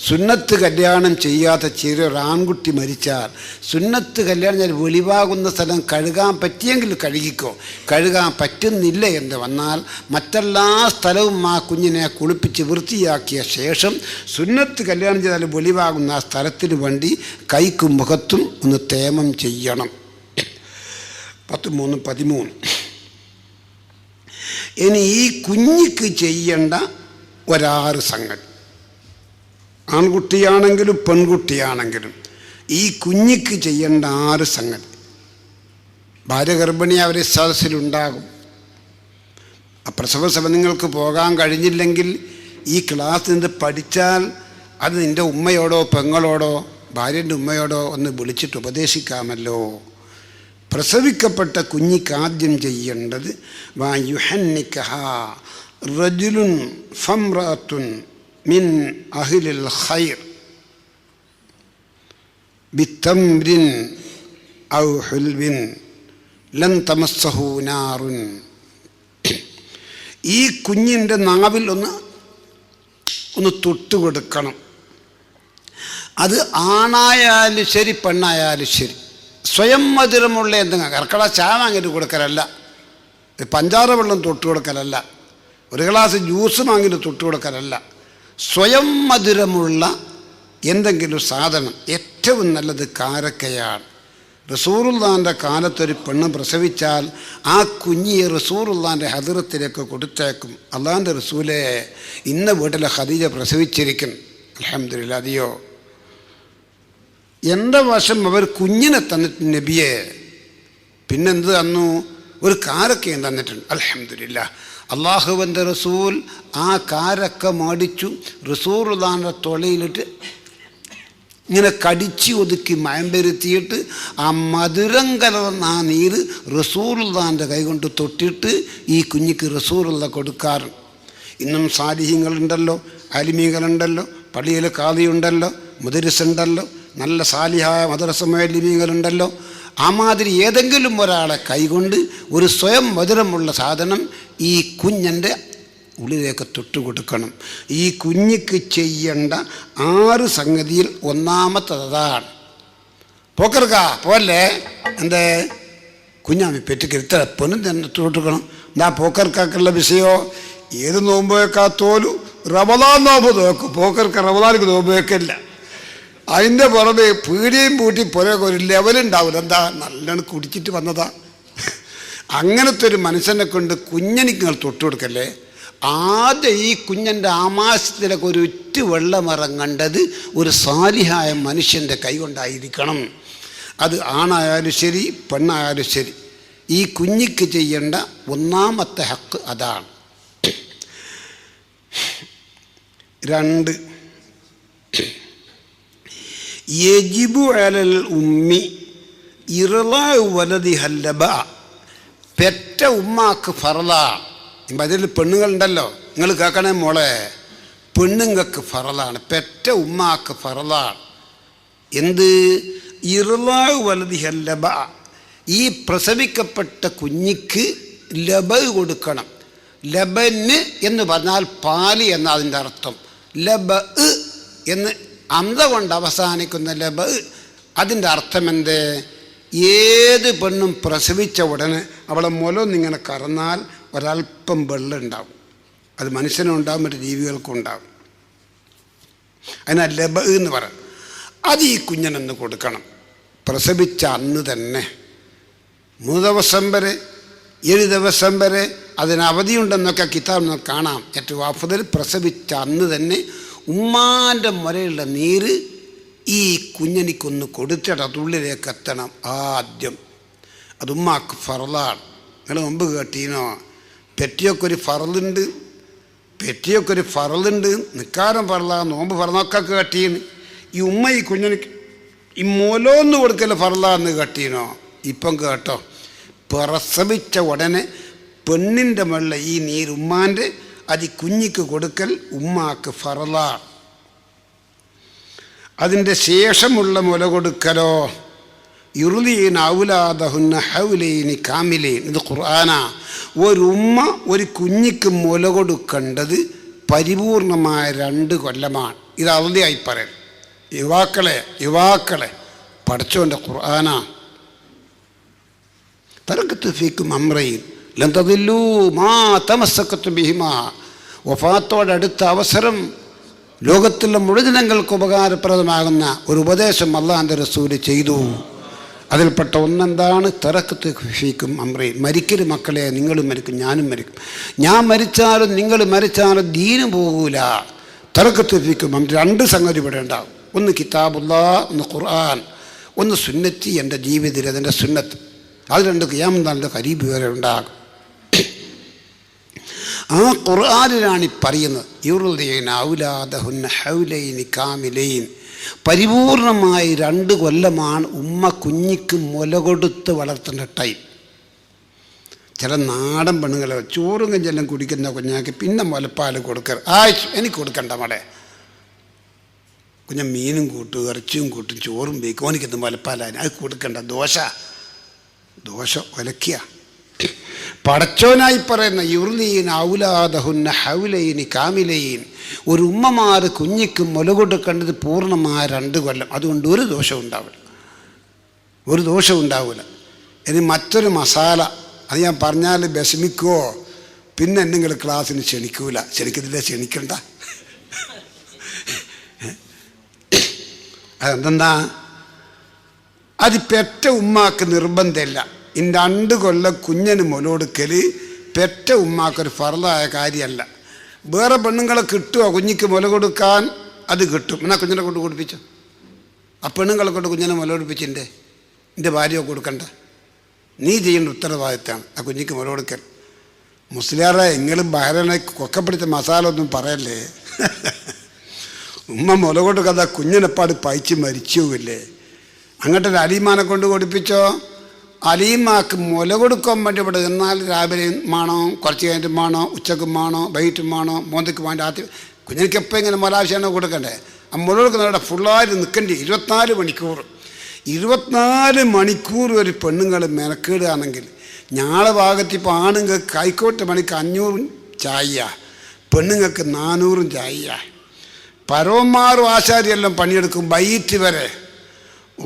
സുന്നത്ത് കല്യാണം ചെയ്യാത്ത ചെറിയൊരു ആൺകുട്ടി മരിച്ചാൽ സുന്നത്ത് കല്യാണം ഞാൻ വെളിവാകുന്ന സ്ഥലം കഴുകാൻ പറ്റിയെങ്കിൽ കഴുകിക്കോ. കഴുകാൻ പറ്റുന്നില്ല എന്ന് വന്നാൽ മറ്റെല്ലാ സ്ഥലവും ആ കുഞ്ഞിനെ കുളിപ്പിച്ച് വൃത്തിയാക്കിയ ശേഷം സുന്നത്ത് കല്യാണം ചെയ്താൽ വെളിവാകുന്ന ആ സ്ഥലത്തിന് വേണ്ടി കൈക്കും മുഖത്തും ഒന്ന് തേമം ചെയ്യണം. 10 3 13. ഇനി ഈ കുഞ്ഞിക്ക് ചെയ്യേണ്ട 6 സംഗതി, ആൺകുട്ടിയാണെങ്കിലും പെൺകുട്ടിയാണെങ്കിലും ഈ കുഞ്ഞിക്ക് ചെയ്യേണ്ട 6 സംഗതി. ഭാര്യ ഗർഭിണി അവരെ സദസ്സിലുണ്ടാകും. ആ പ്രസവ സഭ നിങ്ങൾക്ക് പോകാൻ കഴിഞ്ഞില്ലെങ്കിൽ ഈ ക്ലാസ് നിന്ന് പഠിച്ചാൽ അത് നിൻ്റെ ഉമ്മയോടോ പെങ്ങളോടോ ഭാര്യൻ്റെ ഉമ്മയോടോ ഒന്ന് വിളിച്ചിട്ട് ഉപദേശിക്കാമല്ലോ. പ്രസവിക്കപ്പെട്ട കുഞ്ഞിക്ക് ആദ്യം ചെയ്യേണ്ടത് വയുഹന്നിക്കഹാ റജുലുൻ ഫംറഅത്തുൻ മിൻ അഹ്ലിൽ ഖൈർ ബിതംരിൻ ഔ ഹുൽവിൻ ലൻ തമസ്സഹു നാറുൻ. ഈ കുഞ്ഞിൻ്റെ നാവിൽ ഒന്ന് തൊട്ടുകൊടുക്കണം. അത് ആണായാലും ശരി പെണ്ണായാലും ശരി. സ്വയം മധുരമുള്ള എന്തെങ്കിലും കർക്കട ചായ വാങ്ങിയിട്ട് കൊടുക്കലല്ല, പഞ്ചാര വെള്ളം തൊട്ട് കൊടുക്കലല്ല, ഒരു ഗ്ലാസ് ജ്യൂസ് വാങ്ങിയിട്ട് തൊട്ട് കൊടുക്കലല്ല. സ്വയം മധുരമുള്ള എന്തെങ്കിലും സാധനം ഏറ്റവും നല്ലത് കാരക്കയാണ്. റസൂലുള്ളാഹിൻ്റെ കാലത്തൊരു പെണ്ണ് പ്രസവിച്ചാൽ ആ കുഞ്ഞിയെ റസൂലുള്ളാഹിൻ്റെ ഹദറത്തിലേക്ക് കൊടുത്തേക്കും. അള്ളാഹിൻ്റെ റസൂലേ, ഇന്ന വീട്ടിലെ ഖദീജ പ്രസവിച്ചിരിക്കും, അൽഹംദുലില്ലാ, അതെയോ എൻ്റെ വശം അവർ കുഞ്ഞിനെ തന്നിട്ട് നബിയെ. പിന്നെന്ത് തന്നു? ഒരു കാരക്കയും തന്നിട്ടുണ്ട്, അൽഹംദുലില്ലാ. അള്ളാഹുവിൻ്റെ റസൂൽ ആ കാരക്ക മേടിച്ചു റസൂലുള്ളാഹിൻ്റെ തൊളയിലിട്ട് ഇങ്ങനെ കടിച്ച് ഒതുക്കി മയമ്പെരുത്തിയിട്ട് ആ മധുരം കലർന്ന ആ നീര് റസൂലുള്ളാഹിൻ്റെ കൈകൊണ്ട് തൊട്ടിട്ട് ഈ കുഞ്ഞിക്ക് റസൂലുള്ള കൊടുക്കാറുണ്ട്. ഇന്നും സാലിഹ്യങ്ങളുണ്ടല്ലോ, ആലിമീങ്ങളുണ്ടല്ലോ, പള്ളിയിൽ ഖാദിയുണ്ടല്ലോ, മുദരിസുണ്ടല്ലോ, നല്ല സാലിഹായ മദ്രസ മുഅല്ലിമീങ്ങളുണ്ടല്ലോ. ആ മാതിരി ഏതെങ്കിലും ഒരാളെ കൈകൊണ്ട് ഒരു സ്വയം മധുരമുള്ള സാധനം ഈ കുഞ്ഞൻ്റെ ഉള്ളിലേക്ക് തൊട്ടുകൊടുക്കണം. ഈ കുഞ്ഞിക്ക് ചെയ്യേണ്ട 6 സംഗതിയിൽ ഒന്നാമത്തതാണ്. പോക്കർക്ക പോലെ എൻ്റെ കുഞ്ഞാമി പെറ്റിക്കിരുത്ത പൊന്നും തന്നെ തൊട്ടുകൊടുക്കണം. എന്താ പോക്കർക്കുള്ള വിഷയമോ? ഏത് നോമ്പ് വെക്കാത്തോലും റമദാൻ നോമ്പ് നോക്കും. പോക്കർക്ക് റമദാനിക്ക് നോമ്പ് വെക്കില്ല. അതിൻ്റെ പുറമെ പീടിയും പൂട്ടി പുറകെ ഒരു ലെവലുണ്ടാവില്ല. എന്താ? നല്ലോണം കുടിച്ചിട്ട് വന്നതാ. അങ്ങനത്തെ ഒരു മനുഷ്യനെ കൊണ്ട് കുഞ്ഞനിക്ക് നിങ്ങൾ തൊട്ടുകൊടുക്കല്ലേ. ആദ്യം ഈ കുഞ്ഞൻ്റെ ആമാശത്തിലൊക്കെ ഒരു ഉറ്റ് വെള്ളമിറങ്ങേണ്ടത് ഒരു സാലിഹായ മനുഷ്യൻ്റെ കൈ കൊണ്ടായിരിക്കണം. അത് ആണായാലും ശരി പെണ്ണായാലും ശരി. ഈ കുഞ്ഞിക്ക് ചെയ്യേണ്ട ഒന്നാമത്തെ ഹക്ക് അതാണ്. 2, യജിബു അലൽ ഉമ്മി ഇർളാഉ വലദിഹൽ ലബഅ. പെറ്റ ഉമ്മാക്ക് ഫർളാണ്. അതിൽ പെണ്ണുങ്ങളുണ്ടല്ലോ, നിങ്ങൾ കേൾക്കണേ മോളെ, പെണ്ണുങ്ങൾക്ക് ഫറലാണ്, പെറ്റ ഉമ്മാക്ക് ഫറലാണ്. എന്ത്? ഇർളാഉ വലദിഹൽ ലബഅ. ഈ പ്രസവിക്കപ്പെട്ട കുഞ്ഞിക്ക് ലബ കൊടുക്കണം. ലബന് എന്ന് പറഞ്ഞാൽ പാല് എന്ന അതിൻ്റെ അർത്ഥം. ലബ എന്ന് അന്ത കൊണ്ട് അവസാനിക്കുന്ന ലബ, അതിൻ്റെ അർത്ഥം എന്ത്? ഏത് പെണ്ണും പ്രസവിച്ച ഉടനെ അവളെ മുലൊന്നിങ്ങനെ കറന്നാൽ ഒരൽപ്പം വെള്ളം ഉണ്ടാവും. അത് മനുഷ്യനും ഉണ്ടാവും, മറ്റു ജീവികൾക്കും ഉണ്ടാവും. അതിനാ ലബ എന്ന് പറയും. അത് ഈ കുഞ്ഞിനൊന്ന് കൊടുക്കണം. പ്രസവിച്ച അന്ന് തന്നെ 3 ദിവസം വരെ 7 ദിവസം വരെ അതിന് അവധിയുണ്ടെന്നൊക്കെ കിതാബിൽ കാണാം. ഏറ്റവും അഫ്ദൽ പ്രസവിച്ച അന്ന് തന്നെ ഉമ്മാൻ്റെ മുലയുള്ള നീര് ഈ കുഞ്ഞനിക്കൊന്ന് കൊടുത്തിട്ട് അതുള്ളിലേക്ക് എത്തണം ആദ്യം. അത് ഉമ്മാക്ക് ഫറലാണ്. നിങ്ങൾ മുമ്പ് കേട്ടീനോ? പെറ്റിയൊക്കെ ഒരു ഫറലുണ്ട്, നിക്കാരം ഫറല, നോമ്പ് ഫറന്നൊക്കെ കേട്ടീന്. ഈ ഉമ്മ ഈ കുഞ്ഞനിക്ക് ഈ മുലോന്ന് കൊടുക്കൽ ഫറലാന്ന് കേട്ടീനോ? ഇപ്പം കേട്ടോ, പ്രസവിച്ച ഉടനെ പെണ്ണിൻ്റെ മുകളിൽ ഈ നീര് ഉമ്മാൻ്റെ അത് കുഞ്ഞിക്ക് കൊടുക്കൽ ഉമ്മാക്ക് ഫറലാണ്. അതിൻ്റെ ശേഷമുള്ള മുല കൊടുക്കലോ യുർദീന ഔലാദഹുന്ന ഹൗലൈനി കാമിലൈൻ. ഇത് ഖുർആനാ. ഒരു ഉമ്മ ഒരു കുഞ്ഞിക്ക് മുല കൊടുക്കേണ്ടത് പരിപൂർണമായ 2 കൊല്ലമാണ്. ഇത് അവധിയായി പറയാം. യുവാക്കളെ പഠിച്ചോൻ്റെ ഖുർആനാ. തറക്കത്ത് ഫീക്കും അംറൈൻ ലൻ തദില്ലൂ മാ തമസ്സകതും ബിഹിമാ. വഫാത്തോടടുത്ത അവസരം ലോകത്തുള്ള മുഴുവനങ്ങൾക്ക് ഉപകാരപ്രദമാകുന്ന ഒരു ഉപദേശം അള്ളാഹിൻ്റെ റസൂൽ ചെയ്തു. അതിൽപ്പെട്ട ഒന്നെന്താണ്? തറക്കത്ത് ഫീക്കും അംറൈൻ. മരിക്കൽ മക്കളെ, നിങ്ങളും മരിക്കും ഞാനും മരിക്കും. ഞാൻ മരിച്ചാലും നിങ്ങൾ മരിച്ചാലും ദീന് പോകൂല. തറക്കത്ത് ഫീക്കും അംറൈൻ. 2 സംഗതി ഇവിടെ ഉണ്ടാകും. ഒന്ന് കിതാബുല്ലാഹ്, ഒന്ന് ഖുർആൻ, ഒന്ന് സുന്നത്തി, എൻ്റെ ജീവിതത്തിൽ അതിൻ്റെ സുന്നത്ത്. അത് 2 ഖിയാമത്ത് നാളിൻ്റെ ഖരീബ് വരെ ഉണ്ടാകും. ആ ഖുർആനിലാണ് ഈ പറയുന്നത് യുർദീന ഔലാദഹുന്ന ഹൗലൈനി കാമിലൈൻ. പരിപൂർണമായി 2 കൊല്ലമാണ് ഉമ്മ കുഞ്ഞിക്ക് മുല കൊടുത്ത് വളർത്തേണ്ട ടൈം. ചില നാടൻ പെണ്ണുങ്ങളെ ചോറും കഞ്ചെല്ലാം കുടിക്കുന്ന കുഞ്ഞാക്ക് പിന്നെ മുലപ്പാൽ കൊടുക്കരുത്. എനിക്ക് കൊടുക്കണ്ട മടെ. കുഞ്ഞ മീനും കൂട്ടും ഇറച്ചിയും കൂട്ടും ചോറും ബേക്കും, എനിക്കെന്ത് മുലപ്പാലായി അത് കൊടുക്കണ്ട. ദോശ ഒലക്കിയ. പടച്ചോനായി പറയുന്ന യുർദീന ഔലാദഹുന്ന ഹൗലൈനി കാമിലൈൻ. ഒരു ഉമ്മമാർ കുഞ്ഞിക്ക് മുല കൊടുക്കേണ്ടത് പൂർണ്ണമായ 2 കൊല്ലം. അതുകൊണ്ട് ഒരു ദോഷം ഉണ്ടാവില്ല. ഇനി മറ്റൊരു മസാല, അത് ഞാൻ പറഞ്ഞാൽ വിഷമിക്കുമോ? പിന്നെ എന്തെങ്കിലും ക്ലാസ്സിന് ക്ഷണിക്കൂല. ക്ഷണിക്കത്തില്ല, ക്ഷണിക്കണ്ട. അതെന്താ? അത് പെറ്റ ഉമ്മാക്ക് നിർബന്ധമില്ല. ഇനി 2 കൊല്ലം കുഞ്ഞിന് മുലകൊടുക്കൽ പെറ്റ ഉമ്മാക്കൊരു ഫർളായ കാര്യമല്ല. വേറെ പെണ്ണുങ്ങളെ കിട്ടുമോ കുഞ്ഞിക്ക് മുല കൊടുക്കാൻ? അത് കിട്ടും. എന്നാൽ കുഞ്ഞിനെ കൊണ്ട് കൊടുപ്പിച്ചോ. ആ പെണ്ണുങ്ങളെ കൊണ്ട് കുഞ്ഞിനെ മുല കൊടുപ്പിച്ചിൻ്റെ എൻ്റെ ഭാര്യയെ കൊടുക്കണ്ട. നീ ചെയ്യേണ്ട ഉത്തരവാദിത്തമാണ് ആ കുഞ്ഞിക്ക് മുല കൊടുക്കൽ. മുസ്ലിയാറെ, എങ്കിലും ബഹ്റൈനെ കൊക്കപ്പിടിച്ച മസാല ഒന്നും പറയല്ലേ. ഉമ്മ മുല കൊടുക്കാതെ കുഞ്ഞിനെപ്പാട് പയച്ച് മരിച്ചു പോവില്ലേ? അങ്ങോട്ടൊരു അലീമാനെ കൊണ്ട് കൊടുപ്പിച്ചോ. അലീമാക്ക് മുല കൊടുക്കാൻ വേണ്ടി ഇവിടെ എന്നാൽ രാവിലെയും വേണോ, കുറച്ച് കഴിഞ്ഞിട്ടും വേണോ, ഉച്ചക്കും വേണോ, വൈകിട്ടും വേണോ, മോന്തയ്ക്ക് വേണ്ട. ആദ്യം കുഞ്ഞിനക്ക് എപ്പോൾ ഇങ്ങനെ മുല ആവശ്യമാണോ കൊടുക്കണ്ടേ? ആ മുല കൊടുക്കുന്നവിടെ ഫുള്ളായിട്ട് നിൽക്കേണ്ടി 24 മണിക്കൂർ. 24 മണിക്കൂർ ഒരു പെണ്ണുങ്ങൾ മെനക്കേടുകയാണെങ്കിൽ ഞാളെ ഭാഗത്ത് ഇപ്പോൾ ആണുങ്ങൾക്ക് ഹൈക്കോട്ടെ മണിക്ക് 500 ചായ, പെണ്ണുങ്ങൾക്ക് 400 ചായ. പരവന്മാരും ആശാരിയെല്ലാം പണിയെടുക്കും വൈകിട്ട് വരെ.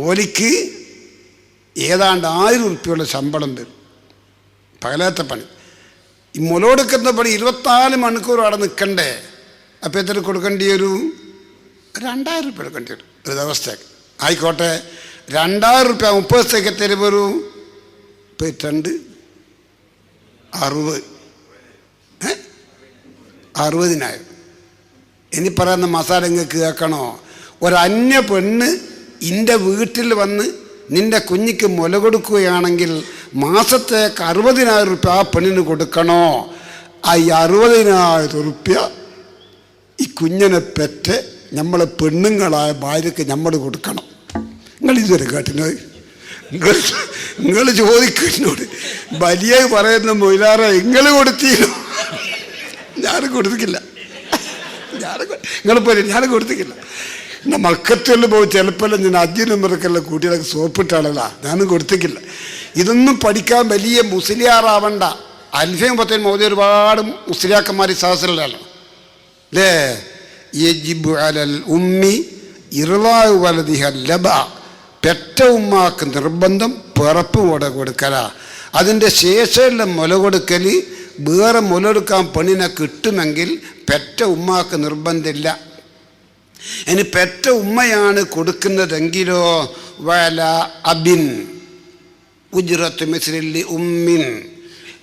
ഓലിക്ക് ഏതാണ്ട് 1000 ഉറുപ്പ്യയുള്ള ശമ്പളം വരും പകലത്തെ പണി. ഈ മുലകൊടുക്കുന്ന പണി 24 മണിക്കൂർ അവിടെ നിൽക്കണ്ടേ? അപ്പോൾ എത്ര കൊടുക്കേണ്ടി വരും? 2000 ഉറുപ്പ്യ കൊടുക്കേണ്ടി വരും ഒരു ദിവസത്തേക്ക്. ആയിക്കോട്ടെ, 2000 ഉറുപ്പ്യ 30 ദിവസത്തേക്ക് എത്ര വരും? ഇപ്പോൾ 2 60 60,000. ഇനി പറയുന്ന മസാല നിങ്ങൾക്ക് കേൾക്കണോ? ഒരന്യ പെണ്ണ് എൻ്റെ വീട്ടിൽ വന്ന് നിൻ്റെ കുഞ്ഞിക്ക് മുല കൊടുക്കുകയാണെങ്കിൽ മാസത്തേക്ക് 60,000 ഉറുപ്പ്യ ആ പെണ്ണിന് കൊടുക്കണോ? ആ 60,000 ഉറുപ്പ്യ ഈ കുഞ്ഞിനെ പെറ്റ് നമ്മളെ പെണ്ണുങ്ങളായ ഭാര്യയ്ക്ക് നമ്മൾ കൊടുക്കണം. നിങ്ങൾ ഇതുവരെ കേട്ടിനോ? നിങ്ങൾ ചോദിക്കുന്നോട് വലിയ പറയുന്ന മൊയിലാറെ നിങ്ങൾ കൊടുത്തില്ലോ. ഞാൻ കൊടുത്തിക്കില്ല. നിങ്ങളിപ്പോൾ ഞാൻ കൊടുത്തിക്കില്ല. എന്നാൽ മക്കത്തുകളിൽ പോയി ചിലപ്പോൾ ഞാൻ അജ്ജിനുമ്പറക്കെല്ലാം കുട്ടികളൊക്കെ സോപ്പിട്ടാളല്ല, ഞാനും കൊടുത്തിക്കില്ല. ഇതൊന്നും പഠിക്കാൻ വലിയ മുസ്ലിയാറാവണ്ട. അൽഫയും 10 മോദി ഒരുപാട് മുസ്ലിയാക്കന്മാർ സഹസിലല്ലോ അല്ലേ? യജിബു അലൽ ഉമ്മി ഇർളാഉ വലദിഹ ലബ. പെറ്റ ഉമ്മാക്ക് നിർബന്ധം പിറപ്പ് കൊടുക്കല. അതിൻ്റെ ശേഷമുള്ള മുല കൊടുക്കൽ വേറെ മുലയെടുക്കാൻ പെണ്ണിനെ കിട്ടുമെങ്കിൽ പെറ്റ ഉമ്മാക്ക് നിർബന്ധമില്ല. ഇനി പെറ്റ ഉമ്മയാണ് കൊടുക്കുന്നതെങ്കിലോ വല അബിൻ ഉജ്റത്ത് മിസ്ലി ഉമ്മിൻ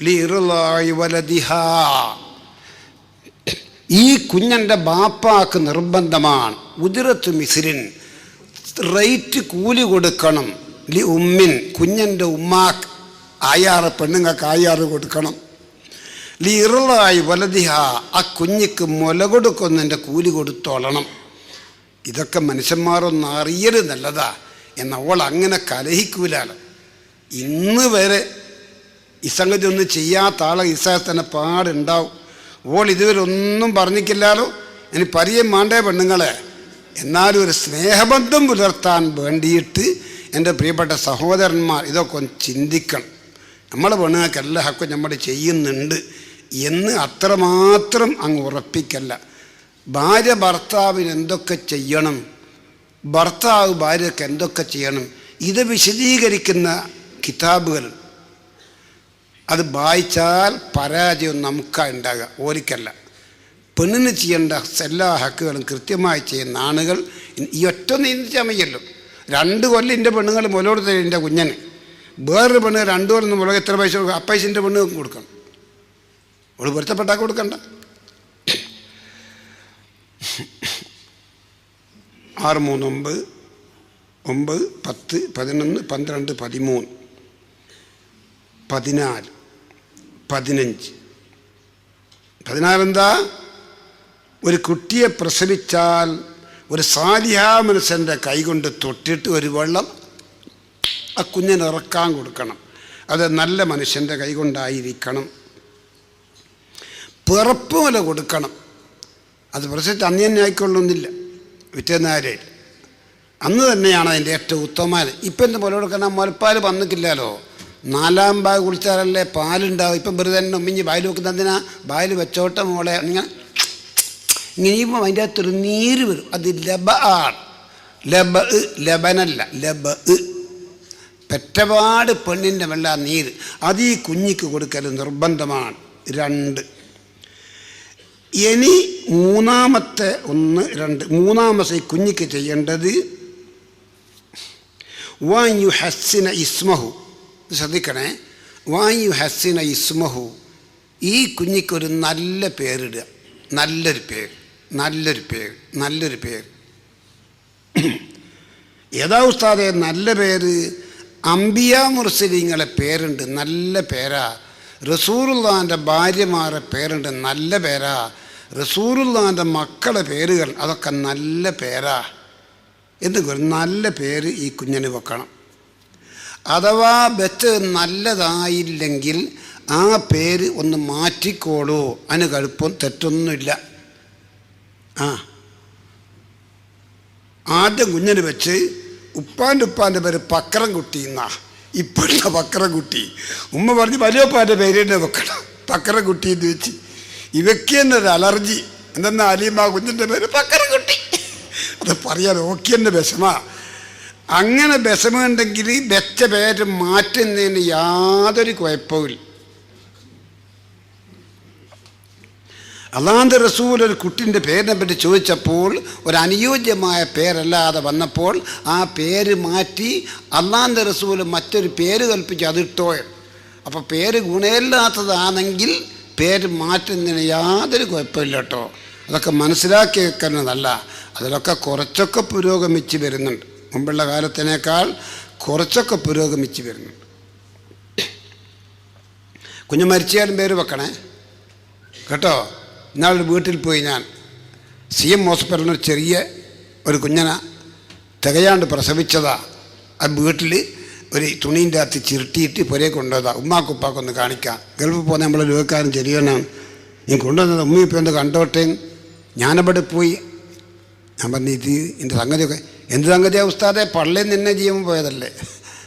ലിഇർളാഇ വലദിഹാ. ഈ കുഞ്ഞൻ്റെ ബാപ്പാക്ക് നിർബന്ധമാണ് ഉജ്റത്ത് മിസ്ലിൻ, റേറ്റ് കൂലി കൊടുക്കണം. ലി ഉമ്മിൻ, കുഞ്ഞൻ്റെ ഉമ്മാക്ക് 1000, പെണ്ണുങ്ങൾക്ക് 1000 കൊടുക്കണം. ലിഇർളാഇ വലദിഹാ, ആ കുഞ്ഞിക്ക് മുല കൊടുക്കുന്നതിൻ്റെ കൂലി കൊടുത്തോളണം. ഇതൊക്കെ മനുഷ്യന്മാരൊന്നും അറിയൽ നല്ലതാ. എന്നവൾ അങ്ങനെ കലഹിക്കൂലാലോ. ഇന്ന് വരെ ഈ സംഗതി ഒന്നും ചെയ്യാത്ത ആളെ ഇസാഹത്തിന് പാടുണ്ടാവും. ഓൾ ഇതുവരെ ഒന്നും പറഞ്ഞിട്ടില്ലാലോ. ഇനി പരിചയം വേണ്ടേ പെണ്ണുങ്ങളെ? എന്നാലും ഒരു സ്നേഹബന്ധം പുലർത്താൻ വേണ്ടിയിട്ട് എൻ്റെ പ്രിയപ്പെട്ട സഹോദരന്മാർ ഇതൊക്കെ ഒന്ന് ചിന്തിക്കണം. നമ്മളെ പെണ്ണുങ്ങൾക്ക് എല്ലാ ഹക്കും നമ്മൾ ചെയ്യുന്നുണ്ട് എന്ന് അത്രമാത്രം അങ്ങ് ഉറപ്പിക്കല്ല. ഭാര്യ ഭർത്താവിന് എന്തൊക്കെ ചെയ്യണം, ഭർത്താവ് ഭാര്യയ്ക്ക് എന്തൊക്കെ ചെയ്യണം, ഇത് വിശദീകരിക്കുന്ന കിതാബുകൾ അത് വായിച്ചാൽ പരാജയം നമുക്കാണ് ഉണ്ടാകുക, ഓലിക്കല്ല. പെണ്ണിന് ചെയ്യേണ്ട എല്ലാ ഹക്കുകളും കൃത്യമായി ചെയ്യുന്ന ആണുകൾ ഈ ഒറ്റ നീന്തിച്ചാൽ മതിയല്ലോ. 2 കൊല്ലം എൻ്റെ പെണ്ണുങ്ങൾ മുല കൊടുത്ത എൻ്റെ കുഞ്ഞന്, വേറൊരു പെണ്ണ് 2 കൊല്ലം മുല എത്ര പൈസ കൊടുക്കും? അപ്പൈസിൻ്റെ പെണ്ണുങ്ങൾക്ക് കൊടുക്കണം. അവൾ പൊരുത്തപ്പെട്ടാൽ കൊടുക്കണ്ട. 6, 3, 9, 10, 11, 12, 13, 14, 15. 14 എന്താ? ഒരു കുട്ടിയെ പ്രസവിച്ചാൽ ഒരു സാലിഹാ മനുഷ്യൻ്റെ കൈകൊണ്ട് തൊട്ടിട്ട് ഒരു വെള്ളം ആ കുഞ്ഞിന് ഇറക്കാൻ കൊടുക്കണം. അത് നല്ല മനുഷ്യൻ്റെ കൈകൊണ്ടായിരിക്കണം. പിറപ്പ് മുല കൊടുക്കണം. അത് പ്രസവിച്ച് അന്ന് തന്നെ ആയിക്കൊള്ളുന്നില്ല, പിറ്റേന്നാലേ അന്ന് തന്നെയാണ് അതിൻ്റെ ഏറ്റവും ഉത്തമമായത്. ഇപ്പം എൻ്റെ മുല കൊടുക്കണം, മുലപ്പാൽ വന്നിട്ടില്ലല്ലോ. 4-ാം ബാഗ് കുളിച്ചാലല്ലേ പാലുണ്ടാവും. ഇപ്പം വെറുതെ തന്നെ ഉമ്മിഞ്ഞ് ബായിൽ വെക്കുന്നതിനാ? ബായിൽ വെച്ചോട്ടെ മോളെ ഇങ്ങനെ ഇനിയിപ്പോൾ അതിൻ്റെ അകത്തൊരു നീര് വരും. അത് ലബ ആണ്. ലബ ലബനല്ല, ലബ. പെറ്റപാട് പെണ്ണിൻ്റെ വെള്ള നീര് അത് ഈ കുഞ്ഞിക്ക് കൊടുക്കൽ നിർബന്ധമാണ്. 2. ഇനി മൂന്നാമത്തെ 1, 2 മൂന്നാമത്തെ ഈ കുഞ്ഞിക്ക് ചെയ്യേണ്ടത് വാൻ യു ഹസ്സിന ഇസ്മഹു, ശ്രദ്ധിക്കണേ, വാൻ യു ഹസ്സിന ഇസ്മഹു, ഈ കുഞ്ഞിക്കൊരു നല്ല പേരിടുക. നല്ലൊരു പേര്. ഏതാ ഉസ്താദെ നല്ല പേര്? അംബിയ മുർസലീങ്ങളെ പേരുണ്ട്, നല്ല പേരാ. റസൂലുള്ളാഹിൻ്റെ ഭാര്യമാരെ പേരുണ്ട്, നല്ല പേരാ. റസൂലുള്ളാഹിൻ്റെ മക്കളെ പേരുകൾ അതൊക്കെ നല്ല പേരാ. എന്തെങ്കിലും നല്ല പേര് ഈ കുഞ്ഞിന് വെക്കണം. അഥവാ വെച്ച് നല്ലതായില്ലെങ്കിൽ ആ പേര് ഒന്ന് മാറ്റിക്കോളൂ, അതിന് കുഴപ്പം തെറ്റൊന്നുമില്ല. ആദ്യം കുഞ്ഞിന് വെച്ച് ഉപ്പാൻ്റെ പേര് പക്രംകുട്ടി എന്നാ, ഇപ്പോഴത്തെ പക്രംകുട്ടി. ഉമ്മ പറഞ്ഞ് വലിയപ്പാൻ്റെ പേര് തന്നെ വെക്കണം, പക്രംകുട്ടി എന്ന് വെച്ച്. ഇവയ്ക്ക് തന്നെ ഒരു അലർജി. എന്തെന്നാ അലീമ കുഞ്ഞിൻ്റെ പേര് പക്രംകുട്ടി, അത് പറയാൻ ഓക്കിയൻ്റെ വിഷമാ. അങ്ങനെ വിഷമുണ്ടെങ്കിൽ വെച്ച പേര് മാറ്റുന്നതിന് യാതൊരു കുഴപ്പമില്ല. അള്ളാഹുവിൻ്റെ റസൂൽ ഒരു കുട്ടിൻ്റെ പേരിനെ പറ്റി ചോദിച്ചപ്പോൾ ഒരു അനുയോജ്യമായ പേരല്ലാതെ വന്നപ്പോൾ ആ പേര് മാറ്റി അള്ളാഹുവിൻ്റെ റസൂൽ മറ്റൊരു പേര് കൽപ്പിച്ച് അതിട്ടോ. അപ്പോൾ പേര് ഗുണമില്ലാത്തതാണെങ്കിൽ പേര് മാറ്റുന്നതിന് യാതൊരു കുഴപ്പമില്ല കേട്ടോ. അതൊക്കെ മനസ്സിലാക്കി വെക്കുന്നതല്ല. അതിലൊക്കെ കുറച്ചൊക്കെ പുരോഗമിച്ച് വരുന്നുണ്ട്, മുമ്പുള്ള കാലത്തിനേക്കാൾ കുറച്ചൊക്കെ പുരോഗമിച്ച് വരുന്നുണ്ട്. കുഞ്ഞ് മരിച്ചാലും പേര് വെക്കണേ കേട്ടോ. ഇന്നാളൊരു വീട്ടിൽ പോയി ഞാൻ, CM ഹോസ്പിറ്റലിൽ ചെറിയ ഒരു കുഞ്ഞനെ തികയാണ്ട് പ്രസവിച്ചതാ. ആ വീട്ടിൽ ഒരു തുണീൻ്റെ അകത്ത് ചിരുട്ടിയിട്ട് പുരയെ കൊണ്ടുപോയതാ. ഉമ്മാക്കുപ്പാക്കൊന്ന് കാണിക്കാം, ഗൾഫിൽ പോകുന്ന നമ്മളെ ലോകക്കാരൻ ചെറിയവനാണ്, നീ കൊണ്ടുവന്നത് ഉമ്മ ഇപ്പം എന്ത് കണ്ടോട്ടെ. ഞാനവിടെ പോയി, ഞാൻ പറഞ്ഞു ഇത് എൻ്റെ സംഗതിയൊക്കെ എന്ത് സംഗതിയാണ് ഉസ്താദെ, പള്ളിയിൽ നിന്നെ ജീവൻ പോയതല്ലേ,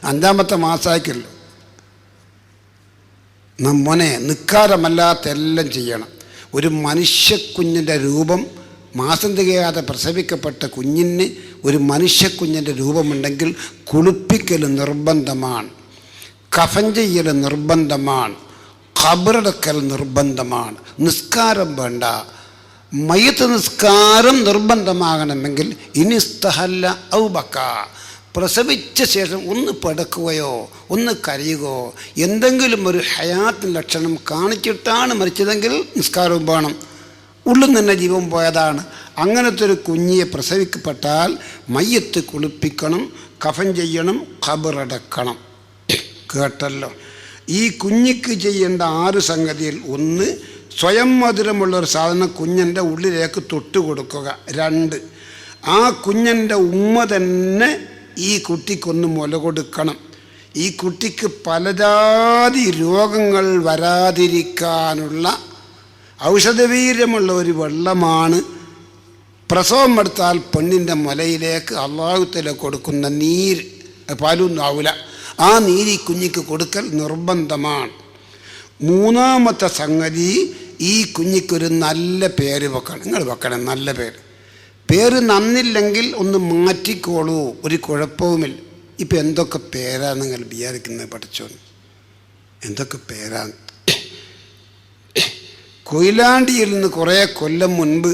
5ാമത്തെ മാസമായിക്കല്ലോ. മോനെ നിക്കാരമല്ലാത്ത എല്ലാം ചെയ്യണം. ഒരു മനുഷ്യക്കുഞ്ഞിൻ്റെ രൂപം, മാസം തികയാതെ പ്രസവിക്കപ്പെട്ട കുഞ്ഞിന് ഒരു മനുഷ്യക്കുഞ്ഞിൻ്റെ രൂപമുണ്ടെങ്കിൽ കുളിപ്പിക്കൽ നിർബന്ധമാണ്, കഫൻ ചെയ്യൽ നിർബന്ധമാണ്, ഖബറടക്കൽ നിർബന്ധമാണ്. നിസ്കാരം വേണ്ട. മയ്യത്ത് നിസ്കാരം നിർബന്ധമാകണമെങ്കിൽ ഇനിസ്തഹല്ല ഔ ബക്ക, പ്രസവിച്ച ശേഷം ഒന്ന് പടക്കുകയോ ഒന്ന് കരയുകയോ എന്തെങ്കിലും ഒരു ഹയാത്ത് ലക്ഷണം കാണിച്ചിട്ടാണ് മരിച്ചതെങ്കിൽ നിസ്കാരവും വേണം. ഉള്ളിൽ തന്നെ ജീവൻ പോയതാണ്. അങ്ങനത്തെ ഒരു കുഞ്ഞിയെ പ്രസവിക്കപ്പെട്ടാൽ മയ്യത്ത് കുളിപ്പിക്കണം, കഫൻ ചെയ്യണം, ഖബറടക്കണം. കേട്ടല്ലോ. ഈ കുഞ്ഞിക്ക് ചെയ്യേണ്ട 6 സംഗതിയിൽ ഒന്ന്, സ്വയം മധുരമുള്ളൊരു സാധനം കുഞ്ഞിൻ്റെ ഉള്ളിലേക്ക് തൊട്ട് കൊടുക്കുക. 2, ആ കുഞ്ഞിൻ്റെ ഉമ്മ തന്നെ ഈ കുട്ടിക്കൊന്ന് മുല കൊടുക്കണം. ഈ കുട്ടിക്ക് പലജാതി രോഗങ്ങൾ വരാതിരിക്കാനുള്ള ഔഷധവീര്യമുള്ള ഒരു വെള്ളമാണ് പ്രസവം എടുത്താൽ പെണ്ണിൻ്റെ മുലയിലേക്ക് അല്ലാഹു തആല കൊടുക്കുന്ന നീര്. പാലൊന്നും ആവില്ല, ആ നീര് ഈ കുഞ്ഞിക്ക് കൊടുക്കൽ നിർബന്ധമാണ്. 3ാമത്തെ സംഗതി, ഈ കുഞ്ഞിക്കൊരു നല്ല പേര് വെക്കണം. നിങ്ങൾ വെക്കണം നല്ല പേര്. പേര് നന്നില്ലെങ്കിൽ ഒന്ന് മാറ്റിക്കോളൂ, ഒരു കുഴപ്പവുമില്ല. ഇപ്പം എന്തൊക്കെ പേരാണ് നിങ്ങൾ വിചാരിക്കുന്നത്? പഠിച്ചോ, എന്തൊക്കെ പേരാണ്. കൊയിലാണ്ടിയിൽ നിന്ന് കുറേ കൊല്ലം മുൻപ്,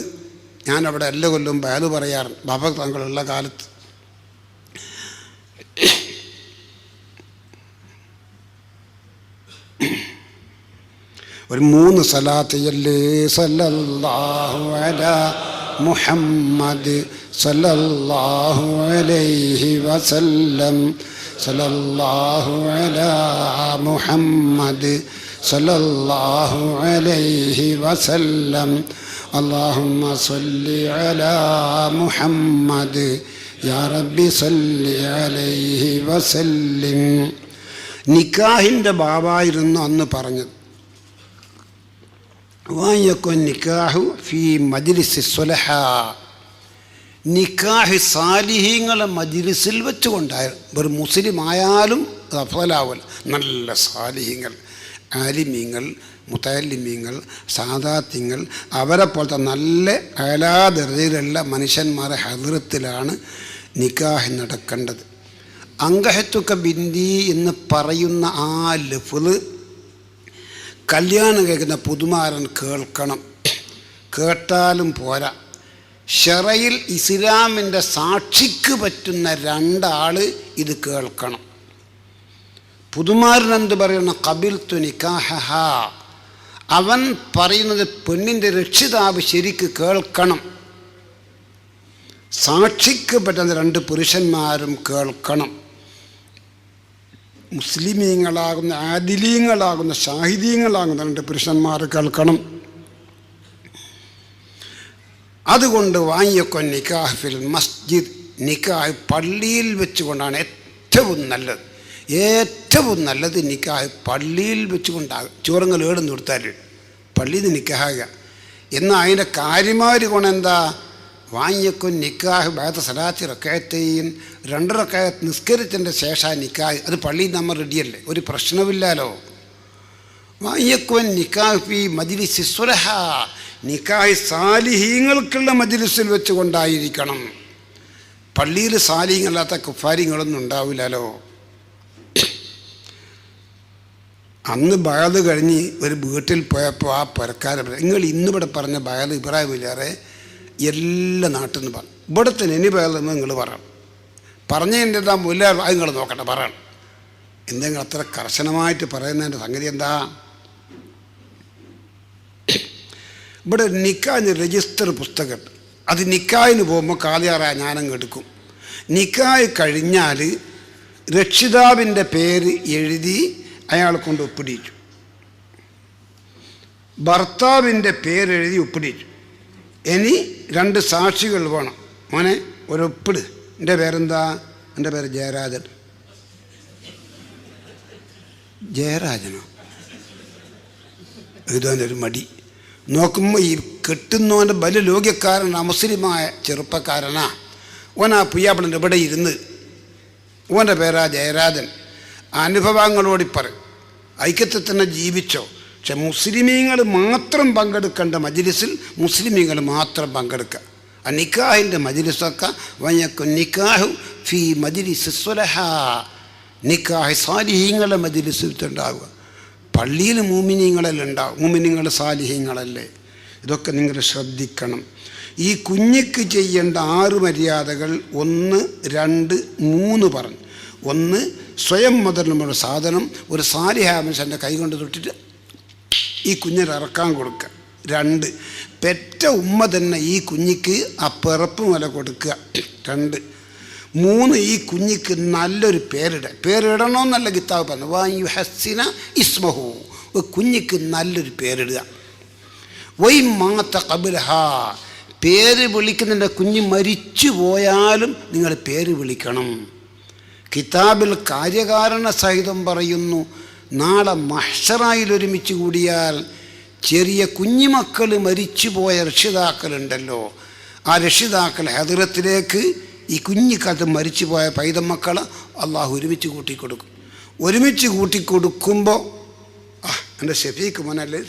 ഞാനവിടെ എല്ലാ കൊല്ലവും ബയാല് പറയാറുണ്ട്, ബാബ താങ്കളുള്ള കാലത്ത്. ഒരു 3 സലാത്ത് ചൊല്ല്. സല്ലല്ലാഹു അലാ മുഹമ്മദ് സല്ലല്ലാഹു അലൈഹി വസല്ലം, സല്ലല്ലാഹു അലാ മുഹമ്മദ് സല്ലല്ലാഹു അലൈഹി വസല്ലം, അല്ലാഹുമ്മ സല്ലി അലാ മുഹമ്മദ് യാ റബ്ബി സല്ലി അലൈഹി വസല്ലിം. നിക്കാഹിൻ്റെ ബാബായിരുന്നു അന്ന് പറഞ്ഞത്. വായക്കൊൻ നിക്കാഹു ഫി മജ്ലിസി സുലഹാ, നിക്കാഹ് സാലിഹീങ്ങളെ മജ്ലിസിൽ വെച്ചുകൊണ്ടായിരുന്നു. ഒരു മുസ്ലിം ആയാലും അത് അഫ്ളലാവൽ. നല്ല സാലിഹീങ്ങൾ, ആലിമീങ്ങൾ, മുതല്ലിമീങ്ങൾ, സാദാത്യങ്ങൾ, അവരെ പോലത്തെ നല്ല അലാദരയിലുള്ള മനുഷ്യന്മാരെ ഹദ്റത്തിലാണ് നിക്കാഹ് നടക്കേണ്ടത്. അങ്കഹത്തുക ബിന്ദി എന്ന് പറയുന്ന ആ ലഫ്ള് കല്യാണം കേൾക്കുന്ന പുതുമാരൻ കേൾക്കണം. കേട്ടാലും പോരാ, ഷറയിൽ ഇസ്ലാമിൻ്റെ സാക്ഷിക്ക് പറ്റുന്ന രണ്ടാൾ ഇത് കേൾക്കണം. പുതുമാരനെന്ത് പറയുന്ന ഖബിൽതു നിക്കാഹഹ, അവൻ പറയുന്നത് പെണ്ണിൻ്റെ രക്ഷിതാവ് ശരിക്ക് കേൾക്കണം. സാക്ഷിക്ക് പറ്റുന്ന രണ്ട് പുരുഷന്മാരും കേൾക്കണം. മുസ്ലിമീങ്ങളാകുന്ന ആദിലീങ്ങളാകുന്ന ഷാഹിദീങ്ങളാകുന്ന രണ്ട് പുരുഷന്മാർ കേൾക്കണം. അതുകൊണ്ട് വാങ്ങിയൊക്കെ നിക്കാഹ് ഫിൽ മസ്ജിദ്, നിക്കാഹ് പള്ളിയിൽ വെച്ചുകൊണ്ടാണ് ഏറ്റവും നല്ലത്. ഏറ്റവും നല്ലത് നിക്കാഹ് പള്ളിയിൽ വെച്ചുകൊണ്ടാകും. ചോറങ്ങൾ ഏടുന്ന് കൊടുത്താൽ പള്ളിയിൽ നിന്ന് നിക്കാഹുക. എന്നാൽ അതിൻ്റെ കാര്യമായൊരു ഗുണം എന്താ? വാങ്ങിയക്കും നിക്കാഹ് ബാത്ത സലാത്തി റക്കയത്തെയും 2 റക്കയത്ത് നിസ്കരിച്ചതിൻ്റെ ശേഷം നിക്കാഹ്, അത് പള്ളിയിൽ നമ്മൾ റെഡിയല്ലേ, ഒരു പ്രശ്നമില്ലല്ലോ. വാങ്ങിയക്കുവൻ നിക്കാഹ് ഫി മജ്ലിസി സുലഹ, നിക്കാഹ് സാലിഹീങ്ങൾക്കുള്ള മജ്ലിസിൽ വെച്ചുകൊണ്ടായിരിക്കണം. പള്ളിയിൽ സാലിഹീങ്ങളല്ലാത്ത കുഫാരിങ്ങളൊന്നും ഉണ്ടാവില്ലല്ലോ. അന്ന് ബയല് കഴിഞ്ഞ് ഒരു വീട്ടിൽ പോയപ്പോൾ ആ പുരക്കാരൻ നിങ്ങൾ ഇന്നിവിടെ പറഞ്ഞ ബയല് ഇബ്രാഹിമില്ലാറെ എല്ലാ നാട്ടിൽ നിന്ന് പറഞ്ഞു. ഇവിടെ തന്നെ ഇനി ബയലെന്ന് നിങ്ങൾ പറയണം. പറഞ്ഞതിൻ്റെ എന്താ മുല്ല അത് നിങ്ങൾ നോക്കട്ടെ പറയണം. എന്തെങ്കിലും അത്ര കർശനമായിട്ട് പറയുന്നതിൻ്റെ സംഗതി എന്താ? ഇവിടെ നിക്കാഹിന് രജിസ്റ്റർ പുസ്തകം, അത് നിക്കാഹിന് പോകുമ്പോൾ കാലിയാറായ ഞാനങ്ങ് എടുക്കും. നിക്കാഹ് കഴിഞ്ഞാൽ രക്ഷിതാവിൻ്റെ പേര് എഴുതി അയാൾ കൊണ്ട് ഒപ്പിടിച്ചു. ഭർത്താവിൻ്റെ പേരെഴുതി ഒപ്പിടിച്ചു. ഇനി 2 സാക്ഷികൾ വേണം. മോനെ ഒരൊപ്പിട്. എൻ്റെ പേരെന്താ? എൻ്റെ പേര് ജയരാജൻ. ജയരാജനോ? എഴുതാനൊരു മടി. നോക്കുമ്പോൾ ഈ കെട്ടുന്നവൻ്റെ വലിയ ലോക്യക്കാരൻ അമുസ്ലിമായ ചെറുപ്പക്കാരനാ. ഓൻ ആ പുയ്യാപ്പിളിൻ്റെ ഇവിടെ ഇരുന്ന് ഓൻ്റെ പേരാ ജയരാജൻ. അനുഭവങ്ങളോടി പറയും, ഐക്യത്തിൽ തന്നെ ജീവിച്ചോ. പക്ഷെ മുസ്ലിമീങ്ങൾ മാത്രം പങ്കെടുക്കേണ്ട മജ്ലിസിൽ മുസ്ലിമീങ്ങൾ മാത്രം പങ്കെടുക്കുക. ആ നിക്കാഹിൻ്റെ മജ്ലിസൊക്കെ വയ്യക്കും നിക്കാഹു ഫി മജ്ലിസ് സുലഹ, നിക്കാഹ് സാലിഹീങ്ങളെ മജ്ലിസിലുണ്ടാവുക. പള്ളിയിൽ മൂമിനീങ്ങളെല്ലാം ഉണ്ടാവും. മൂമിനീങ്ങൾ സാലിഹീങ്ങളല്ലേ. ഇതൊക്കെ നിങ്ങൾ ശ്രദ്ധിക്കണം. ഈ കുഞ്ഞിക്ക് ചെയ്യേണ്ട 6 മര്യാദകൾ 1, 2, 3 പറഞ്ഞു. 1, സ്വയം മുതലുള്ള സാധനം ഒരു സാലിഹായ മനുഷ്യൻ്റെ കൈ കൊണ്ട് തൊട്ടിട്ട് ഈ കുഞ്ഞിന് ഇറക്കാൻ കൊടുക്കുക. 2, പെറ്റ ഉമ്മ തന്നെ ഈ കുഞ്ഞിക്ക് ആ പിറപ്പ് മുല കൊടുക്കുക. 2, 3, ഈ കുഞ്ഞിക്ക് നല്ലൊരു പേരിടണമെന്നല്ല കിതാബ് പറഞ്ഞു. വായു ഹസ്സിന ഇസ്മഹു, കുഞ്ഞിക്ക് നല്ലൊരു പേരിടുക. വൈ മാത്ത ഖബലഹ, പേര് വിളിക്കുന്നതിൻ്റെ കുഞ്ഞ് മരിച്ചു പോയാലും നിങ്ങൾ പേര് വിളിക്കണം. കിതാബിൽ കാര്യകാരണ സഹിതം പറയുന്നു, നാളെ മഹ്ശറായിൽ ഒരുമിച്ച് കൂടിയാൽ ചെറിയ കുഞ്ഞുമക്കൾ മരിച്ചുപോയ രക്ഷിതാക്കളുണ്ടല്ലോ, ആ രക്ഷിതാക്കൾ ഹദറത്തിലേക്ക് ഈ കുഞ്ഞിക്കാലത്ത് മരിച്ചുപോയ പൈതമക്കളെ അള്ളാഹു ഒരുമിച്ച് കൂട്ടിക്കൊടുക്കും. ഒരുമിച്ച് കൂട്ടിക്കൊടുക്കുമ്പോൾ എൻ്റെ ഷഫീക്ക് മോനല്ലേ,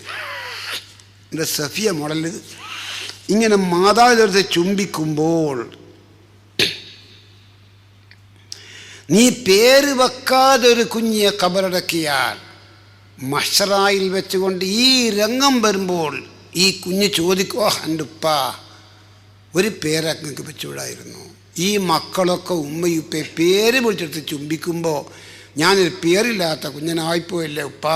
എൻ്റെ സഫിയ മോളല്ലേ, ഇങ്ങനെ മാതാപിതാക്കളെ ചുംബിക്കുമ്പോൾ നീ പേര് വെക്കാതെ ഒരു കുഞ്ഞിയെ ഖബറടക്കിയാൽ മഹ്ശറായിൽ വെച്ചുകൊണ്ട് ഈ രംഗം വരുമ്പോൾ ഈ കുഞ്ഞ് ചോദിക്കുക, എൻ്റെ ഉപ്പ ഒരു പേരങ്ങൾക്ക് വെച്ചുവിടായിരുന്നു. ഈ മക്കളൊക്കെ ഉമ്മയുപ്പെ പേര് വിളിച്ചെടുത്ത് ചുംബിക്കുമ്പോൾ ഞാനൊരു പേരില്ലാത്ത കുഞ്ഞനായിപ്പോയല്ലേ ഉപ്പ,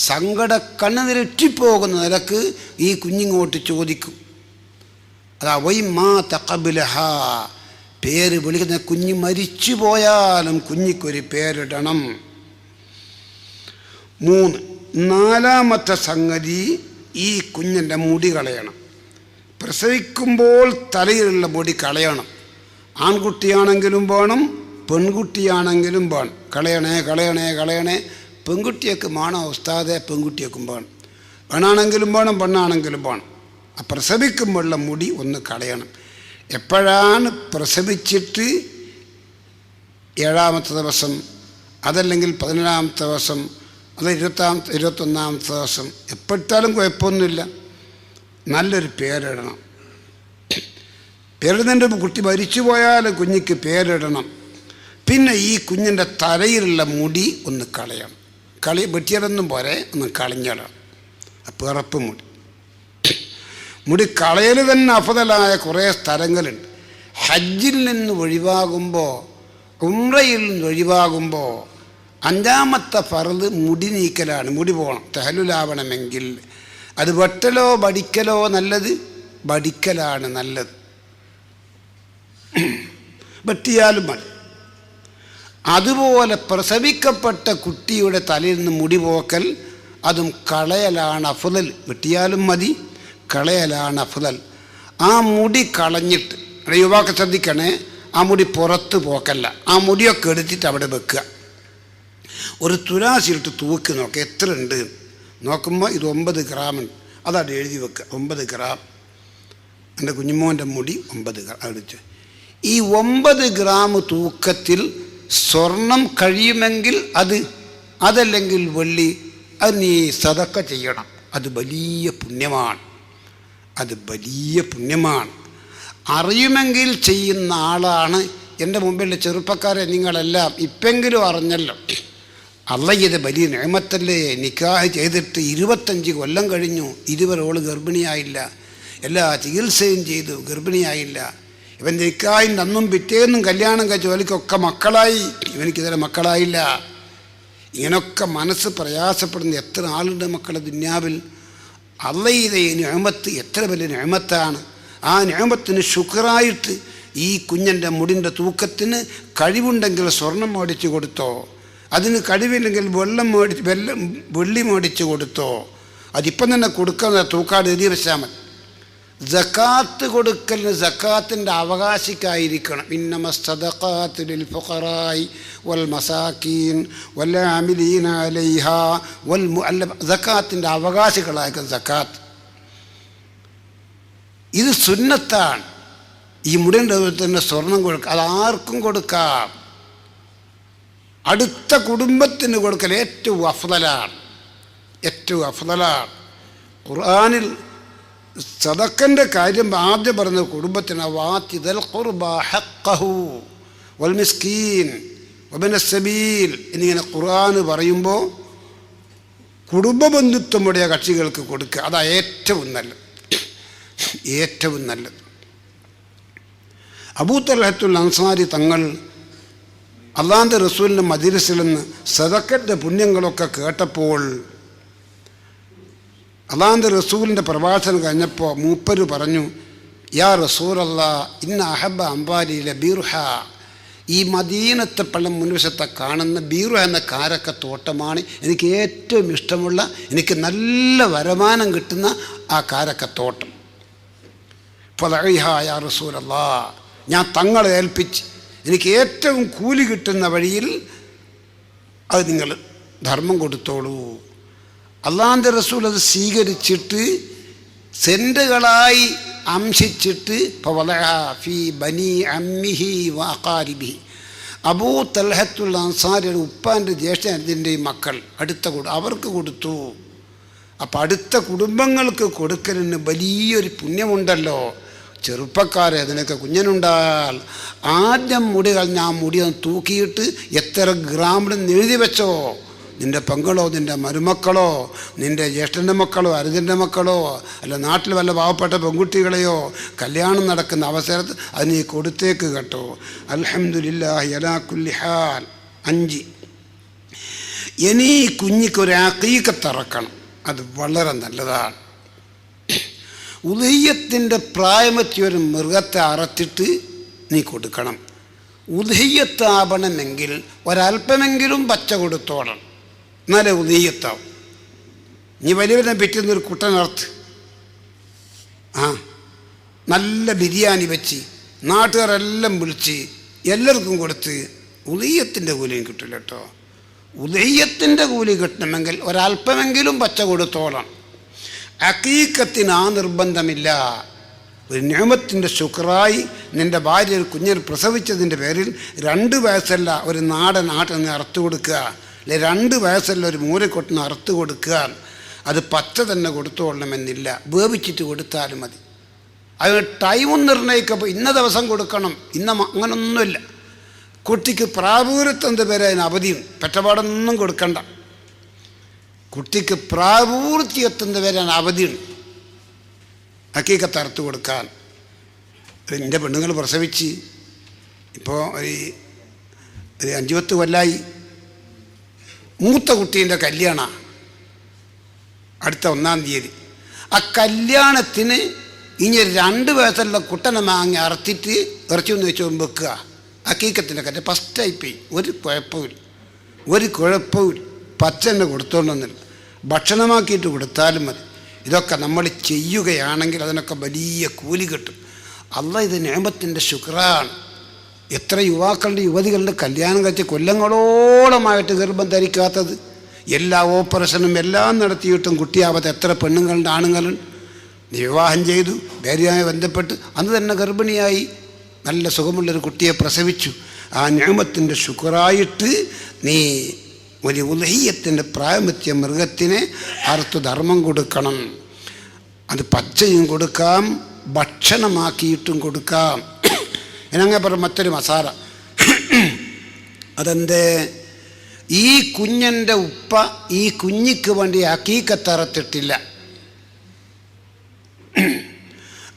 സങ്കട കണ്ണുനിരറ്റിപ്പോകുന്ന നിലക്ക് ഈ കുഞ്ഞിങ്ങോട്ട് ചോദിക്കും. അതാ വൈ മാ തഖബലഹ, പേര് വിളിക്കുന്ന കുഞ്ഞ് മരിച്ചു പോയാലും കുഞ്ഞിക്കൊരു പേരിടണം. 3, 4മത്തെ സംഗതി, ഈ കുഞ്ഞിൻ്റെ മുടി കളയണം. പ്രസവിക്കുമ്പോൾ തലയിലുള്ള മുടി കളയണം. ആൺകുട്ടിയാണെങ്കിലും വേണം, പെൺകുട്ടിയാണെങ്കിലും വേണം. കളയണേ കളയണേ കളയണേ. പെൺകുട്ടിയൊക്കെ വേണം ഉസ്താദെ, പെൺകുട്ടിയൊക്കെ വേണം. പെണ്ണാണെങ്കിലും വേണം, പെണ്ണാണെങ്കിലും വേണം. ആ പ്രസവിക്കുമ്പോഴുള്ള മുടി ഒന്ന് കളയണം. എപ്പോഴാണ് പ്രസവിച്ചിട്ട് 7ാമത്തെ ദിവസം, അതല്ലെങ്കിൽ 11ാമത്തെ ദിവസം, അത് 21ാമത്തെ ദിവസം, എപ്പോഴാലും കുഴപ്പമൊന്നുമില്ല. നല്ലൊരു പേരിടണം. പേരിടുന്നതിൻ്റെ കുട്ടി മരിച്ചു പോയാൽ കുഞ്ഞിക്ക് പേരിടണം. പിന്നെ ഈ കുഞ്ഞിൻ്റെ തലയിലുള്ള മുടി ഒന്ന് കളയണം. വെട്ടിയിടൊന്നും പോരെ, ഒന്ന് കളഞ്ഞിടണം. പിറപ്പ് മുടി. മുടി കളയൽ തന്നെ അഫ്ദലായ കുറേ സ്ഥലങ്ങളുണ്ട്. ഹജ്ജിൽ നിന്ന് ഒഴിവാകുമ്പോൾ, ഉംറയിൽ നിന്ന് ഒഴിവാകുമ്പോൾ 5ാമത്തെ ഫർള് മുടി നീക്കലാണ്. മുടി പോകണം തഹല്ലുലാവണമെങ്കിൽ. അത് വെട്ടലോ ബടിക്കലോ നല്ലത്? ബടിക്കലാണ് നല്ലത്. വെട്ടിയാലും മതി. അതുപോലെ പ്രസവിക്കപ്പെട്ട കുട്ടിയുടെ തലയിൽ നിന്ന് മുടി പോക്കൽ, അതും കളയലാണ് അഫ്ളൽ. വെട്ടിയാലും മതി, കളയലാണ് അഫ്ളൽ. ആ മുടി കളഞ്ഞിട്ട്, യുവാക്കൾ ശ്രദ്ധിക്കണേ, ആ മുടി പുറത്ത് പോക്കല്ല. ആ മുടിയൊക്കെ എടുത്തിട്ട് അവിടെ വെക്കുക. ഒരു തുലാസിലിട്ട് തൂക്കി നോക്കുക എത്ര ഉണ്ട്. നോക്കുമ്പോൾ ഇത് 9 ഗ്രാമുണ്ട്. അതവിടെ എഴുതി വെക്കുക, 9 ഗ്രാം. എൻ്റെ കുഞ്ഞുമോൻ്റെ മുടി 9 ഗ്രാം അടിച്ച്. ഈ 9 ഗ്രാം തൂക്കത്തിൽ സ്വർണം കഴിയുമെങ്കിൽ അതല്ലെങ്കിൽ വെള്ളി, അത് നീ സദക്ക ചെയ്യണം. അത് വലിയ പുണ്യമാണ്. അത് വലിയ പുണ്യമാണ്. അറിയുമെങ്കിൽ ചെയ്യുന്ന ആളാണ്. എൻ്റെ മുമ്പിലെ ചെറുപ്പക്കാരെ നിങ്ങളെല്ലാം ഇപ്പെങ്കിലും അറിഞ്ഞല്ലോ, അല്ലാഹ് ഇത് വലിയ നിഅമത്തല്ലേ. നിക്കാഹ് ചെയ്തിട്ട് 25 കൊല്ലം കഴിഞ്ഞു, ഇതുവരെ ഓള് ഗർഭിണിയായില്ല. എല്ലാ ചികിത്സയും ചെയ്തു, ഗർഭിണിയായില്ല. ഇവൻ നിക്കാഹിൻ്റെ അന്നും പിറ്റേന്നും കല്യാണം കഴിച്ചു, ഇവനിക്കൊക്കെ മക്കളായി, ഇവനിക്കിതുവരെ മക്കളായില്ല. ഇങ്ങനൊക്കെ മനസ്സ് പ്രയാസപ്പെടുന്ന എത്ര ആളുണ്ട് മക്കളെ ദുന്യാവിൽ. അല്ലാഹ് ഇത് നിഅമത്ത് എത്ര വലിയ നിഅമത്താണ്. ആ നിഅമത്തിന് ശുക്റായിട്ട് ഈ കുഞ്ഞൻ്റെ മുടിൻ്റെ തൂക്കത്തിന് കഴിവുണ്ടെങ്കിൽ സ്വർണം മേടിച്ചു കൊടുത്തോ, അതിന് കഴിവില്ലെങ്കിൽ വെള്ളി മേടിച്ചു കൊടുത്തോ. അതിപ്പം തന്നെ കൊടുക്കുന്ന തൂക്കാട് എഴുതി വെച്ചാൽ മതി. സക്കാത്ത് കൊടുക്കലിന് സക്കാത്തിൻ്റെ അവകാശിക്കായിരിക്കണം. ഇന്നമസ്സദഖാത്തു ലിൽ ഫുഖറാഇ വൽ മസാകീൻ വൽ ആമിലീന അലൈഹാ വൽ സക്കാത്തിൻ്റെ അവകാശികളായിരിക്കും സക്കാത്ത്. ഇത് സുന്നത്താണ്. ഈ മുടിൻ്റെ തന്നെ സ്വർണം കൊടുക്കുക, അതാർക്കും കൊടുക്കാം. അടുത്ത കുടുംബത്തിന് കൊടുക്കൽ ഏറ്റവും അഫ്ളലാണ്, ഏറ്റവും അഫ്ളലാണ്. ഖുർആനിൽ സദക്കൻ്റെ കാര്യം ആദ്യം പറഞ്ഞ കുടുംബത്തിന് വാതിദൽ ഖുർബ ഹഖ്ഖഹു വൽ മിസ്കീൻ വബിന സബീൽ എന്നിങ്ങനെ ഖുർആൻ പറയുമ്പോൾ കുടുംബ ബന്ധുത്വമുடைய കക്ഷികൾക്ക് കൊടുക്കുക. അതാ ഏറ്റവും നല്ലത്, ഏറ്റവും നല്ലത്. അബൂ തൽഹത്തുൽ അൻസാരി തങ്ങൾ അല്ലാഹുവിൻ്റെ റസൂലിൻ്റെ മജ്‌ലിസിൽ നിന്ന് സദക്കൻ്റെ പുണ്യങ്ങളൊക്കെ കേട്ടപ്പോൾ അല്ലാഹുവിൻ്റെ റസൂലിൻ്റെ പ്രഭാഷണം കഴിഞ്ഞപ്പോൾ മൂപ്പര് പറഞ്ഞു, യാ റസൂലല്ലാഹ് ഇന്ന അഹബ്ബ അംവാലി ലബീറുഹ. ഈ മദീനത്തെ പള്ളം മുൻവശത്തെ കാണുന്ന ബീറുഹ എന്ന കാരക്കത്തോട്ടമാണ് എനിക്ക് ഏറ്റവും ഇഷ്ടമുള്ള, എനിക്ക് നല്ല വരുമാനം കിട്ടുന്ന ആ കാരക്കത്തോട്ടം. ഫദഇഹാ യാ റസൂലല്ലാഹ്, ഞാൻ തങ്ങളെ ഏൽപ്പിച്ച് എനിക്ക് ഏറ്റവും കൂലി കിട്ടുന്ന വഴിയിൽ അത് നിങ്ങൾ ധർമ്മം കൊടുത്തോളൂ. അല്ലാഹുവിൻ്റെ റസൂൽ അത് സ്വീകരിച്ചിട്ട് സെൻറ്റുകളായി അംശിച്ചിട്ട് ഫി ബനി അമ്മിഹി വഅഖാരിബിഹി, അബൂ തൽഹത്തുൽ അൻസാരിയുടെ ഉപ്പാൻ്റെ ജ്യേഷ്ഠൻ്റെയും മക്കൾ അവർക്ക് കൊടുത്തു. അപ്പം അടുത്ത കുടുംബങ്ങൾക്ക് കൊടുക്കലിന് വലിയൊരു പുണ്യമുണ്ടല്ലോ. ചെറുപ്പക്കാരെ, അതിനൊക്കെ കുഞ്ഞനുണ്ടായാൽ ആദ്യം മുടികൾ ഞാൻ മുടിയൊന്ന് തൂക്കിയിട്ട് എത്ര ഗ്രാമിലെന്ന് എഴുതി വെച്ചോ. നിൻ്റെ പെങ്ങളോ നിൻ്റെ മരുമക്കളോ നിൻ്റെ ജ്യേഷ്ഠൻ്റെ മക്കളോ അരുജൻ്റെ മക്കളോ അല്ല നാട്ടിൽ വല്ല പാവപ്പെട്ട പെൺകുട്ടികളെയോ കല്യാണം നടക്കുന്ന അവസരത്ത് അത് നീ കൊടുത്തേക്ക് കേട്ടോ. അൽഹംദുലില്ലാഹി അലാ കുല്ലി ഹാൽ. 5, ഇനി കുഞ്ഞിക്കൊരു അഖീഖത്ത് അറക്കണം. അത് വളരെ നല്ലതാണ്. ഉദ്ഹിയ്യത്തിൻ്റെ പ്രായമെത്തിയ ഒരു മൃഗത്തെ അറത്തിട്ട് നീ കൊടുക്കണം. ഉദ്ഹിയ്യത്താവണമെങ്കിൽ ഒരല്പമെങ്കിലും പച്ച കൊടുത്തോളണം, എന്നാലേ ഉദ്ഹിയ്യത്താവും. നീ വലിയവനെ പിറ്റുന്നൊരു കുട്ടനർത്ത് നല്ല ബിരിയാണി വെച്ച് നാട്ടുകാരെല്ലാം വിളിച്ച് എല്ലാവർക്കും കൊടുത്ത് ഉദ്ഹിയ്യത്തിൻ്റെ കൂലിയും കിട്ടില്ല കേട്ടോ. ഉദ്ഹിയ്യത്തിൻ്റെ കൂലി കിട്ടണമെങ്കിൽ ഒരല്പമെങ്കിലും പച്ച കൊടുത്തോളണം. അഖീഖത്തിന് ആ നിർബന്ധമില്ല. ഒരു നിഅമത്തിൻ്റെ ശുക്റായി നിൻ്റെ ഭാര്യ ഒരു കുഞ്ഞിനെ പ്രസവിച്ചതിൻ്റെ പേരിൽ 2 വയസ്സല്ല ഒരു നാടൻ ആട്ടിനെ അറുത്ത് കൊടുക്കുക, അല്ലെ 2 വയസ്സല്ല ഒരു മൂരക്കൊട്ടിന് അറുത്ത് കൊടുക്കുക. അത് പച്ച തന്നെ കൊടുത്തോളണമെന്നില്ല, വേവിച്ചിട്ട് കൊടുത്താലും മതി. അതിന് ടൈമും നിർണ്ണയിക്കപ്പോൾ ഇന്ന ദിവസം കൊടുക്കണം, അങ്ങനൊന്നുമില്ല. കുട്ടിക്ക് പ്രാപൂരത്തിൻ്റെ പേര് അതിന് അവധിയും പെറ്റപാടൊന്നും കൊടുക്കണ്ട. കുട്ടിക്ക് പ്രാപൂർത്തി എത്തുന്ന വരെയാണ് അവധിയുണ്ട്. ഹക്കീക്കത്ത് അറുത്ത് കൊടുക്കാൻ. എൻ്റെ പെണ്ണുങ്ങൾ പ്രസവിച്ച് ഇപ്പോൾ ഒരു 5-10 കൊല്ലമായി. മൂത്ത കുട്ടീൻ്റെ കല്യാണം അടുത്ത 1-ാം തീയതി. ആ കല്യാണത്തിന് ഇനി 2 വയസ്സുള്ള കുട്ടനെ വാങ്ങി അറുത്തിട്ട് ഇറച്ചി ഒന്ന് വെച്ച് വെക്കുക. ഹക്കീക്കത്തിൻ്റെ കല്ല് ഫസ്റ്റായിപ്പോയി. ഒരു കുഴപ്പമില്ല. പച്ചന്നെ കൊടുത്തോണ്ടെന്നില്ല, ഭക്ഷണമാക്കിയിട്ട് കൊടുത്താലും മതി. ഇതൊക്കെ നമ്മൾ ചെയ്യുകയാണെങ്കിൽ അതിനൊക്കെ വലിയ കൂലി കിട്ടും. അല്ലാഹ് ഇത് നിഅമത്തിൻ്റെ ശുക്റാണ്. എത്ര യുവാക്കളുടെ യുവതികളുടെ കല്യാണം കഴിച്ച് കൊല്ലങ്ങളോളമായിട്ട് ഗർഭം ധരിക്കാത്തത്, എല്ലാ ഓപ്പറേഷനും എല്ലാം നടത്തിയിട്ടും കുട്ടിയാവാത്ത എത്ര പെണ്ണുങ്ങളുടെ ആണുങ്ങളുണ്ട്. വിവാഹം ചെയ്തു, ഭാര്യയുമായി ബന്ധപ്പെട്ട് അന്ന് തന്നെ ഗർഭിണിയായി നല്ല സുഖമുള്ളൊരു കുട്ടിയെ പ്രസവിച്ചു. ആ നിഅമത്തിൻ്റെ ശുക്റായിട്ട് നീ ഒരു ഉദ്ഹിയ്യത്തിൻ്റെ പ്രായമെത്തിയ മൃഗത്തിനെ അറുത്ത് ധർമ്മം കൊടുക്കണം. അത് പച്ചയും കൊടുക്കാം, ഭക്ഷണമാക്കിയിട്ടും കൊടുക്കാം. എന്നങ്ങനെ പറഞ്ഞ മറ്റൊരു മസാല. അതെന്തേ, ഈ കുഞ്ഞൻ്റെ ഉപ്പ ഈ കുഞ്ഞിക്ക് വേണ്ടി ഹക്കീക്കത്ത് അറുത്തിട്ടില്ല.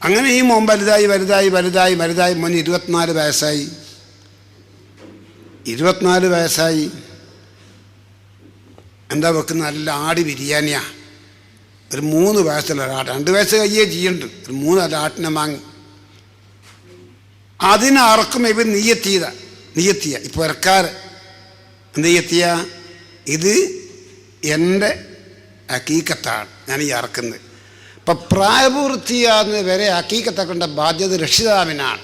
അങ്ങനെ ഈ മോൻ വലുതായി മോന് 24 വയസ്സായി. 24 വയസ്സായി എന്താ വെക്കുന്ന? നല്ല ആട് ബിരിയാണിയാ. ഒരു 3 വയസ്സുള്ള ഒരാട്, 2 വയസ്സ് കയ്യേ ചെയ്യുന്നുണ്ട്. ഒരു 3 ആട്ടിനെ വാങ്ങി അതിനെ അറക്കും. ഇവർ നെയ്യെത്തിയ ഇപ്പോൾ ഇറക്കാറ് നെയ്യെത്തിയ ഇത് എൻ്റെ ഹക്കീക്കത്താണ് ഞാൻ ഈ അറക്കുന്നത്. ഇപ്പം പ്രായപൂർത്തിയാകുന്ന വരെ ഹക്കീക്കത്താക്കേണ്ട ബാധ്യത രക്ഷിതാവിനാണ്.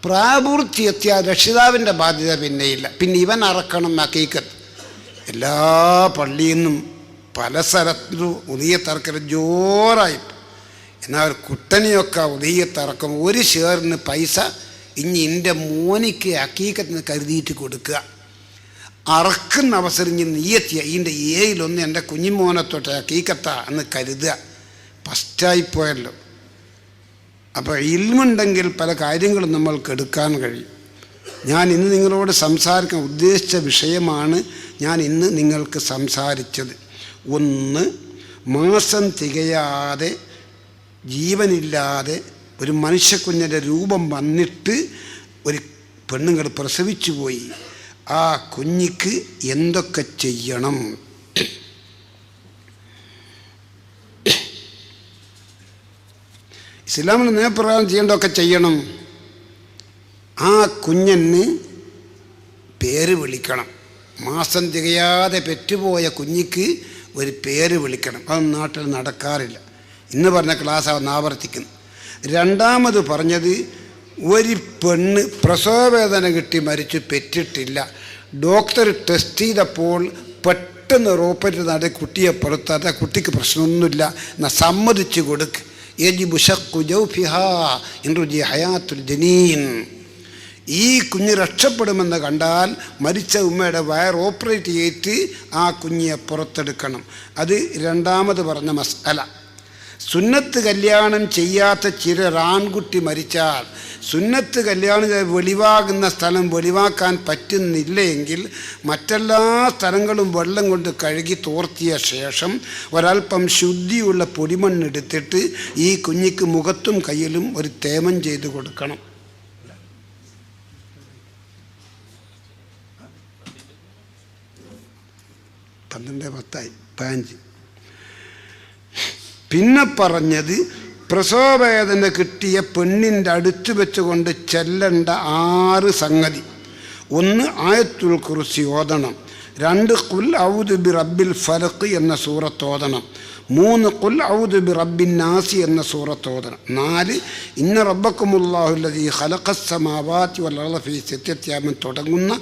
പ്രായപൂർത്തിയെത്തിയാൽ രക്ഷിതാവിൻ്റെ ബാധ്യത പിന്നെയില്ല. പിന്നെ ഇവൻ അറക്കണം ഹക്കീക്കത്ത്. എല്ലാ പള്ളിയിൽ നിന്നും പല സ്ഥലത്തും ഉദയത്തിറക്കൽ ജോറായിട്ട്. എന്നാൽ ഒരു കുട്ടനെയൊക്കെ ഉദയത്തിറക്കും. ഒരു ഷെയറിന് പൈസ ഇനി എൻ്റെ മോനിക്ക് ഹക്കീക്കത്തിന് കരുതിയിട്ട് കൊടുക്കുക. അറക്കുന്ന അവസരം ഇനി നെയ്യെത്തിയ ഇതിൻ്റെ 7 എൻ്റെ കുഞ്ഞിമോനെ തൊട്ട് ഹക്കീക്കത്ത എന്ന് കരുതുക. ഫസ്റ്റായിപ്പോയല്ലോ. അപ്പോൾ ഇൽമുണ്ടെങ്കിൽ പല കാര്യങ്ങളും നമ്മൾക്ക് എടുക്കാൻ കഴിയും. ഞാൻ ഇന്ന് നിങ്ങളോട് സംസാരിക്കാൻ ഉദ്ദേശിച്ച വിഷയമാണ് ഞാൻ ഇന്ന് നിങ്ങൾക്ക് സംസാരിച്ചത്. 1, മാസം തികയാതെ ജീവനില്ലാതെ ഒരു മനുഷ്യക്കുഞ്ഞിൻ്റെ രൂപം വന്നിട്ട് ഒരു പെണ്ണുങ്ങൾ പ്രസവിച്ചു പോയി. ആ കുഞ്ഞിക്ക് എന്തൊക്കെ ചെയ്യണം? ഇസ്ലാമിന് നിയമപ്രകാരം ചെയ്യേണ്ടതൊക്കെ ചെയ്യണം. ആ കുഞ്ഞന് പേര് വിളിക്കണം. മാസം തികയാതെ പെറ്റുപോയ കുഞ്ഞിക്ക് ഒരു പേര് വിളിക്കണം. അതൊന്നും നാട്ടിൽ നടക്കാറില്ല. ഇന്ന് പറഞ്ഞ ക്ലാസ് അവന്ന് ആവർത്തിക്കുന്നു. 2ാമത് പറഞ്ഞത്, ഒരു പെണ്ണ് പ്രസവവേദന കിട്ടി മരിച്ചു, പെറ്റിട്ടില്ല. ഡോക്ടർ ടെസ്റ്റ് ചെയ്തപ്പോൾ പെട്ടെന്ന് റോപ്പറ്റ് നട കുട്ടിയെ പുറത്താത്ത, കുട്ടിക്ക് പ്രശ്നമൊന്നുമില്ല എന്നാൽ സമ്മതിച്ചു കൊടുക്ക്. യജിബു ശഖ്ഖു ജൗഫിഹാ ഇൻ റുജി ഹയാത്തുൽ ജനീൻ. ഈ കുഞ്ഞ് രക്ഷപ്പെടുമെന്ന് കണ്ടാൽ മരിച്ച ഉമ്മയുടെ വയർ ഓപ്പറേറ്റ് ചെയ്തിട്ട് ആ കുഞ്ഞിയെ പുറത്തെടുക്കണം. അത് 2ാമത് പറഞ്ഞ മസ്അല. സുന്നത്ത് കല്യാണം ചെയ്യാത്ത ചിലരാൺകുട്ടി മരിച്ചാൽ സുന്നത്ത് കല്യാണം വെളിവാകുന്ന സ്ഥലം വെളിവാക്കാൻ പറ്റുന്നില്ലെങ്കിൽ മറ്റെല്ലാ സ്ഥലങ്ങളും വെള്ളം കൊണ്ട് കഴുകി തോർത്തിയ ശേഷം ഒരൽപ്പം ശുദ്ധിയുള്ള പൊടിമണ്ണെടുത്തിട്ട് ഈ കുഞ്ഞിക്ക് മുഖത്തും കയ്യിലും ഒരു തേമം ചെയ്ത് കൊടുക്കണം. പിന്നെ പറഞ്ഞത്, പ്രസവവേദന കിട്ടിയ പെണ്ണിൻ്റെ അടുത്ത് വെച്ചുകൊണ്ട് ചെല്ലേണ്ട 6 സംഗതി. 1, ആയത്തുൽ കുർസി ഓതണം. 2, ഖുൽ ഔദു ബി റബ്ബിൽ ഫലഖ് എന്ന സൂറത്ത് ഓതണം. 3, ഖുൽ ഔദു ബി റബ്ബിൻ നാസി എന്ന സൂറത്ത് ഓതണം. 4, ഇന്ന റബ്ബക്കുമുല്ലാഹുല്ലദീ ഖലഖസ് സമാവാതി വൽ അർള ഫീ 6 അയ്യാമിൻ തുടങ്ങുന്ന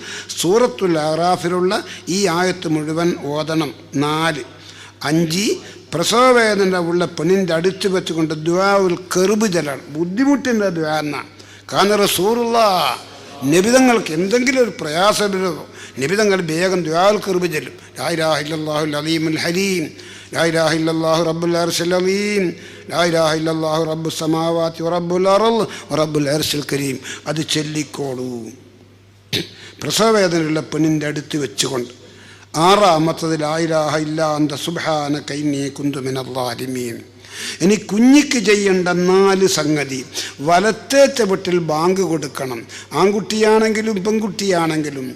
സൂറത്തുൽ അറാഫിലുള്ള ഈ ആയത്ത് മുഴുവൻ ഓതണം. 4. 5, പ്രസവവേദന ഉള്ള പെണ്ണിൻ്റെ അടുത്ത് വെച്ചുകൊണ്ട് ദുആഉൽ കർബ് ചൊല്ലണം. ബുദ്ധിമുട്ടിൻ്റെ ദുആ എന്നാണ്. കാരണം റസൂലുള്ളാഹി നബിതങ്ങൾക്ക് എന്തെങ്കിലും ഒരു പ്രയാസമില്ലോ നബിതങ്ങൾ വേഗം ദുആഉൽ കർബ് ചൊല്ലും. ലാ ഇലാഹ ഇല്ലല്ലാഹുൽ അലീമുൽ ഹലീം, ലാ ഇലാഹ ഇല്ലല്ലാഹു റബ്ബുൽ അർശിൽ അലീം, ലാ ഇലാഹ ഇല്ലല്ലാഹു റബ്ബുസ് സമാവാതി വറബ്ബുൽ അർള് വറബ്ബുൽ അർശിൽ കരീം. അത് ചൊല്ലിക്കോളൂ പ്രസവവേദനയുള്ള പെണ്ണിൻ്റെ അടുത്ത് വെച്ചുകൊണ്ട്. 6ാമത്തത് ലാ ഇലാഹ ഇല്ലാ അന്ത സുബ്ഹാനക ഇന്നി കുന്തു മിനൽ ളാലിമീൻ. ഇനി കുഞ്ഞിക്ക് ചെയ്യേണ്ട 4 സംഗതി. വലത്തെ ചവിട്ടിൽ ബാങ്ക് കൊടുക്കണം. ആൺകുട്ടിയാണെങ്കിലും പെൺകുട്ടിയാണെങ്കിലും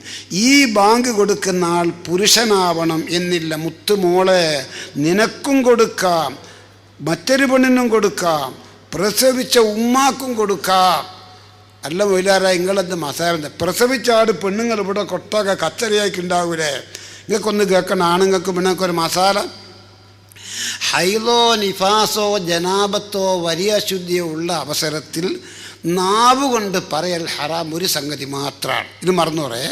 ഈ ബാങ്ക് കൊടുക്കുന്ന ആൾ പുരുഷനാവണം എന്നില്ല. മുത്തുമോളെ, നിനക്കും കൊടുക്കാം, മറ്റൊരു പെണ്ണിനും കൊടുക്കാം, പ്രസവിച്ച ഉമ്മാക്കും കൊടുക്കാം. അല്ല മൊയിലാര, നിങ്ങളെന്ത് മസാല പ്രസവിച്ച ആട് പെണ്ണുങ്ങൾ ഇവിടെ കൊട്ടൊക്കെ കച്ചറിയാക്കി ഉണ്ടാവൂലേ? നിങ്ങൾക്കൊന്ന് കേൾക്കണം, ആണുങ്ങൾക്ക് പെണ്ണുങ്ങൾക്കൊരു മസാല. ഹൈലോ നിഫാസോ ജനാബത്തോ വലിയ അശുദ്ധിയോ ഉള്ള അവസരത്തിൽ നാവ് കൊണ്ട് പറയൽ ഹറാം ഒരു സംഗതി മാത്രമാണ്. ഇത് മറന്നു പറയേ,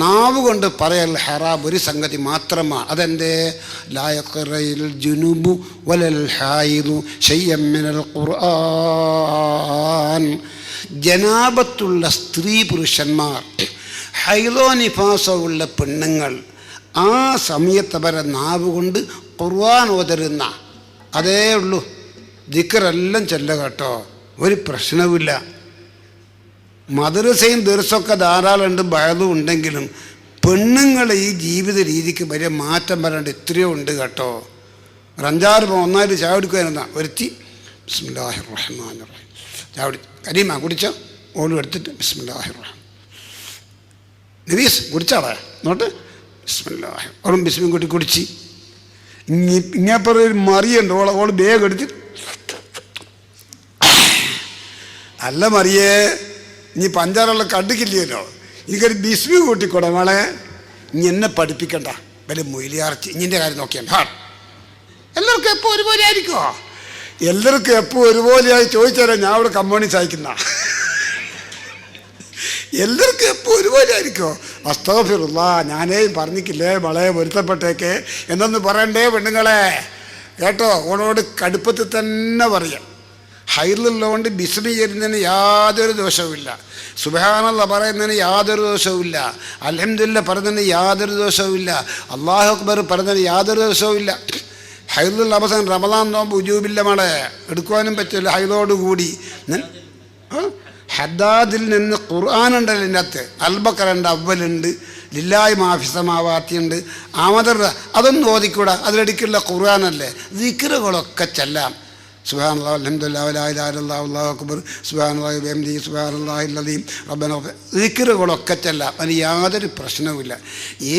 നാവ് കൊണ്ട് പറയൽ ഹറാം ഒരു സംഗതി മാത്രമാണ്. അതെന്തേ? ലാ യഖറയിൽ ജുനുബു വലൽ ഹായിദു ശൈഅൻ മിനൽ ഖുർആൻ. ജനാബത്തുള്ള സ്ത്രീ പുരുഷന്മാർ, ഹൈലോ നിഫാസോ ഉള്ള പെണ്ണുങ്ങൾ ആ സമയത്ത് അവരെ നാവ് കൊണ്ട് ഖുർആൻ ഓതരുന്ന അതേ ഉള്ളൂ. ദിക്റെല്ലാം ചെല്ല കേട്ടോ, ഒരു പ്രശ്നവുമില്ല. മദ്രസയും ദർസൊക്കെ ധാരാളമുണ്ട്, ബഅദും ഉണ്ടെങ്കിലും പെണ്ണുങ്ങൾ ഈ ജീവിത രീതിക്ക് വലിയ മാറ്റം വരാണ്ട് എത്രയോ ഉണ്ട് കേട്ടോ. ഒരു 5-6 ഒന്നായിട്ട് ചായ കുടിക്കുവായിരുന്ന ഒരുത്തി ബിസ്മില്ലാഹിർ റഹ്മാനിർ റഹീം ചായ കുടിച്ചു. കരീമ കുടിച്ചോ? ഓളും എടുത്തിട്ട് ബിസ്മില്ലാഹിർ റഹ്മാൻ. നബീസ് കുടിച്ചാളെ നോട്ട് ബിസ്മില്ലാഹിർ. ഓളും ബിസ്മിൻ കൂട്ടി കുടിച്ച് ഇങ്ങേപ്പറ ഒരു മറിയുണ്ട്. ഓള് വേഗം എടുത്ത് അല്ല മറിയേ, ഇനി പഞ്ചാറുള്ള കടുക്കില്ലല്ലോ, എനിക്കൊരു ബിസ്മി കൂട്ടിക്കൂടെ മോളെ. ഇനി എന്നെ പഠിപ്പിക്കണ്ട, വല്ല മൊയിലിയാർച്ചി ഇഞ്ഞിൻ്റെ കാര്യം നോക്കിയാൽ ഹാ. എല്ലാവർക്കും എപ്പോൾ ഒരുപോലെ ആയിരിക്കുമോ? എല്ലാവർക്കും എപ്പോൾ ഒരുപോലെയായി ചോദിച്ചാലോ ഞാൻ അവിടെ കമ്മ്യൂണിസ്റ്റ് അയക്കുന്ന. എല്ലാവർക്കും എപ്പോൾ ഒരുപോലെ ആയിരിക്കുമോ? അസ്തഗ്ഫിറുല്ലാ, ഞാനേയും പറഞ്ഞിക്കില്ലേ മോളെ പൊരുത്തപ്പെട്ടേക്ക് എന്നൊന്ന് പറയണ്ടേ പെണ്ണുങ്ങളെ? കേട്ടോ, ഓളോട് കടുപ്പത്തിൽ തന്നെ പറയാം. ഹൈറുള്ളതുകൊണ്ട് ബിസ്മി ചെയ്യുന്നതിന് യാതൊരു ദോഷവുമില്ല, സുബ്ഹാനല്ലാഹ് പറയുന്നതിന് യാതൊരു ദോഷവുമില്ല, അൽഹംദുലില്ലാഹ് പറയുന്നതിന് യാതൊരു ദോഷവുമില്ല, അല്ലാഹു അക്ബർ പറയുന്നതിന് യാതൊരു ദോഷവുമില്ല. ഹൈറുള്ള അവസാനം റമദാൻ നോമ്പ് ഉജൂബില്ല മോളെ, എടുക്കുവാനും പറ്റില്ല ഹൈറോടുകൂടി. ഹദ്ദാദിൽ നിന്ന് ഖുർആനുണ്ടല്ലോ ഇതിൻ്റെ അകത്ത്. അൽബക്കറുണ്ട്, അവലുണ്ട്, ലില്ലാഹി മാഫി സമാവാത്തിയുണ്ട്, ആമദർ. അതൊന്നും ഓതിക്കൂടാ, അതിലടിക്കുള്ള ഖുർആനല്ലേ. ദിക്റുകളൊക്കെ ചെല്ലാം. സുബ്ഹാനല്ലാഹി അൽഹംദുലില്ലാഹി ലാ ഇലാഹ ഇല്ലല്ലാഹു അല്ലാഹു അക്ബർ സുബ്ഹാനല്ലാഹി വബിഹംദിഹി സുബ്ഹാനല്ലാഹിൽ അദീം റബ്ബനാ. ദിക്റുകളൊക്കെ ചെല്ലാം, അതിന് യാതൊരു പ്രശ്നവുമില്ല.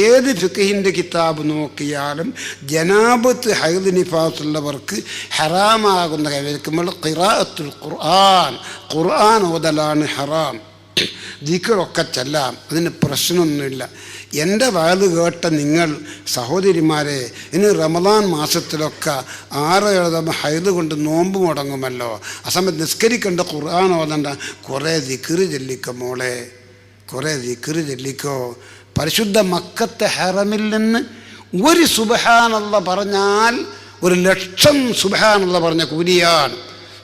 ഏത് ഫിഖ്ഹിൻ്റെ കിതാബ് നോക്കിയാലും ജനാബത്ത് ഹൈദ് നിഫാസുള്ളവർക്ക് ഹറാമാകുന്ന കഴിക്കുമ്പോൾ ഖിറാഅത്തുൽ ഖുർആൻ, ഖുർആൻ ഓതലാണ് ഹറാം. ദിക്റൊക്കെ ചെല്ലാം, അതിന് പ്രശ്നമൊന്നുമില്ല. എൻ്റെ വാത് കേട്ട നിങ്ങൾ സഹോദരിമാരെ, ഇനി റമദാൻ മാസത്തിലൊക്കെ 6-7 തവണ ഹൈദ് കൊണ്ട് നോമ്പ് മുടങ്ങുമല്ലോ. ആ സമയത്ത് നിസ്കരിക്കേണ്ട ഖുർആൻ ഓതണ്ട, കുറേ ദിക്റ് ചൊല്ലിക്കോ മോളെ, കുറേ ദിക്റ് ചൊല്ലിക്കോ. പരിശുദ്ധ മക്കത്തെ ഹറമിൽ നിന്ന് ഒരു സുബ്ഹാനല്ലാഹ് പറഞ്ഞാൽ 1,00,000 സുബ്ഹാനല്ലാഹ് പറഞ്ഞ കൂലിയാണ്.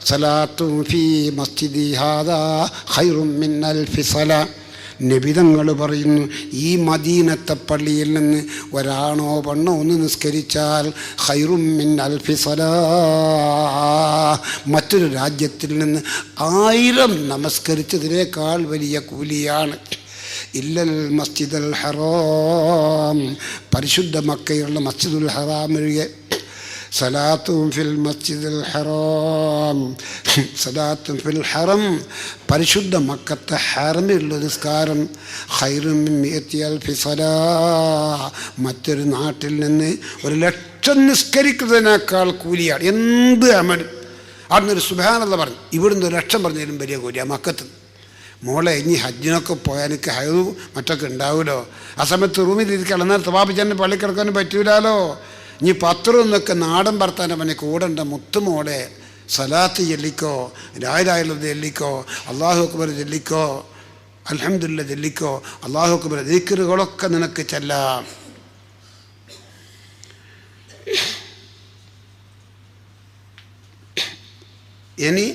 സലാത്തു ഫീ മസ്ജിദി ഹാദാ ഖൈറും മിൻ അൽഫി സലാ. നബിതങ്ങൾ പറയുന്നു, ഈ മദീനത്തെ പള്ളിയിൽ നിന്ന് ഒരാണോ പെണ്ണോ ഒന്ന് നിസ്കരിച്ചാൽ ഖൈറും മിൻ അൽഫി സലാ, മറ്റൊരു രാജ്യത്തിൽ നിന്ന് 1000 നമസ്കരിച്ചതിനേക്കാൾ വലിയ കൂലിയാണ്. ഇല്ലൽ മസ്ജിദുൽ ഹറാം, പരിശുദ്ധ മക്കയുള്ള മസ്ജിദുൽ ഹറാമിലെ സലാത്തും ഫിൽ മസ്ജിദുൽ ഹറാം, സലാത്തും ഫിൽ ഹറം, പരിശുദ്ധ മക്കത്തെ ഹറമിലുള്ള നിസ്കാരം ഖൈറും മിൻ മിഅത്തി അൽഫി സലാ, മറ്റൊരു നാട്ടിൽ നിന്ന് 1,00,000 നിസ്കരിക്കുന്നതിനേക്കാൾ കൂലിയാണ്. എന്ത് അമലും അവിടുന്ന് സുബ്ഹാനല്ലാഹ് പറഞ്ഞു, ഇവിടുന്ന് 1,00,000 പറഞ്ഞാലും വലിയ കൂലിയാണ് മക്കത്ത്. മോളെ, ഇനി ഹജ്ജിനൊക്കെ പോയാൽ എനിക്ക് ഹൈദ് മറ്റൊക്കെ ഉണ്ടാവുമല്ലോ. ആ സമയത്ത് റൂമിൽ ഇരിക്കണം, എന്നാൽ തവാബിച്ചാൻ പള്ളിക്കിടക്കാനും പറ്റൂലോ. ഇനി 10 എന്നൊക്കെ നാടൻ ഭർത്താൻ്റെ പണി കൂടണ്ട. മുത്തുമോളെ, സലാത്ത് ചൊല്ലിക്കോ, ലാ ഇലാഹ ഇല്ലല്ലാഹ് ചൊല്ലിക്കോ, അല്ലാഹു അക്ബർ ചൊല്ലിക്കോ, അൽഹംദുലില്ലാഹ് ചൊല്ലിക്കോ, അല്ലാഹു അക്ബർ. ദിക്റുകളൊക്കെ നിനക്ക് ചെല്ലാം. ഇനി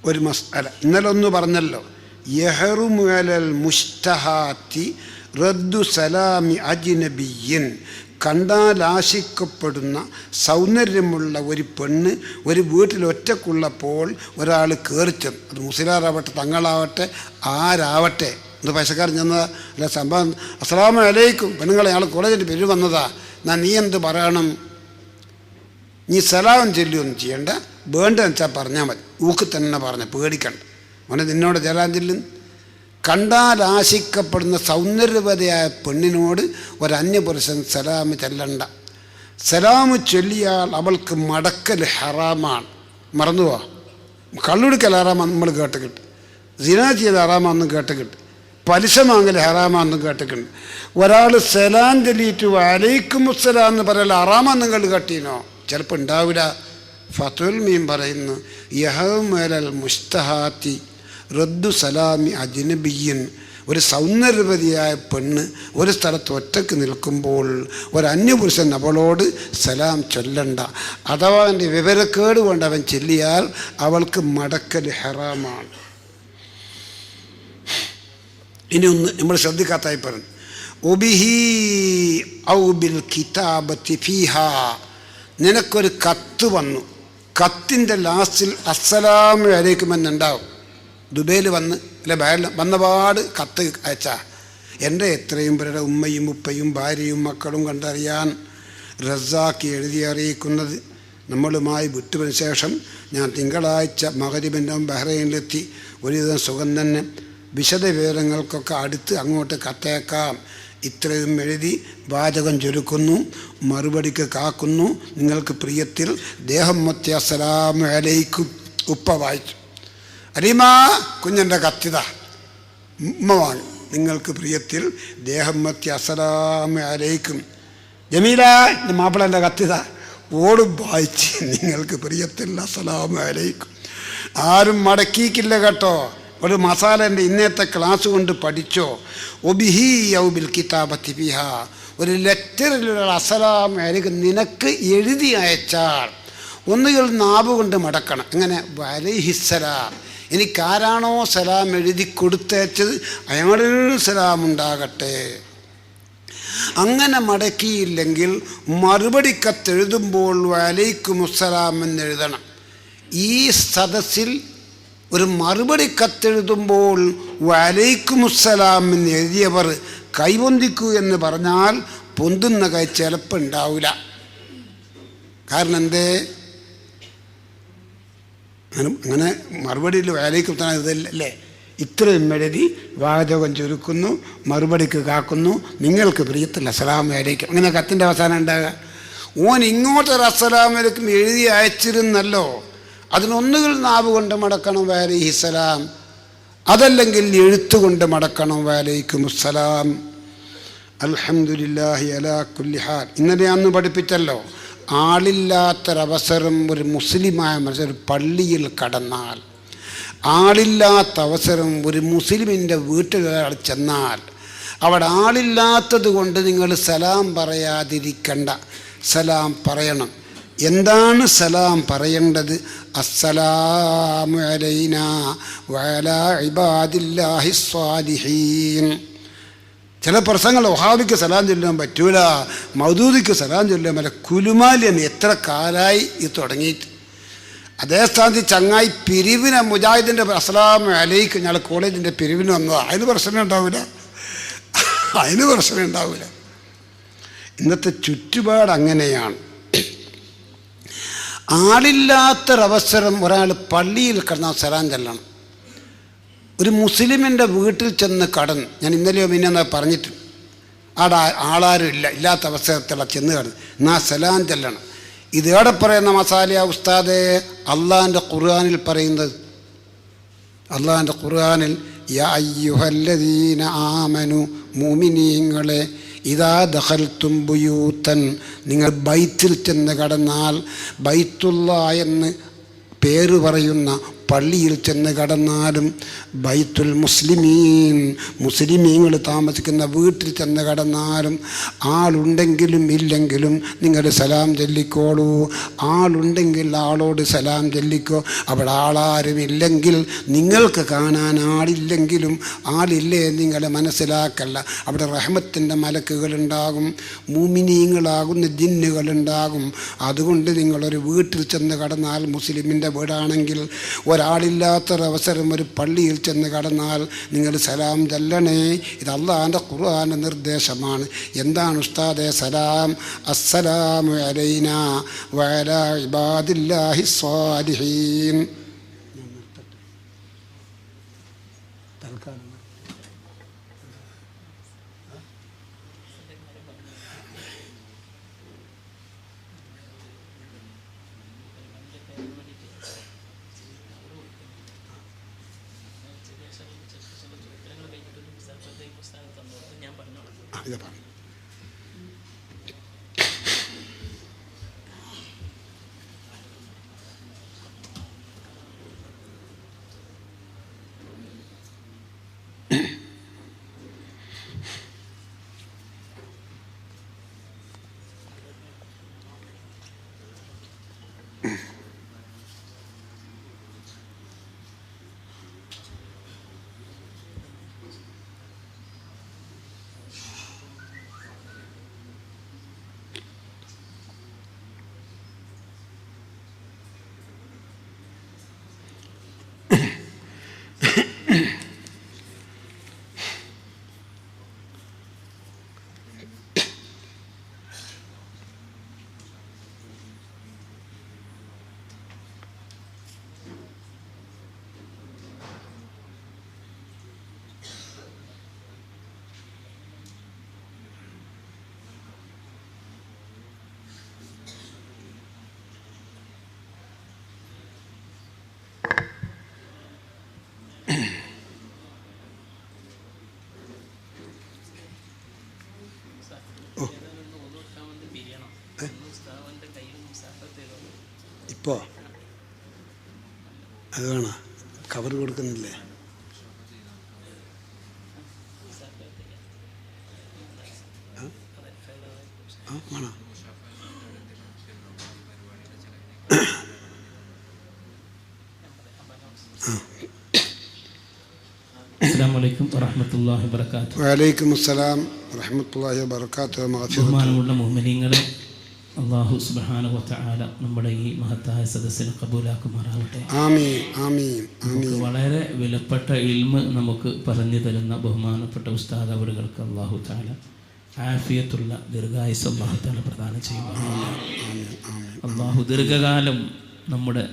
ഒരു മസ്അല ഇന്നലെ ഒന്ന് പറഞ്ഞല്ലോ, യഹ്റുമു അലൽ മുസ്തഹാത്തി റദ്ദു സലാമി അജ്നബിയ്യിൻ. കണ്ടാൽ ആശിക്കപ്പെടുന്ന സൗന്ദര്യമുള്ള ഒരു പെണ്ണ് ഒരു വീട്ടിൽ ഒറ്റക്കുള്ളപ്പോൾ ഒരാൾ കയറിച്ചെന്ന്, അത് മുസ്ലിയാറാവട്ടെ തങ്ങളാവട്ടെ ആരാവട്ടെ, ഇത് പൈസക്കാരൻ ചെന്നതാ അല്ല സംഭവം. അസ്സലാമു അലൈക്കും, പെണ്ണുങ്ങളെ, അയാൾ കോളേജിൻ്റെ പേര് വന്നതാ, എന്നാ നീ എന്ത് പറയണം? നീ സലാം ചൊല്ലിയൊന്നും ചെയ്യണ്ട, വേണ്ടതെന്ന് വെച്ചാൽ പറഞ്ഞാൽ മതി. ഊക്ക് തന്നെ പറഞ്ഞ, പേടിക്കണ്ട. അവനെ നിന്നോട് സലാം ചൊല്ലും. കണ്ടാൽ ആശിക്കപ്പെടുന്ന സൗന്ദര്യവതിയായ പെണ്ണിനോട് ഒരന്യപുരുഷൻ സലാം ചെല്ലണ്ട. സലാം ചൊല്ലിയാൽ അവൾക്ക് മടക്കൽ ഹറാമാണ്. മറന്നുപോവാ. കള്ളുടുക്കൽ ഹറാമാന്ന് നമ്മൾ കേട്ടിട്ട്, സിനാ ചെയ്ത് ഹറാമാണെന്ന് കേട്ടിട്ട്, പലിശ വാങ്ങൽ ഹറാമാണെന്ന് കേട്ടിട്ടുണ്ട്. ഒരാൾ സലാം ചൊല്ലിയിട്ട് വലൈക്കുമുസ്സലാം എന്ന് പറയൽ ഹറാമാന്ന് നിങ്ങൾ കേട്ടീനോ? ചിലപ്പോൾ ഉണ്ടാവില്ല. ഫത്തുൽ മീൻ പറയുന്നു, യഹ്മലൽ മുസ്തഹാത്തി റദ്ദു സലാമി അജ്നബിയ്യൻ. ഒരു സൗന്ദര്യവതിയായ പെണ്ണ് ഒരു സ്ഥലത്ത് ഒറ്റക്ക് നിൽക്കുമ്പോൾ ഒരന്യപുരുഷൻ അവളോട് സലാം ചൊല്ലണ്ട. അഥവാ അവൻ്റെ വിവരക്കേട് കൊണ്ട് അവൻ ചൊല്ലിയാൽ അവൾക്ക് മടക്കൽ ഹറാമാണ്. ഇനി ഒന്ന് നമ്മൾ ശ്രദ്ധിക്കാത്തായി പറഞ്ഞു, ഒബിഹി ഔ ബിൽ കിതാബത്തി ഫീഹാ. നിനക്കൊരു കത്ത് വന്നു, കത്തിൻ്റെ ലാസ്റ്റിൽ അസ്സലാമു അലൈക്കും എന്നുണ്ടാവും. ദുബൈയിൽ വന്ന് അല്ലെ ബയറിൽ വന്നപാട് കത്ത് അയച്ചാ, എൻ്റെ എത്രയും പേരുടെ ഉമ്മയും ഉപ്പയും ഭാര്യയും മക്കളും കണ്ടറിയാൻ റസാക്കി എഴുതി അറിയിക്കുന്നത്, നമ്മളുമായി വിട്ടുവതിന് ശേഷം ഞാൻ തിങ്കളാഴ്ച മഗ്‌രിബിൻ്റെ ബഹ്റൈനിലെത്തി. ഒരുവിധം സുഖം തന്നെ. വിശദ വിവരങ്ങൾക്കൊക്കെ അടുത്ത് അങ്ങോട്ട് കത്തയക്കാം. ഇത്രയും എഴുതി വാചകം ചുരുക്കുന്നു, മറുപടിക്ക് കാക്കുന്നു. നിങ്ങൾക്ക് പ്രിയത്തിൽ ദേഹം മൊത്തി അസ്സലാമു അലൈക്കും. ഉപ്പ വായിച്ചു, അലീമാ കുഞ്ഞൻ്റെ കത്തിത ഉമ്മ വാങ്ങി. നിങ്ങൾക്ക് പ്രിയത്തിൽ ദേഹം മത്തി അസ്സലാമു അലൈക്കും. ജമീല മാപ്പിളൻ്റെ കത്തിത ഓടും വായിച്ച്, നിങ്ങൾക്ക് പ്രിയത്തിൽ അസ്സലാമു അലൈക്കും. ആരും മടക്കിക്കില്ല കേട്ടോ. ഒരു മസാലൻ്റെ ഇന്നത്തെ ക്ലാസ് കൊണ്ട് പഠിച്ചോ. ഒബിഹി യൗബിൽ കിതാബത്തി ഫിഹാ. ഒരു ലെറ്ററിലുള്ള അസ്സലാമു അലൈക്കും നിനക്ക് എഴുതി അയച്ചാൽ ഒന്നുകിൽ നാവ് കൊണ്ട് മടക്കണം. എങ്ങനെ? അലൈഹിസ്സലാം. എനിക്കാരാണോ സലാം എഴുതി കൊടുത്തയച്ചത് അയാളിൽ സലാം ഉണ്ടാകട്ടെ. അങ്ങനെ മടക്കിയില്ലെങ്കിൽ മറുപടി കത്തെഴുതുമ്പോൾ വലൈക്കുമുസ്സലാം എന്നെഴുതണം. ഈ സദസ്സിൽ ഒരു മറുപടി കത്തെഴുതുമ്പോൾ വലൈക്കുമുസ്സലാം എന്ന് എഴുതിയവർ കൈപൊന്തിക്കൂ എന്ന് പറഞ്ഞാൽ പൊന്തുന്ന കൈ ചിലപ്പോൾ ഉണ്ടാവില്ല. കാരണം എന്തേ? അങ്ങനെ മറുപടിയിൽ വലൈക്കും ഇതല്ലേ. ഇത്രയും എഴുതി വാചകം ചുരുക്കുന്നു, മറുപടിക്ക് കാക്കുന്നു. നിങ്ങൾക്ക് പ്രിയത്തിൽ അസ്സലാമു അലൈക്കും. അങ്ങനെ കത്തിൻ്റെ അവസാനം ഉണ്ടാകുക. ഓൻ ഇങ്ങോട്ടൊരു അസ്സലാമു അലൈക്കും എഴുതി അയച്ചിരുന്നല്ലോ. അതിനൊന്നുകിൽ നാവ് കൊണ്ട് മടക്കണം വലൈഹിസ്സലാം, അതല്ലെങ്കിൽ എഴുത്തുകൊണ്ട് മടക്കണം വലൈക്കുമുസ്സലാം. അൽഹംദുലില്ലാഹി അലാ കുല്ലി ഹാൽ. ഇന്നലെ അന്ന് പഠിപ്പിച്ചല്ലോ, ആളില്ലാത്തൊരവസരം ഒരു മുസ്ലിമായ മനുഷ്യർ പള്ളിയിൽ കടന്നാൽ, ആളില്ലാത്ത അവസരം ഒരു മുസ്ലിമിൻ്റെ വീട്ടിലൊരാൾ ചെന്നാൽ, അവിടെ ആളില്ലാത്തത് കൊണ്ട് നിങ്ങൾ സലാം പറയാതിരിക്കണ്ട, സലാം പറയണം. എന്താണ് സലാം പറയേണ്ടത്? അസ്സലാമു അലൈനാ വഅലാ ഇബാദില്ലാഹി സ്വാലിഹീൻ. ചില പ്രസംഗങ്ങൾ വഹാബിക്ക് സലാം ചൊല്ലാൻ പറ്റൂല, മൗദൂദിക്ക് സലാം ചൊല്ലാൻ പറ്റില്ല. കുലുമാലിയാണ് എത്ര കാലമായി ഇത് തുടങ്ങിയിട്ട്. അതേ സ്ഥാനത്ത് ചങ്ങായി പിരിവിനെ മുജാഹിദിൻ്റെ അസ്സലാമു അലൈക്കും ഞങ്ങൾ കോളേജിൻ്റെ പിരിവിന് വന്നതാണ്. അതിന് പ്രശ്നം ഉണ്ടാവില്ല, അതിന് പ്രശ്നം ഉണ്ടാവില്ല. ഇന്നത്തെ ചുറ്റുപാട് അങ്ങനെയാണ്. ആളില്ലാത്തൊരവസരം ഒരാൾ പള്ളിയിൽ കിടന്നാൽ സലാം ചെല്ലണം. ഒരു മുസ്ലിമിൻ്റെ വീട്ടിൽ ചെന്ന് കടന്ന്, ഞാൻ ഇന്നലെയോ പിന്നെ പറഞ്ഞിട്ട്, അവിടെ ആളാരും ഇല്ല, ഇല്ലാത്ത അവസരത്തിലുള്ള ചെന്ന് കടന്ന് എന്നാൽ സലാം ചെല്ലണം. ഇതേടെ പറയുന്ന മസാലിയ ഉസ്താദെ, അള്ളാഹിൻ്റെ ഖുർആനിൽ പറയുന്നത്, അള്ളാഹിൻ്റെ ഖുർആനിൽ യാ അയ്യുഹല്ലദീന ആമനു, മുഅ്മിനീങ്ങളെ, ഇദാ ദഖൽതും ബുയൂതൻ, നിങ്ങൾ ബൈത്തിൽ ചെന്ന് കടന്നാൽ, ബൈത്തുല്ലാ എന്ന് പേര് പറയുന്ന പള്ളിയിൽ ചെന്ന് കടന്നാലും, ബൈത്തുൽ മുസ്ലിമീൻ, മുസ്ലിമീങ്ങൾ താമസിക്കുന്ന വീട്ടിൽ ചെന്ന് കടന്നാലും, ആളുണ്ടെങ്കിലും ഇല്ലെങ്കിലും നിങ്ങൾ സലാം ചൊല്ലിക്കോളൂ. ആളുണ്ടെങ്കിൽ ആളോട് സലാം ചൊല്ലിക്കോ. അവിടെ ആളാരും ഇല്ലെങ്കിൽ, നിങ്ങൾക്ക് കാണാൻ ആളില്ലെങ്കിലും ആളില്ലേ നിങ്ങളെ മനസ്സിലാക്കല്ല. അവിടെ റഹ്മത്തിൻ്റെ മലക്കുകളുണ്ടാകും, മുഅ്മിനീങ്ങളാകുന്ന ജിന്നുകളുണ്ടാകും. അതുകൊണ്ട് നിങ്ങളൊരു വീട്ടിൽ ചെന്ന് കടന്നാൽ, മുസ്ലിമിൻ്റെ വീടാണെങ്കിൽ ഒരാളില്ലാത്തൊരവസരം ഒരു പള്ളിയിൽ ചെന്ന് കടന്നാൽ നിങ്ങൾ സലാം ചൊല്ലണേ. ഇത് അള്ളാഹിൻ്റെ ഖുർആൻ്റെ നിർദ്ദേശമാണ്. എന്താണ് ഉസ്താദെ സലാം? അസ്സലാമു അലൈനാ വഅലാ ഇബാദില്ലാഹി സ്വാലിഹീൻ. ഇത് പറഞ്ഞു. ഇപ്പോൾ അത് വേണം, കവർ കൊടുക്കുന്നില്ലേ? വേണം. അസ്സലാമു വറഹ്മത്തുള്ളാഹി വബറകാതുഹു. വഅലൈക്കും അസ്സലാം വറഹ്മത്തുള്ളാഹി വബറകാതുഹു. ബഹുമാനമുള്ള മുഅ്മിനീങ്ങളെ, അല്ലാഹു സുബ്ഹാനഹു വ തആല നമ്മുടെ ഈ മഹത്തായ സദസ്സിനെ ഖബൂലാക്കുമാറാവട്ടെ. ആമീൻ ആമീൻ ആമീൻ. വളരെ വിലപ്പെട്ട ഇൽമ് നമുക്ക് പറഞ്ഞു തരുന്ന ബഹുമാനപ്പെട്ട ഉസ്താദ് അവറുകൾക്ക് അല്ലാഹു തആല ആഫിയത്തുള്ള ദീർഘായുസ്സ് അല്ലാഹു തആല പ്രദാനം ചെയ്യുമാറാവട്ടെ. അല്ലാഹു ദീർഘകാലം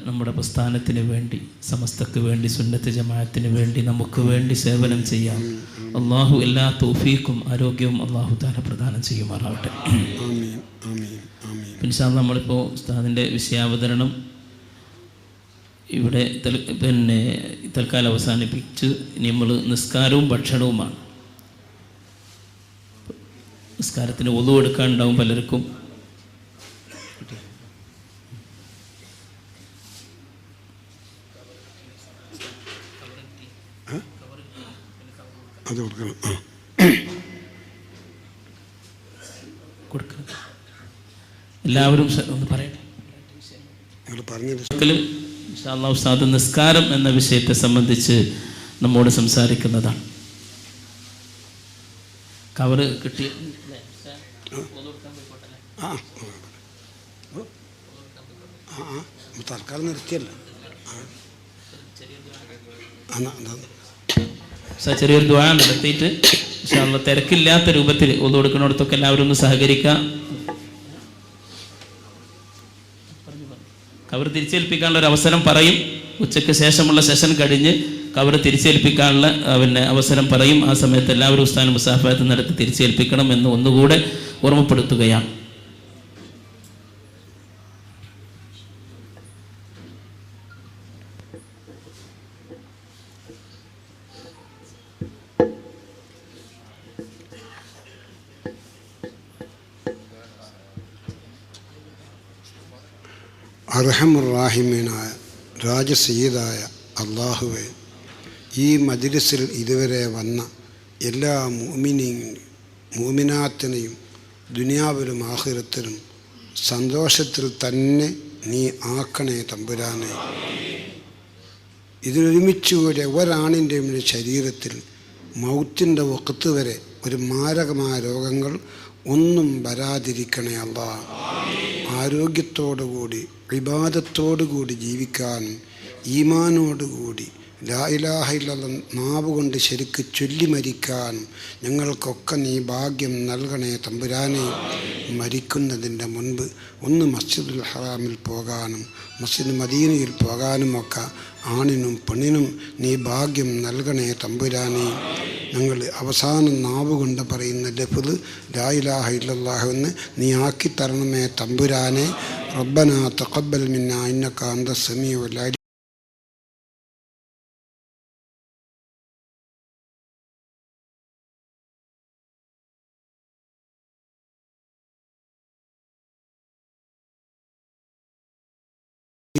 നമ്മുടെ പ്രസ്ഥാനത്തിന് വേണ്ടി, സമസ്തക്ക് വേണ്ടി, സുന്നത്ത് ജമാഅത്തിന് വേണ്ടി, നമുക്ക് വേണ്ടി സേവനം ചെയ്യാം. അള്ളാഹു എല്ലാ തൗഫീഖും ആരോഗ്യവും അള്ളാഹു തആല പ്രദാനം ചെയ്യുമാറാവട്ടെ. ഇൻഷാ അല്ലാഹ് നമ്മളിപ്പോൾ ഉസ്താദിൻ്റെ വിഷയാവതരണം ഇവിടെ തൽക്കാലം അവസാനിപ്പിച്ച് ഇനി നമ്മൾ നിസ്കാരവും ഭക്ഷണവുമാണ്. നിസ്കാരത്തിന് ഒളു എടുക്കാനുണ്ടാവും പലർക്കും. അത് കൊടുക്കണം. എല്ലാവരും ഒന്ന് പറയട്ടെ. ഉസ്താദ് നിസ്കാരം എന്ന വിഷയത്തെ സംബന്ധിച്ച് നമ്മോട് സംസാരിക്കുന്നതാണ്. കവറ് കിട്ടി തൽക്കാലം നിർത്തിയല്ല. ചെറിയൊരു ദുആ നടത്തിയിട്ട് ഇൻഷാ അല്ലാഹ് തിരക്കില്ലാത്ത രൂപത്തിൽ ഒന്നു കൊടുക്കുന്നിടത്തൊക്കെ എല്ലാവരും ഒന്ന് സഹകരിക്കുക. കവർ തിരിച്ചേൽപ്പിക്കാനുള്ള ഒരു അവസരം പറയും. ഉച്ചയ്ക്ക് ശേഷമുള്ള സെഷൻ കഴിഞ്ഞ് കവർ തിരിച്ചേൽപ്പിക്കാനുള്ള അവസരം പറയും. ആ സമയത്ത് എല്ലാവരും ഉസ്താദ് മുസാഫത്ത് നടത്തി തിരിച്ചേൽപ്പിക്കണം എന്ന് ഒന്നുകൂടെ ഓർമ്മപ്പെടുത്തുകയാണ്. അർഹമുർറാഹിമീനായ രാജസയ്യിദായ അള്ളാഹുവെ, ഈ മജ്ലിസിൽ ഇതുവരെ വന്ന എല്ലാ മുഅ്മിനാത്തിനെയും ദുനിയാവിലും ആഖിറത്തിലും സന്തോഷത്തിൽ തന്നെ നീ ആക്കണേ തമ്പുരാനെ. ഇതിലൊരുമിച്ച് കൂടിയ ഒരാണിൻ്റെയും ശരീരത്തിൽ മൗത്തിൻ്റെ വഖത്ത് വരെ ഒരു മാരകമായ രോഗങ്ങൾ ഒന്നും വരാതിരിക്കണേ അല്ലാഹ്. ആരോഗ്യത്തോടുകൂടി ഇബാദത്തോടുകൂടി ജീവിക്കാനും ഈമാനോടുകൂടി ലാ ഇലാഹ ഇല്ലല്ലാഹ് നാവ് കൊണ്ട് ശരിക്ക് ചൊല്ലി മരിക്കാനും ഞങ്ങൾക്കൊക്കെ നീ ഭാഗ്യം നൽകണേ തമ്പുരാനെ. മരിക്കുന്നതിൻ്റെ മുൻപ് ഒന്ന് മസ്ജിദുൽ ഹറാമിൽ പോകാനും മസ്ജിദ് മദീനയിൽ പോകാനുമൊക്കെ ആണിനും പെണ്ണിനും നീ ഭാഗ്യം നൽകണേ തമ്പുരാനെ. ഞങ്ങൾ അവസാനം നാവ് കൊണ്ട് പറയുന്ന ലഫ്ദ് ലാ ഇലാഹ ഇല്ലല്ലാഹു എന്ന് നീ ആക്കിത്തരണമേ തമ്പുരാനെ. റബ്ബനാ തഖബ്ബൽ മിന്നാ ഇന്നക അന്ത സമീഉൽ അലീം.